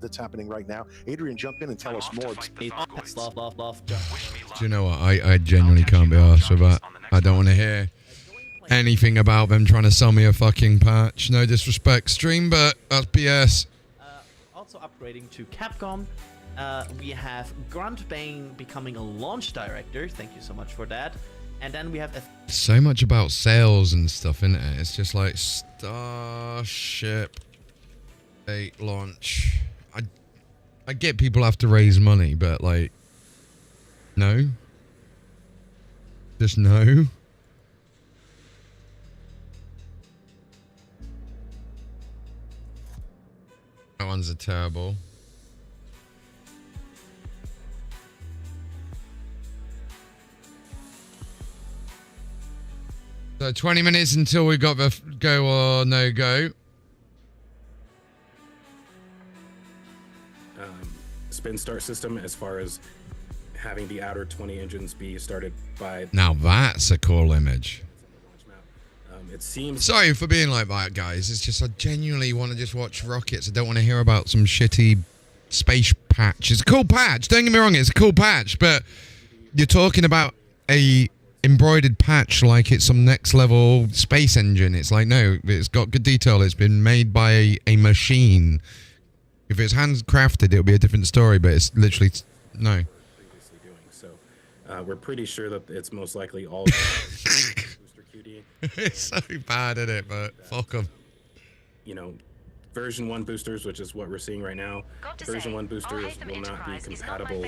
That's happening right now. Adrian, jump in and tell us more. Do you know what? I genuinely can't be arsed with that. I don't want to hear anything about them trying to sell me a fucking patch. No disrespect, stream, but that's BS. Also upgrading to Capcom. We have Grunt Bane becoming a launch director. Thank you so much for that. And then we have So much about sales and stuff, isn't it? It's just like Starship 8 launch. I get people have to raise money, but like, no. Just no. That one's a terrible. So 20 minutes until we got the go or no go. Spin start system as far as having the outer 20 engines be started by. Now that's a cool image. It seems. Sorry for being like that, guys. It's just I genuinely want to just watch rockets. I don't want to hear about some shitty space patch. It's a cool patch. Don't get me wrong, it's a cool patch, but you're talking about a embroidered patch like it's some next level space engine. It's like, no, it's got good detail. It's been made by a machine. If it's handcrafted, it'll be a different story, but it's literally no. Previously doing so. We're pretty sure that it's most likely all booster QD. It's so bad at it, but fuck them. You know, version 1 boosters, which is what we're seeing right now, version 1 boosters will not be compatible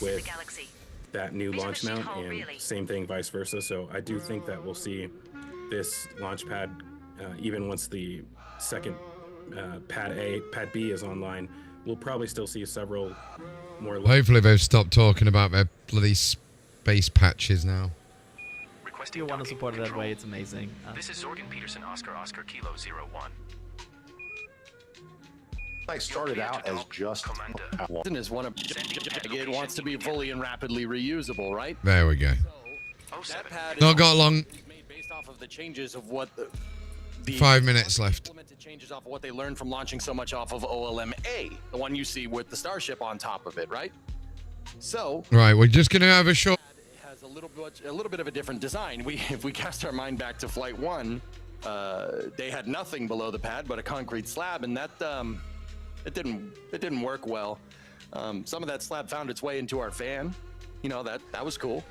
with that new launch mount, and same thing vice versa. So I do think that we'll see this launch pad, even once the second pad B is online, we'll probably still see several more. Hopefully they've stopped talking about their bloody space patches now. If you want to support it that way, it's amazing. This is Zorgan Peterson, Oscar Kilo 01. I started out as just it wants to be fully and rapidly reusable, right? There we go. That pad Not got long. made based off of the changes of what the 5 minutes left. implemented changes off of what they learned from launching so much off of OLM-A, the one you see with the Starship on top of it, right? So Right, we're just gonna have a short. it has a little bit of a different design. If we cast our mind back to Flight 1, they had nothing below the pad but a concrete slab, and that it didn't work well. Some of that slab found its way into our fan. You know, that was cool.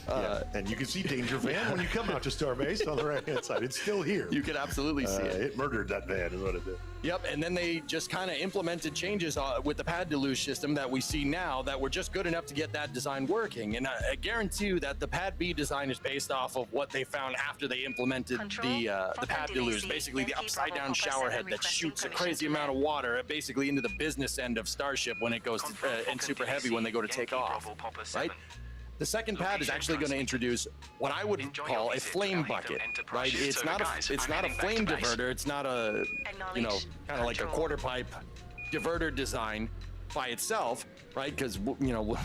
And you can see Danger Van when you come out to Starbase on the right-hand side. It's still here. You can absolutely see it. It murdered that van is what it did. Yep, and then they just kind of implemented changes with the pad deluge system that we see now that were just good enough to get that design working. And I guarantee you that the pad B design is based off of what they found after they implemented the pad deluge, basically the upside-down shower head that shoots a crazy amount of water basically into the business end of Starship when it goes to, and super heavy when they go to take off, right? The second pad is actually going to introduce what I would call a flame bucket, right? It's not a flame diverter. It's not a, you know, kind of like a quarter pipe diverter design by itself, right? Because, you know,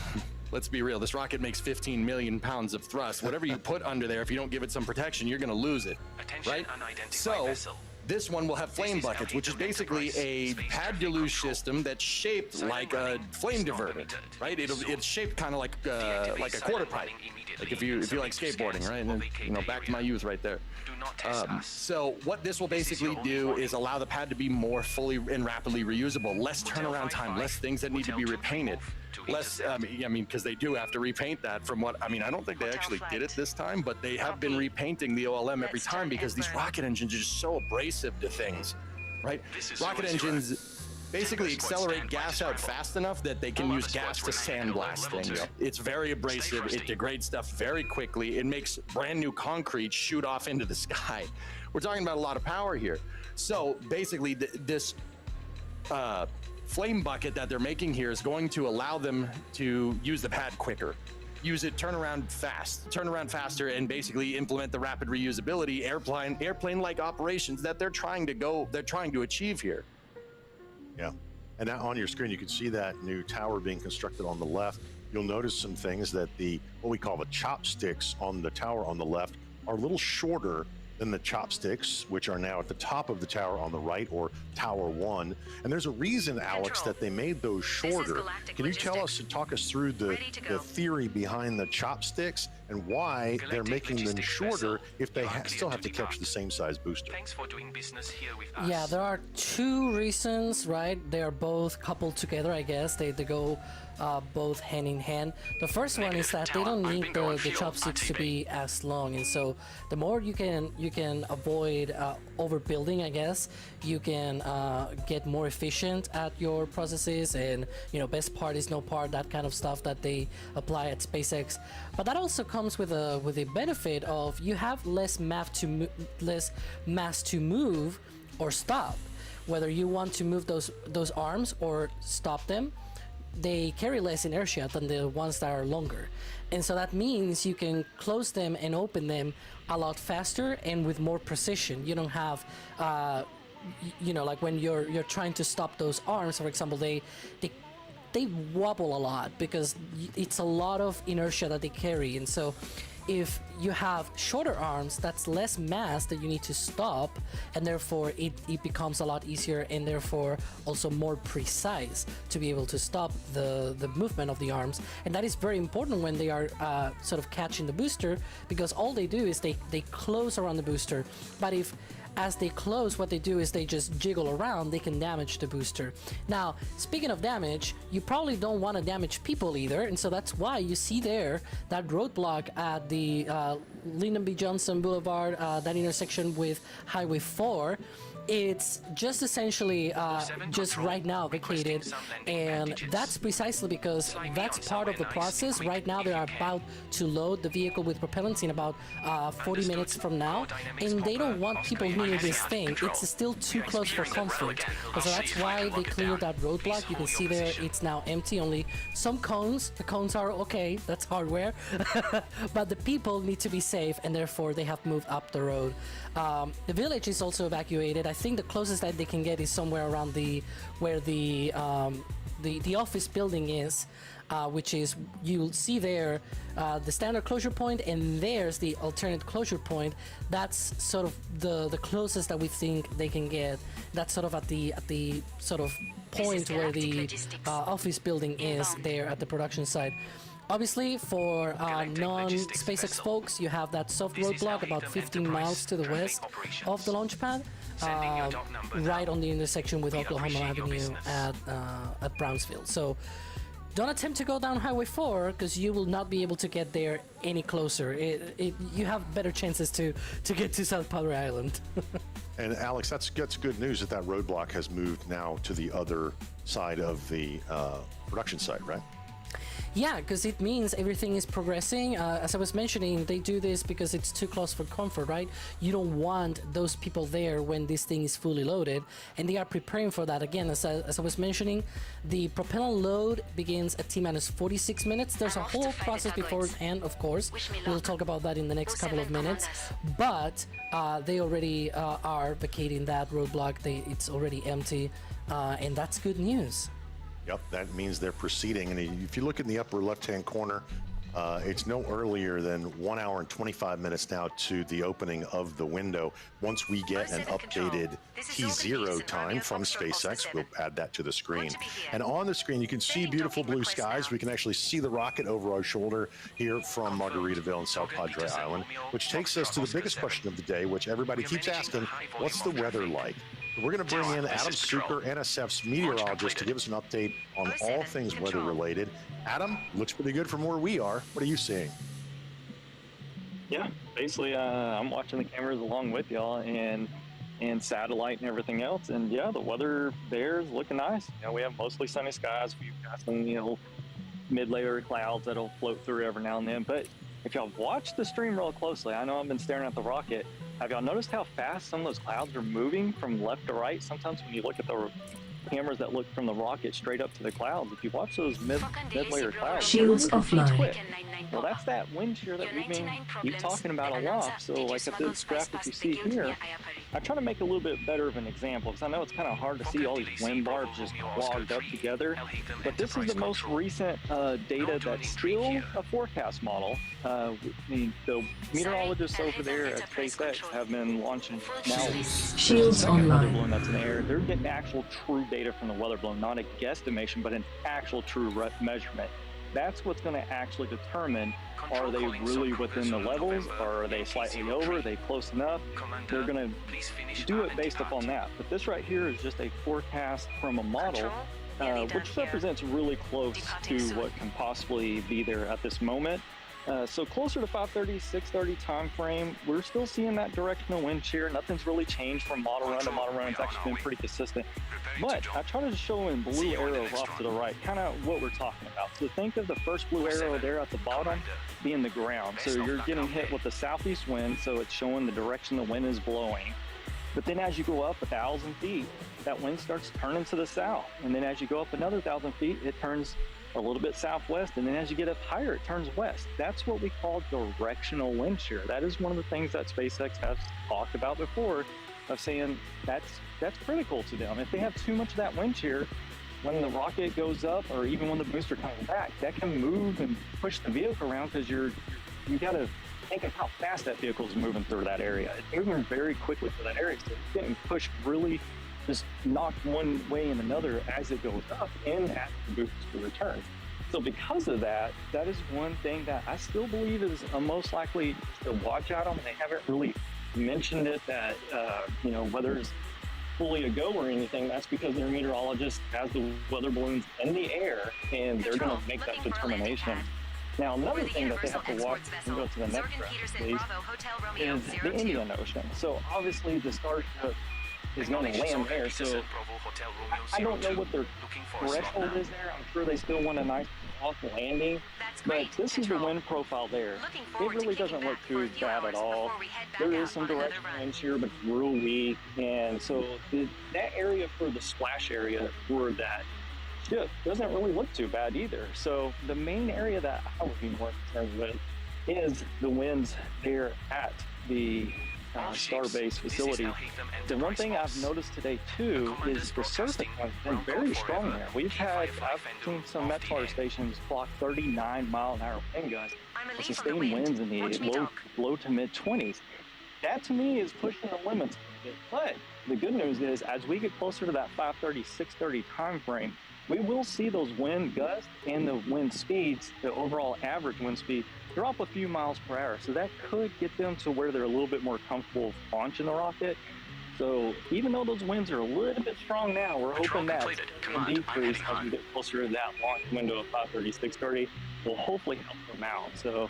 let's be real. This rocket makes 15 million pounds of thrust. Whatever you put under there, if you don't give it some protection, you're going to lose it, right? So this one will have flame buckets, which is basically a pad deluge system that's shaped like a flame diverter, right? It's shaped kind of like a quarter pipe, like if you like skateboarding, right? And then, you know, back to my youth right there. So what this will basically do is allow the pad to be more fully and rapidly reusable, less turnaround time, less things that need to be repainted. Less, I mean, because they do have to repaint that from what, I mean, I don't think they actually did it this time, but they have been repainting the OLM every time because these rocket engines are just so abrasive to things, right? Rocket engines basically accelerate gas out fast enough that they can use gas to sandblast things. It's very abrasive, it degrades stuff very quickly, it makes brand new concrete shoot off into the sky. We're talking about a lot of power here. So basically this flame bucket that they're making here is going to allow them to use the pad quicker, use it, turn around faster, and basically implement the rapid reusability airplane-like operations that they're trying to achieve here. Yeah, and now on your screen you can see that new tower being constructed on the left. You'll notice some things that what we call the chopsticks on the tower on the left are a little shorter than the chopsticks, which are now at the top of the tower on the right, or Tower 1. And there's a reason, Alex, that they made those shorter. Can you talk us through the theory behind the chopsticks and why they're making them shorter if they still have to catch the same size booster? Thanks for doing business here with us. Yeah, there are two reasons, right? They are both coupled together, I guess. They go both hand in hand. The first one is that they don't need the chopsticks to be as long, and so the more you can avoid overbuilding, I guess, you can get more efficient at your processes, and you know, best part is no part, that kind of stuff that they apply at SpaceX. But that also comes with a benefit of you have less mass to move or stop. Whether you want to move those arms or stop them, they carry less inertia than the ones that are longer, and so that means you can close them and open them a lot faster and with more precision. You don't have you know, like when you're trying to stop those arms, for example, they they wobble a lot because it's a lot of inertia that they carry. And so if you have shorter arms, that's less mass that you need to stop, and therefore it becomes a lot easier and therefore also more precise to be able to stop the movement of the arms. And that is very important when they are sort of catching the booster, because all they do is they close around the booster. But if as they close, what they do is they just jiggle around, they can damage the booster. Now, speaking of damage, you probably don't want to damage people either, and so that's why you see there that roadblock at the Lyndon B. Johnson Boulevard, that intersection with Highway 4. It's just essentially just right now vacated, and that's precisely because that's part of the process. Right now they are about to load the vehicle with propellants in about 40 minutes from now, and they don't want people near this thing. It's still too close for comfort, so that's why they cleared that roadblock. You can see there it's now empty, only some cones. The cones are okay, that's hardware, but the people need to be safe, and therefore they have moved up the road. The village is also evacuated. I think the closest that they can get is somewhere around where the office building is, which is, you'll see there the standard closure point, and there's the alternate closure point. That's sort of the closest that we think they can get. That's sort of at the sort of point where the office building is there at the production site. Obviously, for non-SpaceX folks, you have that soft roadblock about 15 miles to the west of the launch pad, right on the intersection with Oklahoma Avenue at Brownsville. So don't attempt to go down Highway 4, because you will not be able to get there any closer. You have better chances to get to South Padre Island. And Alex, that's good news that roadblock has moved now to the other side of the production site, right? Yeah, because it means everything is progressing. As I was mentioning, they do this because it's too close for comfort, right? You don't want those people there when this thing is fully loaded, and they are preparing for that. Again, as I was mentioning, the propellant load begins at T-minus 46 minutes. There's a whole process beforehand, of course. We'll talk about that in the next couple of minutes. But they already are vacating that roadblock. It's already empty, and that's good news. Yep, that means they're proceeding. And if you look in the upper left-hand corner, it's no earlier than 1 hour and 25 minutes now to the opening of the window. Once we get an updated T0 time from SpaceX, we'll add that to the screen. And on the screen, you can see beautiful blue skies. We can actually see the rocket over our shoulder here from Margaritaville and South Padre Island, which takes us to the biggest question of the day, which everybody keeps asking: what's the weather like? We're going to bring in Adam Suker, NSF's meteorologist, to give us an update on all things weather-related. Adam, looks pretty good from where we are. What are you seeing? Yeah, basically, I'm watching the cameras along with y'all and satellite and everything else. And yeah, the weather there is looking nice. You know, we have mostly sunny skies. We've got some, mid-layer clouds that'll float through every now and then. But if y'all watch the stream real closely, I know I've been staring at the rocket. Have y'all noticed how fast some of those clouds are moving from left to right? Sometimes when you look at the cameras that look from the rocket straight up to the clouds, if you watch those mid-layer clouds, Shields offline. quick. Well, that's that wind shear that we've been talking about a lot. So like at this graphic you see here, I try to make a little bit better of an example, because I know it's kind of hard to see all these wind barbs just clogged up together. But this is the most recent data that's still a forecast model. The meteorologists over there at SpaceX have been launching now Shields weather online. balloon that's in the air. They're getting actual true data from the weather balloon, not a guesstimation, but an actual true measurement. That's what's going to actually determine, are they really within the levels, or are they slightly over, are they close enough? They're going to do it based upon that. But this right here is just a forecast from a model, which represents really close to what can possibly be there at this moment. So closer to 5:30, 6:30 time frame, we're still seeing that directional wind shear. Nothing's really changed from model run to model run. It's actually been pretty consistent. But I try to show in blue arrows off to the right, kind of what we're talking about. So think of the first blue arrow there at the bottom being the ground. So you're getting hit with the southeast wind, so it's showing the direction the wind is blowing. But then as you go up 1,000 feet, that wind starts turning to the south. And then as you go up another 1,000 feet, it turns a little bit southwest, and then as you get up higher, it turns west. That's what we call directional wind shear. That is one of the things that SpaceX has talked about before, of saying that's critical to them. If they have too much of that wind shear, when the rocket goes up, or even when the booster comes back, that can move and push the vehicle around because you got to think of how fast that vehicle is moving through that area. It's moving very quickly through that area, so it's getting pushed really just knocked one way and another as it goes up and as the booster returns. So because of that, that is one thing that I still believe is most likely to watch out on. They haven't really mentioned it that, whether it's fully a go or anything. That's because their meteorologist has the weather balloons in the air and they're going to make that determination. Now, another thing that they have to watch and go to the next graph, please, is the Indian Ocean. So obviously the Starship is going to land there, so I don't know what their threshold is there. I'm sure they still want a nice soft landing, but this is the wind profile there. It really doesn't look too bad at all. There is some direct winds here, but it's real weak, and so that area for the splash area for that ship doesn't really look too bad either. So the main area that I would be more concerned with is the winds there at the Starbase facility. The one thing I've noticed today too is the surface has been very strong there. I've seen some METFAR stations clock 39-mile-an-hour wind gusts with sustained winds in the low to mid 20s. That to me is pushing the limits a bit. But the good news is, as we get closer to that 5:30, 6:30 time frame, we will see those wind gusts and the wind speeds, the overall average wind speed, drop a few miles per hour. So that could get them to where they're a little bit more comfortable launching the rocket. So even though those winds are a little bit strong now, we're hoping that can decrease as we get closer to that launch window of 5:30, 6:30 will hopefully help them out. So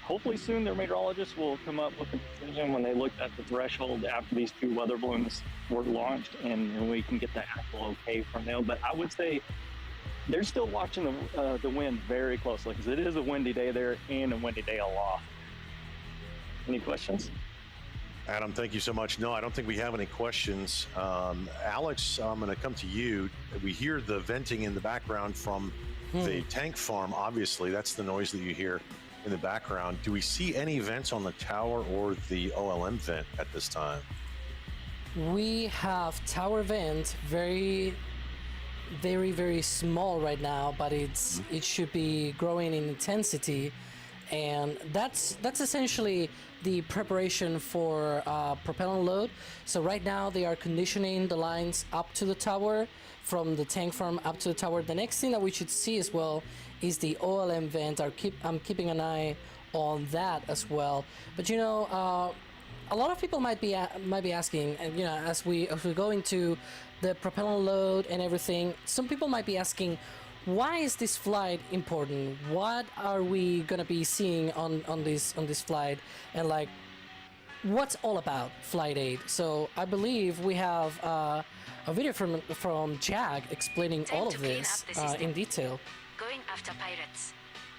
hopefully soon their meteorologists will come up with a decision when they looked at the threshold after these two weather balloons were launched, and we can get the actual okay from them. But I would say they're still watching the wind very closely because it is a windy day there and a windy day aloft. Any questions? Adam, thank you so much. No, I don't think we have any questions. Alex, I'm going to come to you. We hear the venting in the background from the tank farm. Obviously, that's the noise that you hear in the background. Do we see any vents on the tower or the OLM vent at this time? We have tower vent, very small right now, but it should be growing in intensity, and that's essentially the preparation for propellant load. So right now they are conditioning the lines up to the tower, from the tank farm up to the tower. The next thing that we should see as well is the OLM vent. I'm keeping an eye on that as well. But a lot of people might be asking, and as we go into the propellant load and everything, some people might be asking, why is this flight important? What are we gonna be seeing on this flight? And what's all about Flight 8? So I believe we have a video from Jag explaining all of this in detail. Going after pirates.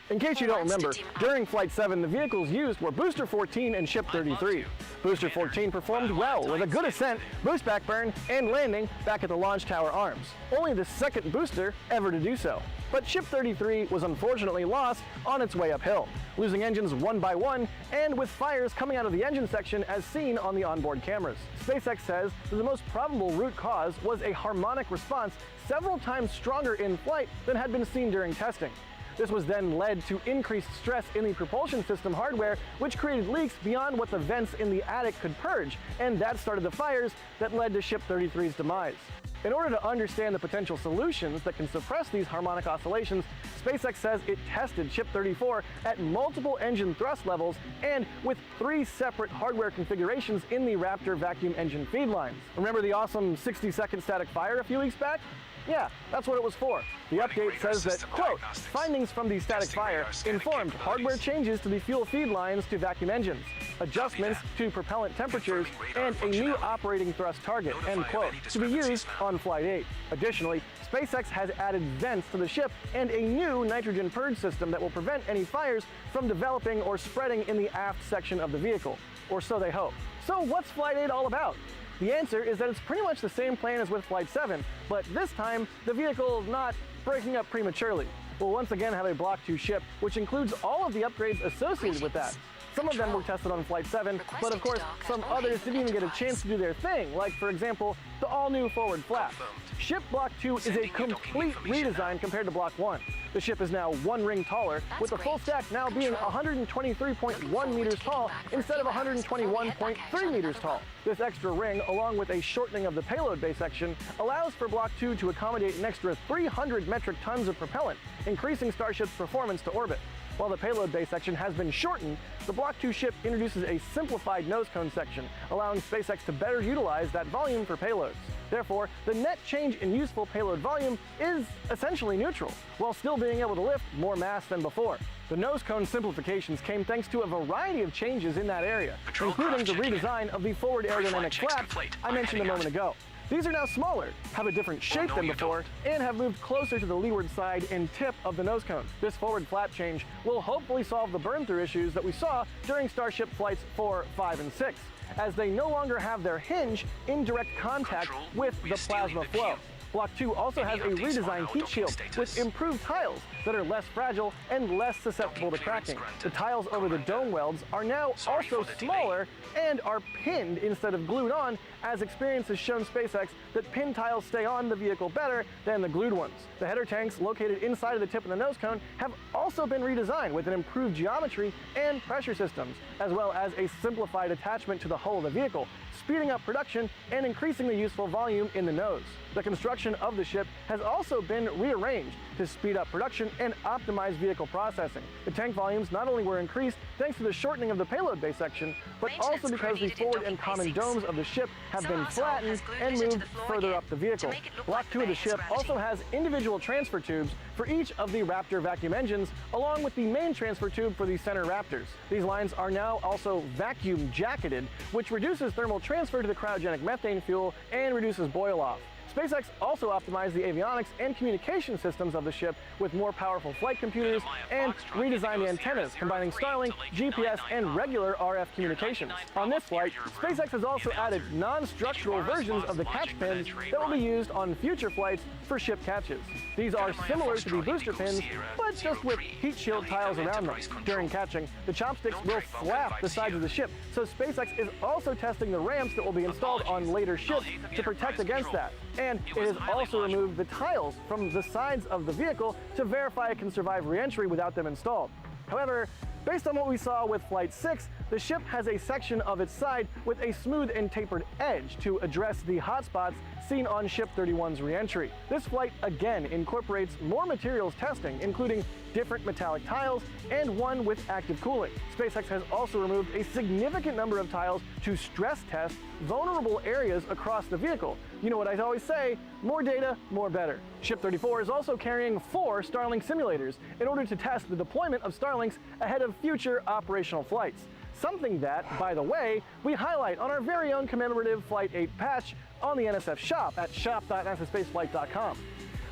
In case you don't remember, during Flight 7, the vehicles used were Booster 14 and Ship 33. Booster 14 performed well with a good ascent, boost back burn, and landing back at the launch tower arms. Only the second booster ever to do so. But Ship 33 was unfortunately lost on its way uphill, losing engines one by one and with fires coming out of the engine section as seen on the onboard cameras. SpaceX says that the most probable root cause was a harmonic response several times stronger in flight than had been seen during testing. This was then led to increased stress in the propulsion system hardware, which created leaks beyond what the vents in the attic could purge, and that started the fires that led to Ship 33's demise. In order to understand the potential solutions that can suppress these harmonic oscillations, SpaceX says it tested Ship 34 at multiple engine thrust levels and with 3 separate hardware configurations in the Raptor vacuum engine feed lines. Remember the awesome 60-second static fire a few weeks back? Yeah, that's what it was for. The update says that, quote, findings from the static fire informed hardware changes to the fuel feed lines to vacuum engines, adjustments to propellant temperatures, and a new operating thrust target, end quote, to be used on Flight 8. Additionally, SpaceX has added vents to the ship and a new nitrogen purge system that will prevent any fires from developing or spreading in the aft section of the vehicle, or so they hope. So what's Flight 8 all about? The answer is that it's pretty much the same plan as with Flight 7, but this time, the vehicle is not breaking up prematurely. We'll once again have a Block 2 ship, which includes all of the upgrades associated with that. Some of them were tested on Flight 7, but of course, some others didn't even get a chance to do their thing, like, for example, the all-new forward flap. Ship Block 2 is a complete redesign compared to Block 1. The ship is now 1 ring taller, with the full stack now being 123.1 meters tall instead of 121.3 meters tall. This extra ring, along with a shortening of the payload bay section, allows for Block 2 to accommodate an extra 300 metric tons of propellant, increasing Starship's performance to orbit. While the payload bay section has been shortened, the Block 2 ship introduces a simplified nose cone section, allowing SpaceX to better utilize that volume for payloads. Therefore, the net change in useful payload volume is essentially neutral, while still being able to lift more mass than before. The nose cone simplifications came thanks to a variety of changes in that area, including the redesign of the forward aerodynamic flaps I mentioned a moment ago. These are now smaller, have a different shape than before, and have moved closer to the leeward side and tip of the nose cone. This forward flap change will hopefully solve the burn-through issues that we saw during Starship Flights 4, 5, and 6, as they no longer have their hinge in direct contact with the plasma flow. Block 2 also has a redesigned heat shield with improved tiles that are less fragile and less susceptible to cracking. The tiles over the dome welds are now also smaller and are pinned instead of glued on, as experience has shown SpaceX that pinned tiles stay on the vehicle better than the glued ones. The header tanks located inside of the tip of the nose cone have also been redesigned with an improved geometry and pressure systems, as well as a simplified attachment to the hull of the vehicle, speeding up production and increasing the useful volume in the nose. The construction of the ship has also been rearranged to speed up production and optimize vehicle processing. The tank volumes not only were increased thanks to the shortening of the payload bay section, but also because the forward and common domes of the ship have been flattened and moved further up the vehicle. Block 2 of the ship also has individual transfer tubes for each of the Raptor vacuum engines, along with the main transfer tube for the center Raptors. These lines are now also vacuum jacketed, which reduces thermal transfer to the cryogenic methane fuel and reduces boil-off. SpaceX also optimized the avionics and communication systems of the ship with more powerful flight computers and redesigned the antennas, combining Starlink, GPS, and regular RF communications. On this flight, SpaceX has also added non-structural versions of the catch pins that will be used on future flights for ship catches. These are similar to the booster pins, but just with heat shield tiles around them. During catching, the chopsticks will flap the sides of the ship, so SpaceX is also testing the ramps that will be installed on later ships to protect against that. And it has also removed the tiles from the sides of the vehicle to verify it can survive re-entry without them installed. However, based on what we saw with Flight 6, the ship has a section of its side with a smooth and tapered edge to address the hotspots seen on Ship 31's re-entry. This flight again incorporates more materials testing, including different metallic tiles and one with active cooling. SpaceX has also removed a significant number of tiles to stress test vulnerable areas across the vehicle. You know what I always say, more data, more better. Ship 34 is also carrying 4 Starlink simulators in order to test the deployment of Starlinks ahead of future operational flights. Something that, by the way, we highlight on our very own commemorative Flight 8 patch on the NSF shop at shop.nasaspaceflight.com.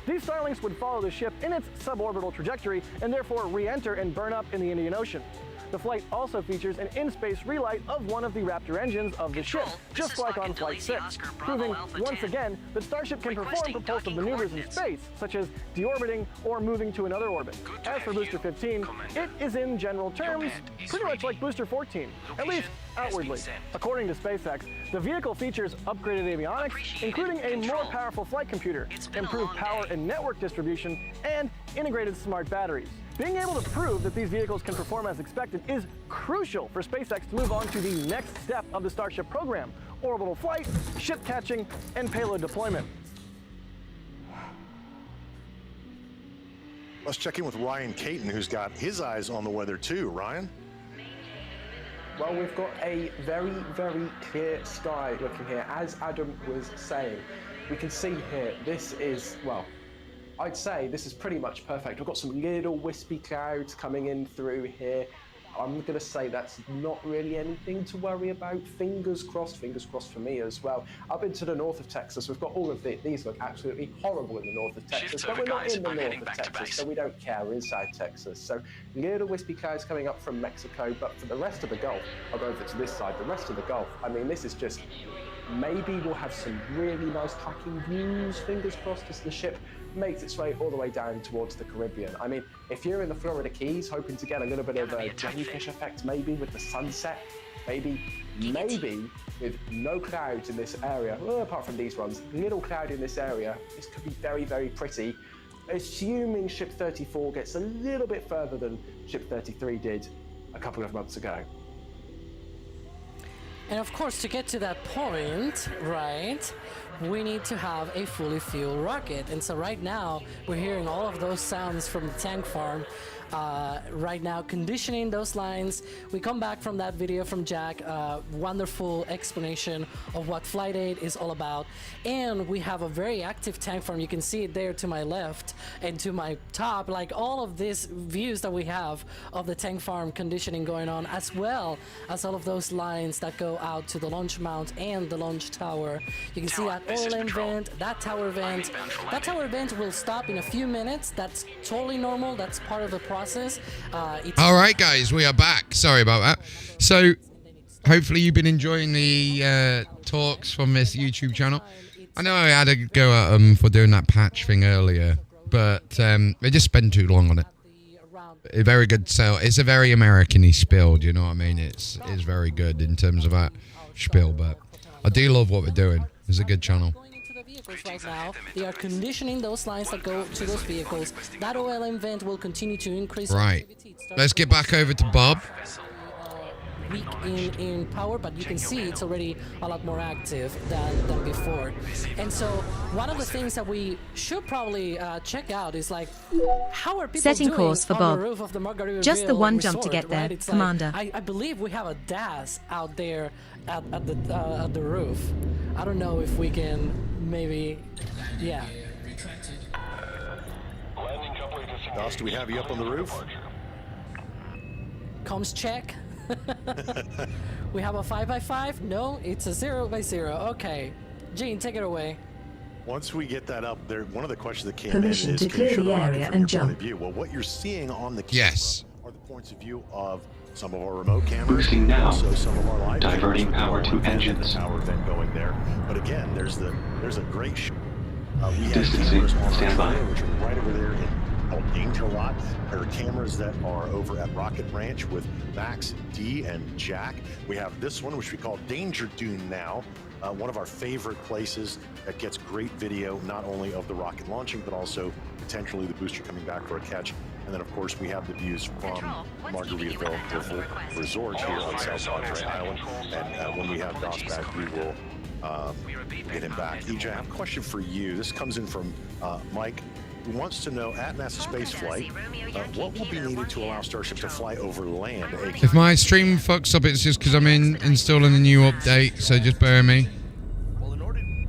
These Starlinks would follow the ship in its suborbital trajectory and therefore re-enter and burn up in the Indian Ocean. The flight also features an in-space relight of one of the Raptor engines of the ship, just like on Flight 6, proving once again that Starship can perform propulsive maneuvers in space, such as deorbiting or moving to another orbit. As for Booster 15, it is in general terms pretty much like Booster 14, at least outwardly. According to SpaceX, the vehicle features upgraded avionics, including a more powerful flight computer, improved power and network distribution, and integrated smart batteries. Being able to prove that these vehicles can perform as expected is crucial for SpaceX to move on to the next step of the Starship program: orbital flight, ship catching, and payload deployment. Let's check in with Ryan Caton, who's got his eyes on the weather too. Ryan? Well, we've got a very, very clear sky looking here. As Adam was saying, we can see here, this is, well, I'd say this is pretty much perfect. We've got some little wispy clouds coming in through here. I'm going to say that's not really anything to worry about. Fingers crossed for me as well. Up into the north of Texas, we've got all of these look absolutely horrible in the north of Texas, but we're not in the north of Texas, so we don't care. We're inside Texas. So little wispy clouds coming up from Mexico, but for the rest of the Gulf, I'll go over to this side, the rest of the Gulf, I mean, this is just, maybe we'll have some really nice tacking views, fingers crossed, as the ship makes its way all the way down towards the Caribbean. I mean, if you're in the Florida Keys hoping to get a little bit of a jellyfish effect, maybe with the sunset, maybe with no clouds in this area, well, apart from these ones, little cloud in this area, this could be very, very pretty, assuming Ship 34 gets a little bit further than Ship 33 did a couple of months ago. And of course, to get to that point, right, we need to have a fully fueled rocket. And so right now, we're hearing all of those sounds from the tank farm. Right now, conditioning those lines. We come back from that video from Jack, wonderful explanation of what Flight 8 is all about. And we have a very active tank farm. You can see it there to my left and to my top, like all of these views that we have of the tank farm conditioning going on, as well as all of those lines that go out to the launch mount and the launch tower. You can see that oil in vent, that tower vent. That tower vent will stop in a few minutes. That's totally normal. That's part of the process. All right, guys, we are back. Sorry about that. So, hopefully you've been enjoying the talks from this YouTube channel. I know I had to go at them for doing that patch thing earlier, but they just spend too long on it. A very good sell. It's a very American-y spiel, do you know what I mean? It's very good in terms of that spiel, but I do love what we're doing. It's a good channel. Right now, they are conditioning those lines that go to those vehicles. That OLM vent will continue to increase. Right. Let's get back over to BoB. Weak in power, but you can see it's already a lot more active than before. And so one of the things that we should probably check out is like, how are people setting doing course for on BoB. the roof of the Margaritaville Just the one jump to Resort, get there, right? It's Commander. Like, I believe we have a DAS out there at the roof. I don't know if we can maybe, yeah. Doss, do we have you up on the roof? Comms check. We have a 5x5? No, it's a 0x0. Okay. Gene, take it away. Once we get that up there, one of the questions that came Permission in is, to can you clear show the the rocket area from and your point jump. of view? Well, what you're seeing on the camera Yes. are the points of view of some of our remote cameras, Boosting now. also some of our live Diverting cameras. power to And engines. the power vent going there. But again, there's a great we have Distancing. cameras on Stand by. our which are right over there in Danger Lot. There are cameras that are over at Rocket Ranch with Max, D, and Jack. We have this one, which we call Danger Dune now. One of our favorite places that gets great video, not only of the rocket launching, but also potentially the booster coming back for a catch. And then, of course, we have the views from Margaritaville Resort here on South Padre Island. And when we have Doss back, we will get him back. EJ, I have a question for you. This comes in from Mike, who wants to know, at NASA Space Flight, what will be needed to allow Starship to fly over land? If my stream fucks up, it's just because I'm installing a new update, so just bear with me.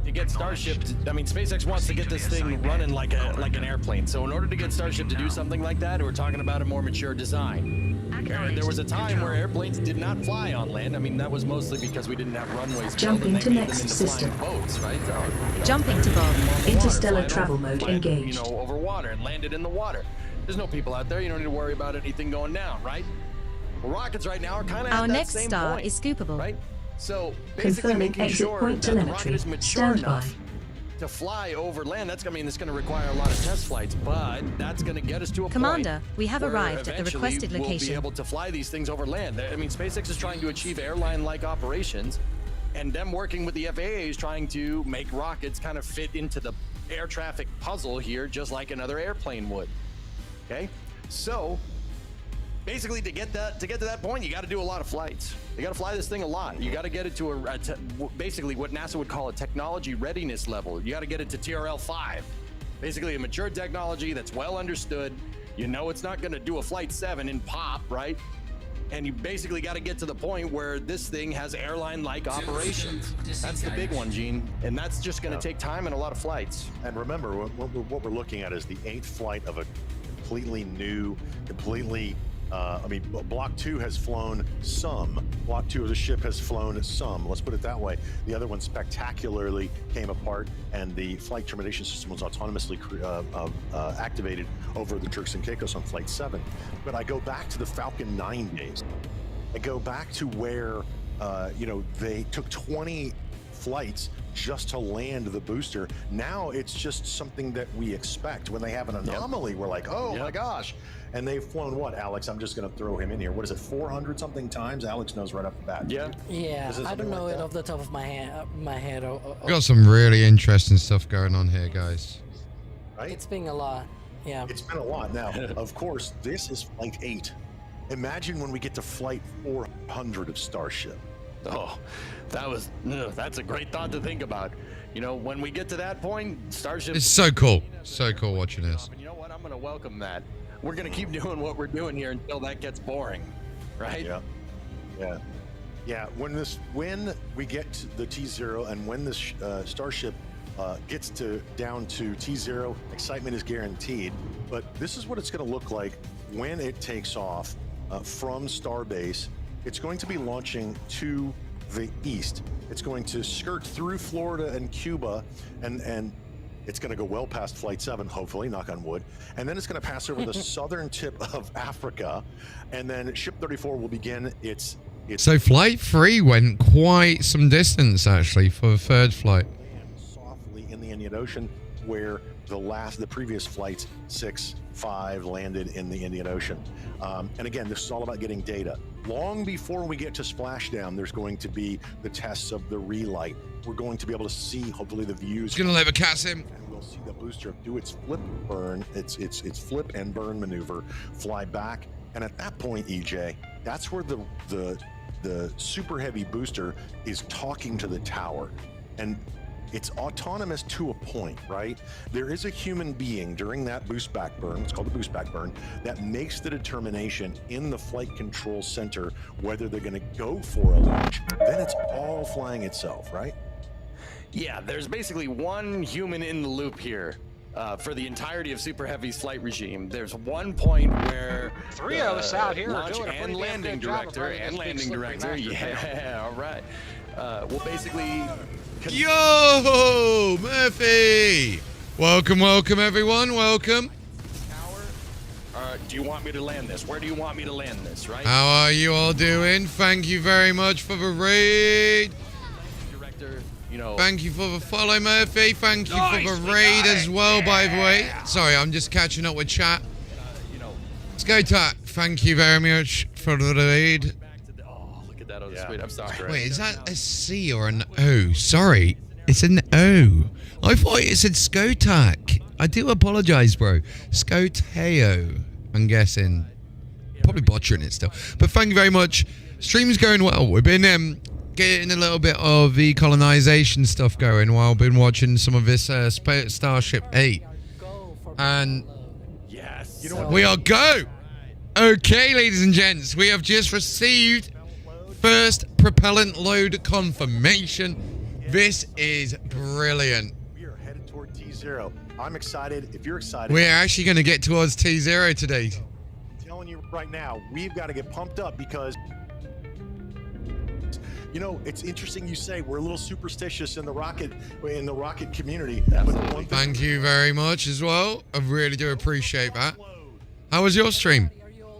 To get Starship, I mean, SpaceX wants to get this thing running like an airplane. So in order to get Starship to do something like that, we're talking about a more mature design. There was a time where airplanes did not fly on land. I mean, that was mostly because we didn't have runways. Jumping to next system. Boats, right? Jumping to BoB. Interstellar travel mode engaged. You know, over water and landed in the water. There's no people out there. You don't need to worry about anything going down, right? Well, rockets right now are kind of Our at that next same star point, is scoopable. right? So basically Confirming making exit sure point that the rocket telemetry. is mature Stand by. enough to fly over land. That's gonna mean it's gonna require a lot of test flights, but that's gonna get us to a Commander, point we have where arrived at the eventually requested we'll be location. able to fly these things over land. I mean, SpaceX is trying to achieve airline-like operations, and them working with the FAA is trying to make rockets kind of fit into the air traffic puzzle here, just like another airplane would. Okay, so basically to get to that point, you got to do a lot of flights. You got to fly this thing a lot. You got to get it to basically what NASA would call a technology readiness level. You got to get it to TRL 5, basically a mature technology that's well understood. You know it's not going to do a Flight 7 in pop, right? And you basically got to get to the point where this thing has airline-like operations. That's the big one, Gene. And that's just going to take time and a lot of flights. And remember, what we're looking at is the 8th flight of a completely new, I mean, Block 2 has flown some. Block 2 of the ship has flown some. Let's put it that way. The other one spectacularly came apart, and the flight termination system was autonomously activated over the Turks and Caicos on Flight 7. But I go back to the Falcon 9 days. I go back to where, they took 20 flights just to land the booster. Now it's just something that we expect. When they have an anomaly, we're like, oh my gosh. And they've flown what, Alex? I'm just going to throw him in here. What is it, 400 something times? Alex knows right off the bat. Yeah, I don't know like it that? off the top of my head. We've got some really interesting stuff going on here, guys. Right? It's been a lot. Yeah. It's been a lot. Now, of course, this is flight 8. Imagine when we get to flight 400 of Starship. Oh, that's a great thought to think about. You know, when we get to that point, Starship. It's so cool. So cool watching this. And you know what? I'm going to welcome that. We're going to keep doing what we're doing here until that gets boring, right? Yeah. When we get to the T0 and when this Starship gets down to T0, excitement is guaranteed. But this is what it's going to look like when it takes off from Starbase. It's going to be launching to the east. It's going to skirt through Florida and Cuba, and it's going to go well past Flight 7, hopefully, knock on wood. And then it's going to pass over the southern tip of Africa. And then Ship 34 will begin its So Flight 3 went quite some distance, actually, for the third flight. softly in the Indian Ocean, where the previous flights 6, 5 landed in the Indian Ocean. And again, this is all about getting data. Long before we get to splashdown, there's going to be the tests of the relight. We're going to be able to see, hopefully, the views. He's gonna let the cats in. And we'll see the booster do its flip burn, its flip and burn maneuver, fly back. And at that point, EJ, that's where the super heavy booster is talking to the tower. And it's autonomous to a point, right? There is a human being during that boost back burn, it's called the boost back burn, that makes the determination in the flight control center whether they're going to go for a launch. Then it's all flying itself, right? Yeah, there's basically one human in the loop here. For the entirety of Super Heavy's flight regime, there's one point where three of us out here are launch doing a and pretty damn landing good job of director running and this big landing slippery director. master Yeah, all right. We'll basically. Yo, Murphy! Welcome, everyone. Welcome. Do you want me to land this? Where do you want me to land this? Right. How are you all doing? Thank you very much for the raid. Director, you know. Thank you for the follow, Murphy. Thank you for the raid as well, by the way. Sorry, I'm just catching up with chat. Let's go, Tat. Thank you very much for the raid. Look at that on the screen. I'm sorry. Wait, is that a C or an O? Sorry, it's an O. I thought it said Skotak. I do apologize, bro. Skoteo, I'm guessing. Probably butchering it still. But thank you very much. Stream's going well. We've been getting a little bit of the colonization stuff going while I've been watching some of this Starship 8. And yes, we are go. Okay, ladies and gents, we have just received first propellant load confirmation. This is brilliant. We are headed toward T0. I'm excited. If you're excited, We're actually going to get towards T0 today. I'm telling you right now, we've got to get pumped up because, you know, it's interesting you say we're a little superstitious in the rocket community. But Thank you very much as well. I really do appreciate that. How was your stream?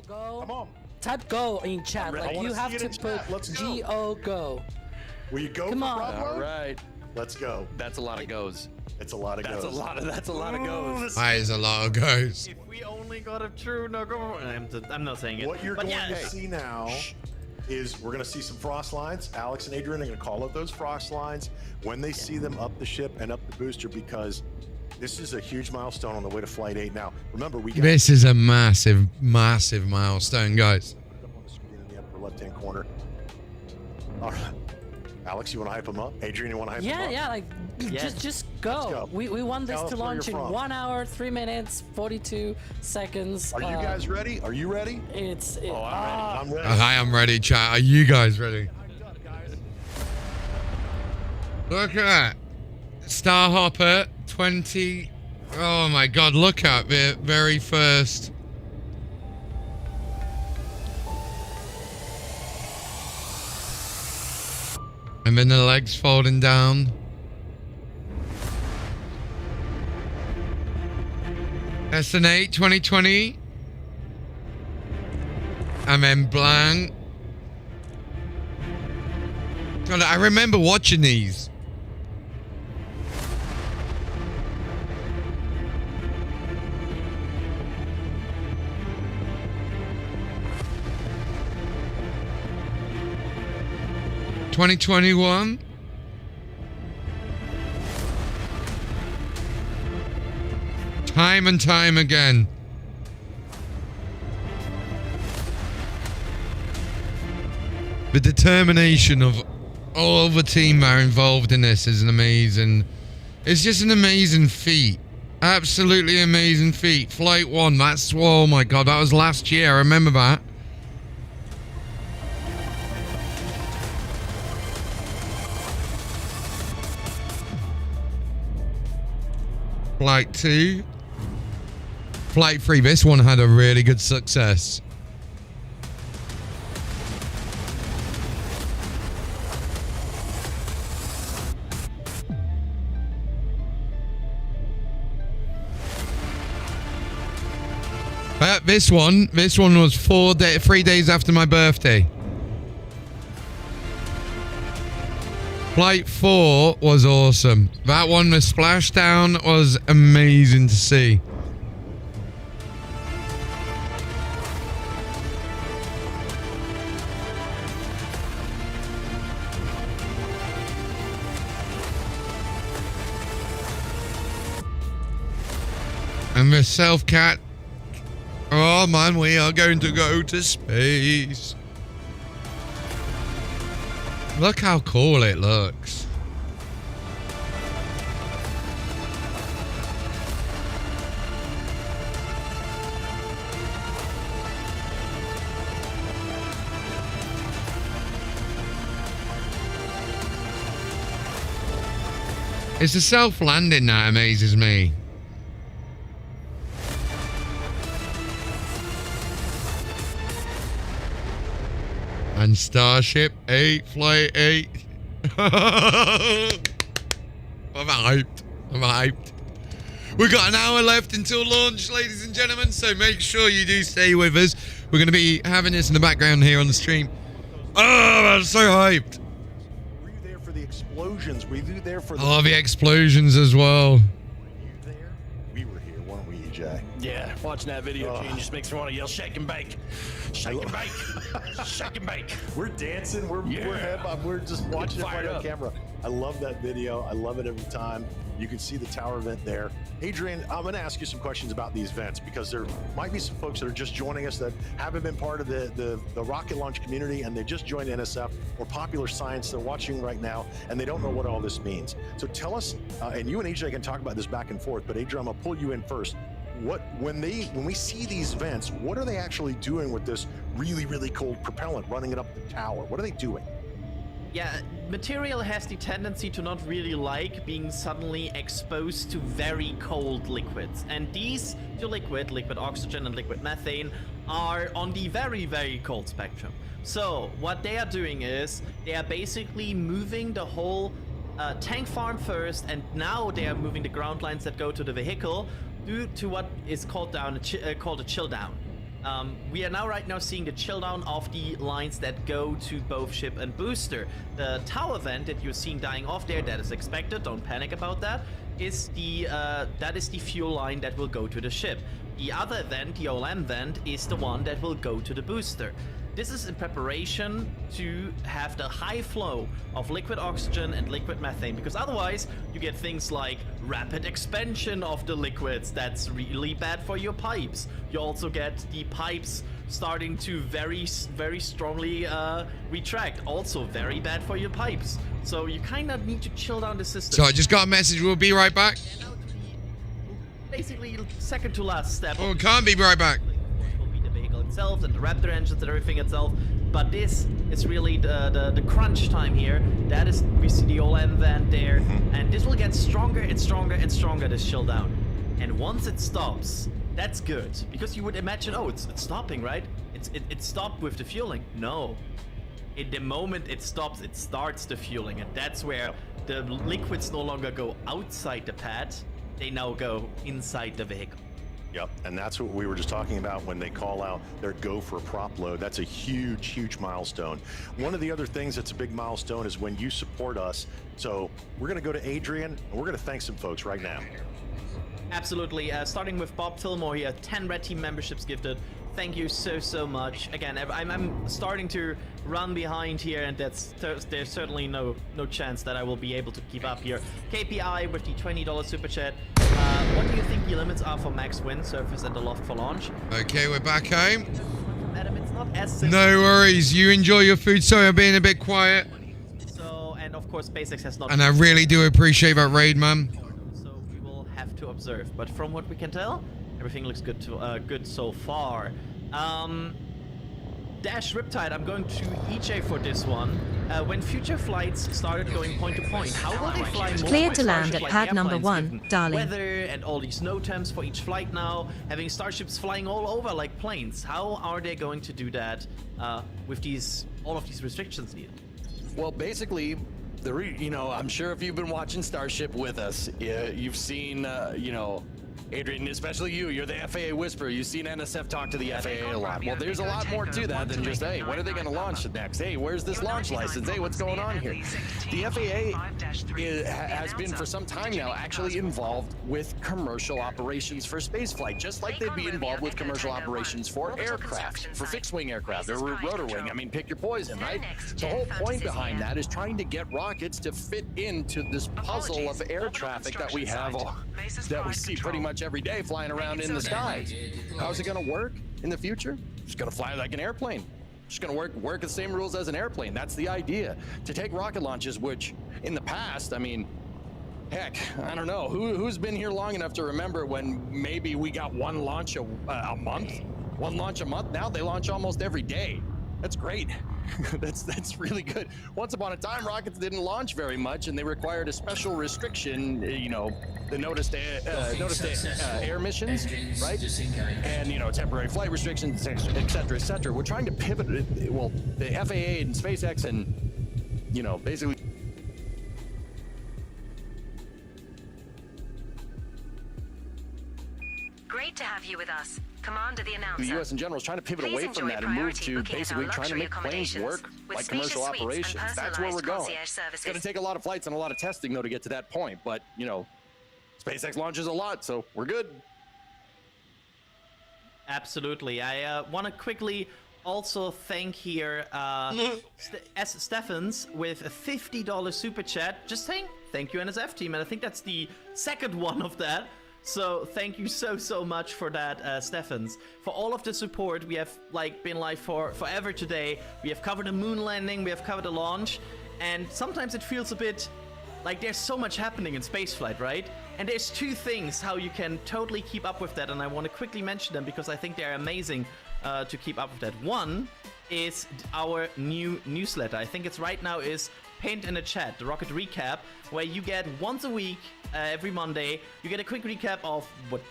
Come on. Type go in chat. Like you have to put G-O go. Will you go? Come on. All right. Let's go. That's a lot of goes. It's a lot of goes. That's a lot of goes. That is a lot of goes. If we only got a true no go, I'm not saying it. What you're but going yeah. to see now is we're going to see some frost lines. Alex and Adrian are going to call out those frost lines when they see them up the ship and up the booster, because this is a huge milestone on the way to Flight 8. Now, remember, we got This is a massive, massive milestone, guys. up on the screen in the upper left-hand corner. All right. Alex, you want to hype them up? Adrian, you want to hype them up? Yeah, like just go. We want this Tell to us where launch in you're from. 1 hour, 3 minutes, 42 seconds. Are you guys ready? Are you ready? I'm ready. I'm ready. Hi, I'm ready, chat. Are you guys ready? Look at that. Starhopper 20. Oh my god, look at the very first. And then the legs folding down. SN8 2020. And then blank. God, I remember watching these. 2021. Time and time again. The determination of all the team that are involved in this is an amazing. It's just an amazing feat. Absolutely amazing feat. Flight 1, that's, oh my god, that was last year. I remember that. Flight 2. Flight 3, this one had a really good success. This one was 3 days after my birthday. Flight 4 was awesome. That one, the splashdown, was amazing to see. And the self-cat. Oh man, we are going to go to space. Look how cool it looks. It's the self-landing that amazes me. And Starship 8, Flight 8. I'm hyped. I'm hyped. We've got an hour left until launch, ladies and gentlemen, so make sure you do stay with us. We're going to be having this in the background here on the stream. Oh, I'm so hyped. Were you there for the explosions? Were you there for the... Oh, the explosions as well. Were you there? We were here, weren't we, EJ? Yeah, watching that video Gene, just makes me want to yell, shake and bake. Shake and bake. Shake and bake. We're dancing. We're just watching it right on camera. I love that video. I love it every time. You can see the tower vent there. Adrian, I'm going to ask you some questions about these vents because there might be some folks that are just joining us that haven't been part of the rocket launch community and they just joined NSF or Popular Science. They're watching right now and they don't know what all this means. So tell us, and you and AJ can talk about this back and forth, but Adrian, I'm going to pull you in first. When we see these vents, what are they actually doing with this really, really cold propellant running it up the tower? What are they doing? Yeah, material has the tendency to not really like being suddenly exposed to very cold liquids. And these two liquid oxygen and liquid methane, are on the very, very cold spectrum. So what they are doing is they are basically moving the whole tank farm first, and now they are moving the ground lines that go to the vehicle due to what is called a chill down. We are right now seeing the chill down of the lines that go to both ship and booster. The tower vent that you're seeing dying off there, that is expected, don't panic about that, is the fuel line that will go to the ship. The other vent, the OLM vent, is the one that will go to the booster. This is in preparation to have the high flow of liquid oxygen and liquid methane, because otherwise you get things like rapid expansion of the liquids. That's really bad for your pipes. You also get the pipes starting to very, very strongly retract. Also very bad for your pipes. So you kind of need to chill down the system. So I just got a message. We'll be right back. Basically, second to last step. Oh, can't be right back. Itself and the Raptor engines and everything itself, but this is really the crunch time here. That is, we see the OLM vent there, and this will get stronger and stronger and stronger, this chill down. And once it stops, that's good, because you would imagine, oh, it's stopping, right? It stopped with the fueling. No, in the moment it stops, it starts the fueling, and that's where the liquids no longer go outside the pad, they now go inside the vehicle. Yep, and that's what we were just talking about when they call out their go for a prop load. That's a huge, huge milestone. One of the other things that's a big milestone is when you support us. So we're going to go to Adrian, and we're going to thank some folks right now. Absolutely. Starting with Bob Tillmore here, 10 Red Team memberships gifted. Thank you so much. Again, I'm starting to run behind here, and there's certainly no chance that I will be able to keep up here. KPI with the $20 super chat. What do you think the limits are for max wind surface and the loft for launch? Okay, we're back home. Adam, it's not as simple. No worries. You enjoy your food. Sorry, I'm being a bit quiet. So, and of course, SpaceX has not. And I really do appreciate that raid, man. So we will have to observe. But from what we can tell, everything looks good good so far. Dash Riptide, I'm going to EJ for this one. When future flights started going point to point, how will they fly more? Clear to land Starship at like pad number airplanes, 1, given darling. Weather and all these snow temps for each flight now, having Starships flying all over like planes. How are they going to do that with all of these restrictions needed? Well, basically, I'm sure if you've been watching Starship with us, you've seen, Adrian, especially you're the FAA whisperer. You've seen NSF talk to the FAA a lot. Well, there's a lot more to that than just, hey, when are they going to launch it next? Hey, where's this launch license? Hey, what's going on here? The FAA has been for some time now actually involved with commercial operations for spaceflight, just like they'd be involved with commercial operations for aircraft, for fixed-wing aircraft or rotor wing. I mean, pick your poison, right? The whole point behind that is trying to get rockets to fit into this puzzle of air traffic that we have, that we see pretty much every day flying around in the skies. How's it going to work in the future? It's going to fly like an airplane. It's going to work the same rules as an airplane. That's the idea. To take rocket launches, which in the past, I mean, heck, I don't know. Who's been here long enough to remember when maybe we got one launch a month? One launch a month? Now they launch almost every day. That's great. That's really good. Once upon a time, rockets didn't launch very much, and they required a special restriction, the noticed air missions, right? And, temporary flight restrictions, et cetera, et cetera. We're trying to pivot, the FAA and SpaceX and, basically... Great to have you with us. Commander the announcer. The U.S. in general is trying to pivot away from that and move to basically trying to make planes work like commercial operations. That's where we're going. It's going to take a lot of flights and a lot of testing, though, to get to that point. But, SpaceX launches a lot, so we're good. Absolutely. I want to quickly also thank here Stephens with a $50 super chat. Just saying thank you, NSF team. And I think that's the second one of that. So thank you so much for that, Stephens. For all of the support, we have been live for forever today. We have covered a moon landing, we have covered a launch, and sometimes it feels a bit like there's so much happening in spaceflight, right? And there's two things how you can totally keep up with that, and I want to quickly mention them because I think they're amazing to keep up with that. One is our new newsletter. I think it's right now is pinned in the chat, the Rocket Recap, where you get once a week, every Monday, you get a quick recap of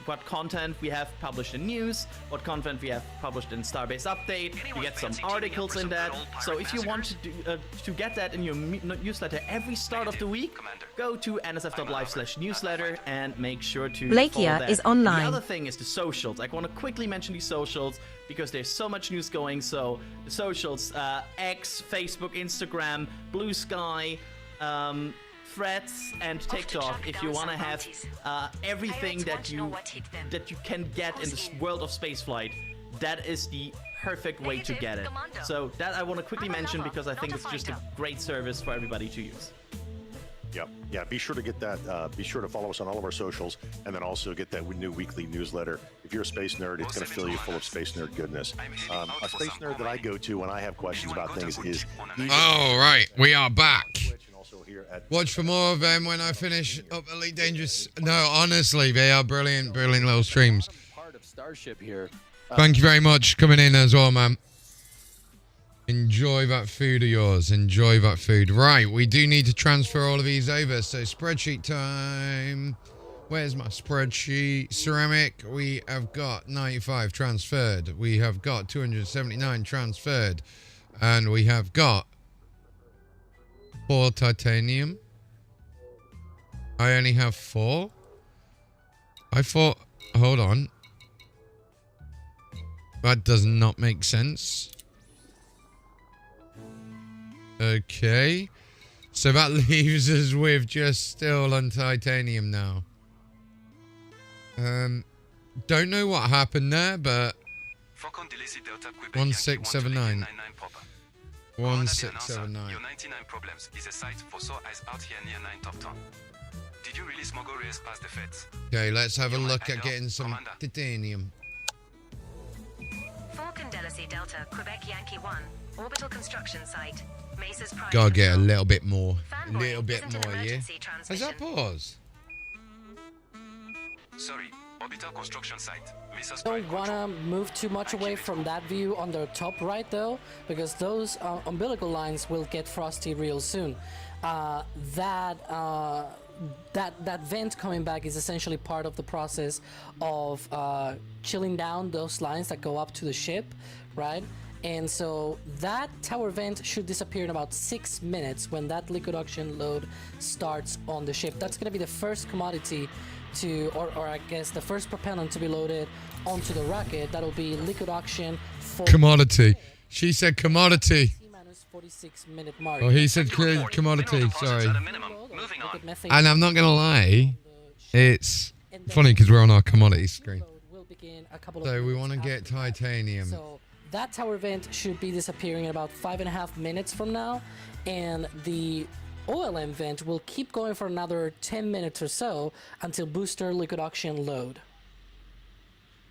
what content we have published in news, what content we have published in Starbase Update. You get some articles in that. So if you want to get that in your newsletter every start of the week, go to nsf.live/newsletter and make sure to Blakia follow that. is online. The other thing is the socials. I want to quickly mention these socials because there's so much news going. So the socials, X, Facebook, Instagram, Blue Sky, Threads and TikTok. If you want to have everything that you can get in this world of spaceflight, that is the perfect way to get it. So that I want to quickly mention because I think it's just a great service for everybody to use. Yeah. Be sure to get that. Be sure to follow us on all of our socials, and then also get that new weekly newsletter. If you're a space nerd, it's going to fill you full of space nerd goodness. A space nerd that I go to when I have questions about things is. Oh right, we are back. Watch for more of them when I finish up Elite Dangerous. No, honestly, they are brilliant little streams. Part of Starship here. Thank you very much for coming in as well, man. Enjoy that food of yours. Enjoy that food. Right, we do need to transfer all of these over. So spreadsheet time. Where's my spreadsheet? Ceramic, we have got 95 transferred. We have got 279 transferred. And we have got 4 titanium. I only have 4. I thought... Hold on. That does not make sense. Okay. So that leaves us with just steel and titanium now. Don't know what happened there, but 1679. 1679. Your 99 problems is a site for sore eyes out here near 9 top town. Did you really smuggle rails past the feds? Okay, let's have a look at getting some titanium. Falcon Delacy Delta, Quebec Yankee 1, orbital construction site. Mesa's prime Gotta get a control. little bit more. A Fanboy little bit isn't an more, yeah? emergency Has transmission. that paused? Sorry, orbital construction site. Mesa's Don't wanna move too much away from that view on the top right though, because those umbilical lines will get frosty real soon. That vent coming back is essentially part of the process of chilling down those lines that go up to the ship, right? And so that tower vent should disappear in about 6 minutes when that liqueduction load starts on the ship. That's gonna be the first commodity to, or I guess the first propellant to be loaded onto the rocket. That'll be liqueduction for Commodity. She said commodity. 46-minute mark. Oh, he said commodity. Sorry. And I'm not gonna lie, it's funny because we're on our commodity screen. So we want to get titanium. So that tower vent should be disappearing in about 5.5 minutes from now, and the OLM vent will keep going for another 10 minutes or so until booster liqueduction load.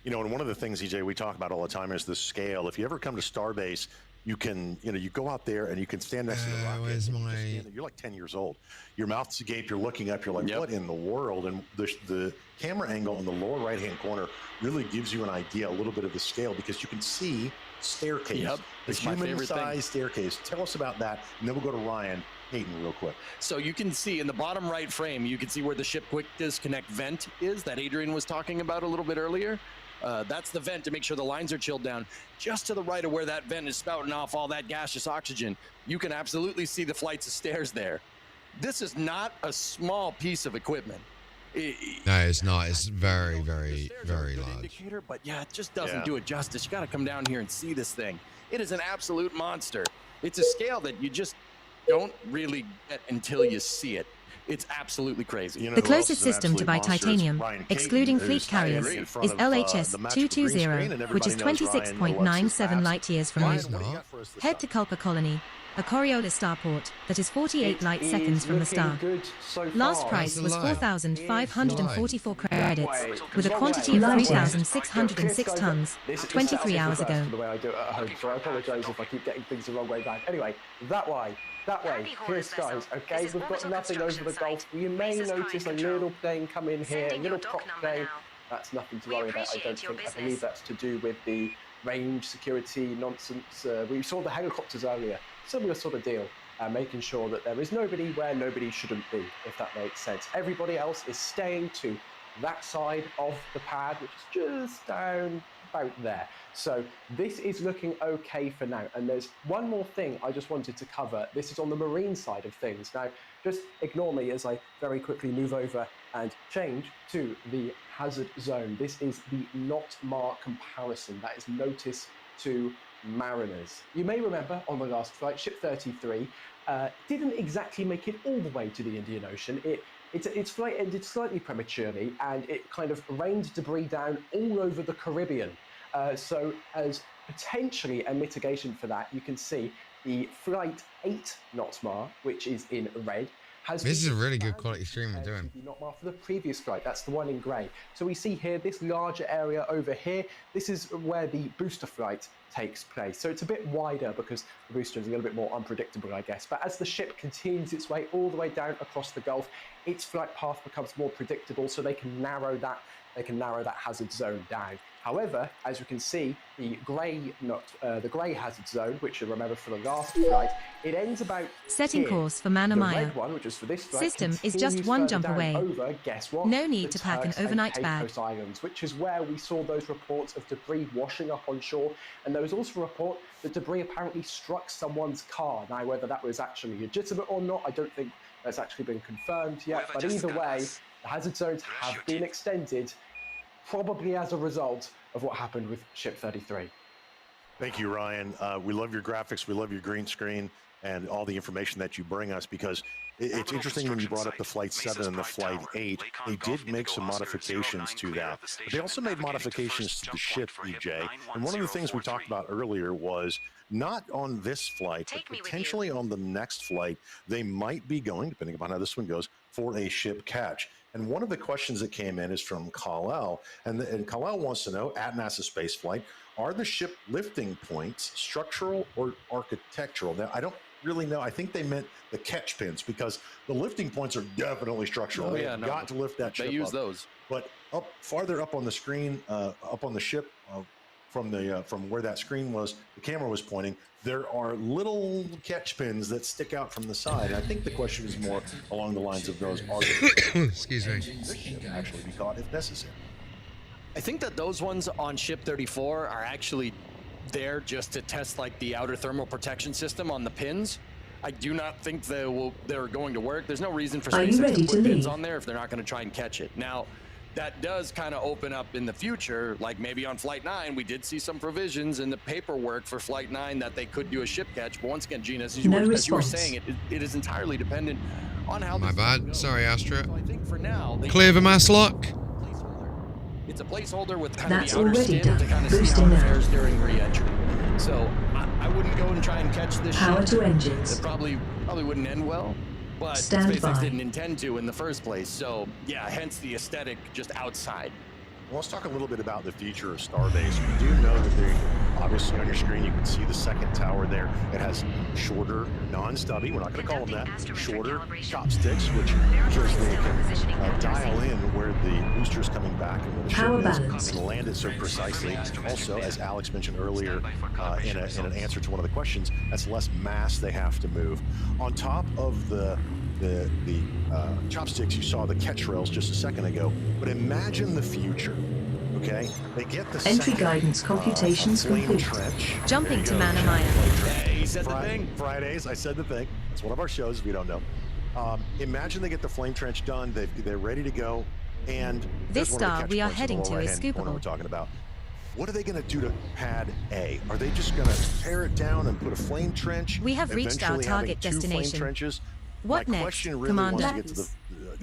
You know, and one of the things, EJ, we talk about all the time is the scale. If you ever come to Starbase, you can, you know, you go out there and you can stand next to the rocket. Where's and my... you're like 10 years old. Your mouth's agape, you're looking up, you're like, what in the world? And the camera angle in the lower right-hand corner really gives you an idea, a little bit of the scale, because you can see staircase. Yep, The it's my favorite human-sized staircase. Tell us about that, and then we'll go to Ryan Hayden real quick. So you can see in the bottom right frame, you can see where the ship quick disconnect vent is that Adrian was talking about a little bit earlier. That's the vent to make sure the lines are chilled down. Just to the right of where that vent is spouting off all that gaseous oxygen, you can absolutely see the flights of stairs there. This is not a small piece of equipment. No, it's not. It's very, very, very large. Indicator, but yeah, it just doesn't do it justice. You got to come down here and see this thing. It is an absolute monster. It's a scale that you just don't really get until you see it. It's absolutely crazy. The closest system to buy titanium, excluding fleet carriers, is LHS 220, which is 26.97 light-years from you. Head to Culper Colony, a Coriolis starport that is 48 light-seconds from the star. Last price was 4,544 credits, with a quantity of 3,606 tons, 23 hours ago. The way I do it at home, so I apologise if I keep getting things the wrong way back. Anyway, that way, here skies, okay? We've got nothing over the Gulf. You may notice a little plane come in here, a little prop plane. That's nothing to worry about, I don't think. I believe that's to do with the range security nonsense. We saw the helicopters earlier. Similar sort of deal, making sure that there is nobody where nobody shouldn't be, if that makes sense. Everybody else is staying to that side of the pad, which is just down about there. So this is looking okay for now. And there's one more thing I just wanted to cover. This is on the marine side of things. Now, just ignore me as I very quickly move over and change to the hazard zone. This is the NOTMAR comparison. That is notice to mariners. You may remember on the last flight, Ship 33 didn't exactly make it all the way to the Indian Ocean. Its flight ended slightly prematurely, and it kind of rained debris down all over the Caribbean. So as potentially a mitigation for that, you can see the Flight 8 NOTMAR, which is in red, This is a really good quality stream we're doing. NOTMAR for the previous flight. That's the one in grey. So we see here this larger area over here. This is where the booster flight takes place. So it's a bit wider because the booster is a little bit more unpredictable, I guess. But as the ship continues its way all the way down across the Gulf, its flight path becomes more predictable, so they can narrow that hazard zone down. However, as you can see, the grey hazard zone, which you remember for the last flight, it ends about Setting here. course for Manamaya. The red one, which is for this flight, System is just continues one further jump down away. Over, guess what? No need The to pack an Turks and overnight Caicos bag. Islands, which is where we saw those reports of debris washing up on shore. And there was also a report that debris apparently struck someone's car. Now, whether that was actually legitimate or not, I don't think that's actually been confirmed yet. But either way, the hazard zones have been extended, probably as a result of what happened with Ship 33. Thank you, Ryan. We love your graphics. We love your green screen. and all the information that you bring us, because it's interesting when you brought up the Flight 7 and the Flight 8. They did make some modifications to that. But they also made modifications to the ship, EJ. And one of the things we talked about earlier was not on this flight, but potentially on the next flight, they might be going, depending upon how this one goes, for a ship catch. And one of the questions that came in is from Kal-El, and Kal-El wants to know, at NASA spaceflight, are the ship lifting points structural or architectural? Now, I don't really know. I think they meant the catch pins, because the lifting points are definitely structural. They've got to lift that ship They use up. those. But farther up on the screen, up on the ship, from where that screen was, the camera was pointing, there are little catch pins that stick out from the side. And I think the question is more along the lines of those are excuse me, this ship actually be caught if necessary. I think that those ones on Ship 34 are actually there just to test like the outer thermal protection system on the pins. I do not think they're going to work. There's no reason for SpaceX to put pins on there if they're not going to try and catch it. Now, that does kind of open up in the future, like maybe on Flight 9, we did see some provisions in the paperwork for Flight 9 that they could do a ship catch. But once again, Gina, as you were saying, it is entirely dependent on how. My bad. Sorry, Astra. So I think for now, Clear the mass lock. It's a placeholder with kind of the outer skin to kind of see how it fares during re-entry. So I wouldn't go and try and catch this Power ship. to engines. It probably wouldn't end well, but Stand SpaceX by. didn't intend to in the first place. So yeah, hence the aesthetic just outside. Well, let's talk a little bit about the future of Starbase. We do know that they, obviously on your screen, you can see the second tower there. It has shorter, non-stubby, we're not going to call them that, shorter chopsticks, which ensures they can dial in where the booster's coming back and where the Power ship balance. is, and land it so precisely. Also, as Alex mentioned earlier in an answer to one of the questions, that's less mass they have to move. On top of the chopsticks, you saw the catch rails just a second ago, but imagine the future. Okay, they get the Entry second, guidance computations flame complete. trench. Jumping to There you go. Manamaya. Hey, he said the thing. Fridays, I said the thing. It's one of our shows if you don't know. Imagine they get the flame trench done. They're ready to go. And This there's one of the star catch we are points in the heading to lower is right-hand corner scoopable. We're talking about. What are they going to do to pad A? Are they just going to tear it down and put a flame trench? We have reached our eventually target having two flame destination. trenches? What My next, question really Commander? wants to get to the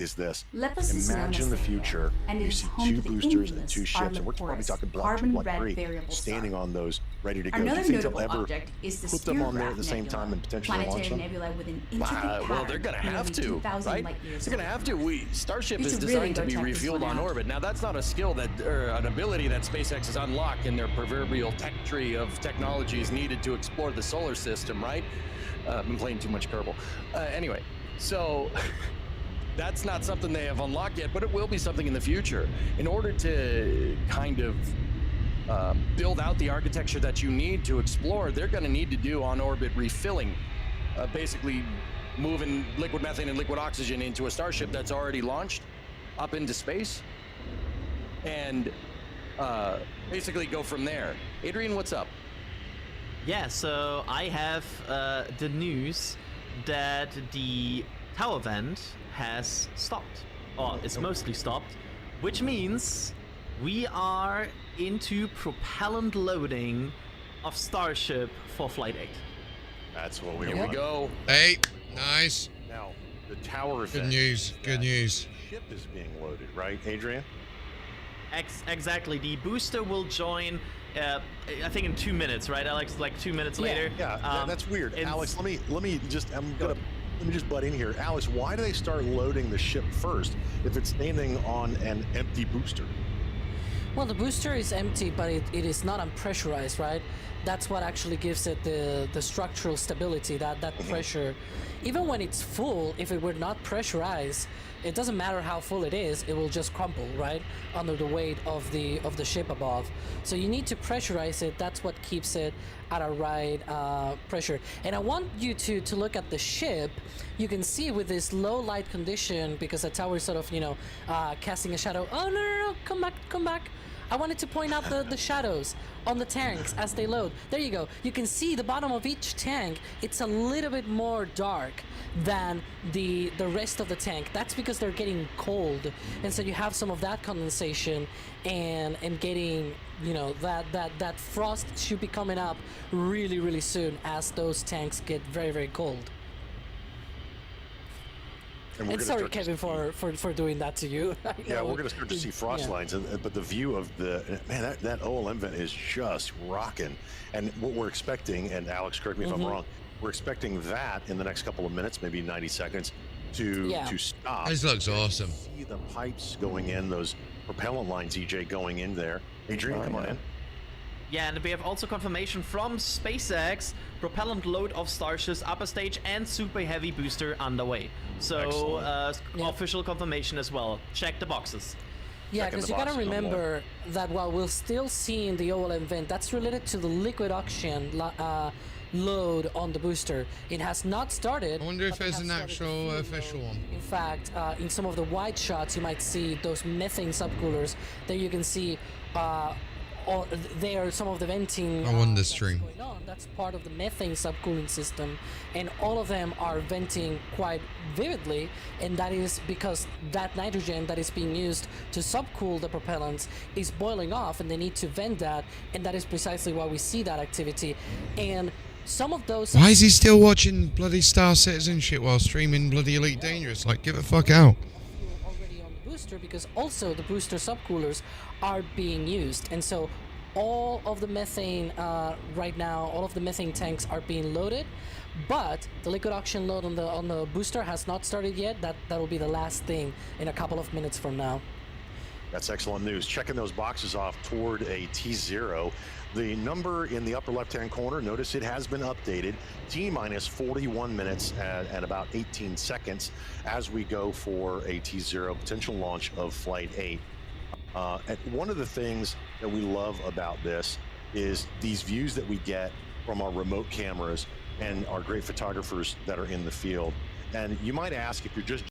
is this. Lepus is known Imagine as the the future. and it You is see home two to the boosters and infamous two ships, and we're probably Armaturus, talking Block 2, carbon Block red 3, variable star. standing on those, ready to go. Do Another you think they'll notable ever object is the put them on there at Spearcraft the same Nebula, time and potentially launch planetary them? nebula with an intricate Well, they're gonna have to, right? They're gonna have to. Starship You is should designed really to go be check this refueled one on out. orbit. Now, that's not a skill that, or an ability that SpaceX has unlocked in their proverbial tech tree of technologies needed to explore the solar system, right? I've been playing too much Kerbal. Anyway, so that's not something they have unlocked yet, but it will be something in the future. In order to kind of build out the architecture that you need to explore, they're going to need to do on-orbit refilling, basically moving liquid methane and liquid oxygen into a Starship that's already launched up into space, and basically go from there. Adrian, what's up? Yeah, so I have the news that the tower vent has stopped, or it's mostly stopped, which means we are into propellant loading of Starship for Flight 8. That's what we Here want. we go. Hey, nice. Now, the tower Good vent, news. Good news. ship is being loaded, right, Adrian? Exactly. The booster will join, I think in 2 minutes, right, Alex? Like 2 minutes later. Yeah, that's weird. Alex, let me just butt in here. Alex, why do they start loading the ship first if it's standing on an empty booster? Well, the booster is empty, but it is not unpressurized, right? That's what actually gives it the structural stability, that pressure. Even when it's full, if it were not pressurized, it doesn't matter how full it is, it will just crumple, right? Under the weight of the ship above. So you need to pressurize it. That's what keeps it at a right pressure. And I want you to look at the ship. You can see with this low light condition, because the tower is sort of, casting a shadow. Oh, no, come back. I wanted to point out the shadows on the tanks as they load. There you go. You can see the bottom of each tank. It's a little bit more dark than the rest of the tank. That's because they're getting cold, and so you have some of that condensation and getting, you know, that frost should be coming up really soon as those tanks get very cold. And sorry, Kevin, for doing that to you. Yeah, we're going to start to see frost lines, but the view of that OLM vent is just rocking. And what we're expecting, and Alex, correct me if I'm wrong, we're expecting that in the next couple of minutes, maybe 90 seconds, to stop. This looks awesome. See the pipes going in, those propellant lines, EJ, going in there. Adrian, come on in. Yeah, and we have also confirmation from SpaceX, propellant load of Starship's upper stage and super heavy booster underway. So official confirmation as well. Check the boxes. Yeah, because you gotta remember that while we're still seeing the OLM vent, that's related to the liquid oxygen load on the booster. It has not started. I wonder if there's an actual official one. In fact, in some of the wide shots, you might see those methane subcoolers. There you can see there some of the venting stream. going on. That's part of the methane subcooling system, and all of them are venting quite vividly, and that is because that nitrogen that is being used to subcool the propellants is boiling off, and they need to vent that, and that is precisely why we see that activity. And some of those... Why is he still watching bloody Star Citizen shit while streaming bloody Elite Dangerous? Like, get the fuck out. Already on the booster, because also the booster subcoolers are being used, and so all of the methane right now, all of the methane tanks are being loaded, but the liquid oxygen load on the booster has not started yet. That will be the last thing in a couple of minutes from now. That's excellent news. Checking those boxes off toward a T0. The number in the upper left-hand corner, notice it has been updated. T-minus 41 minutes and about 18 seconds as we go for a T0 potential launch of Flight 8. And one of the things that we love about this is these views that we get from our remote cameras and our great photographers that are in the field. And you might ask, if you're just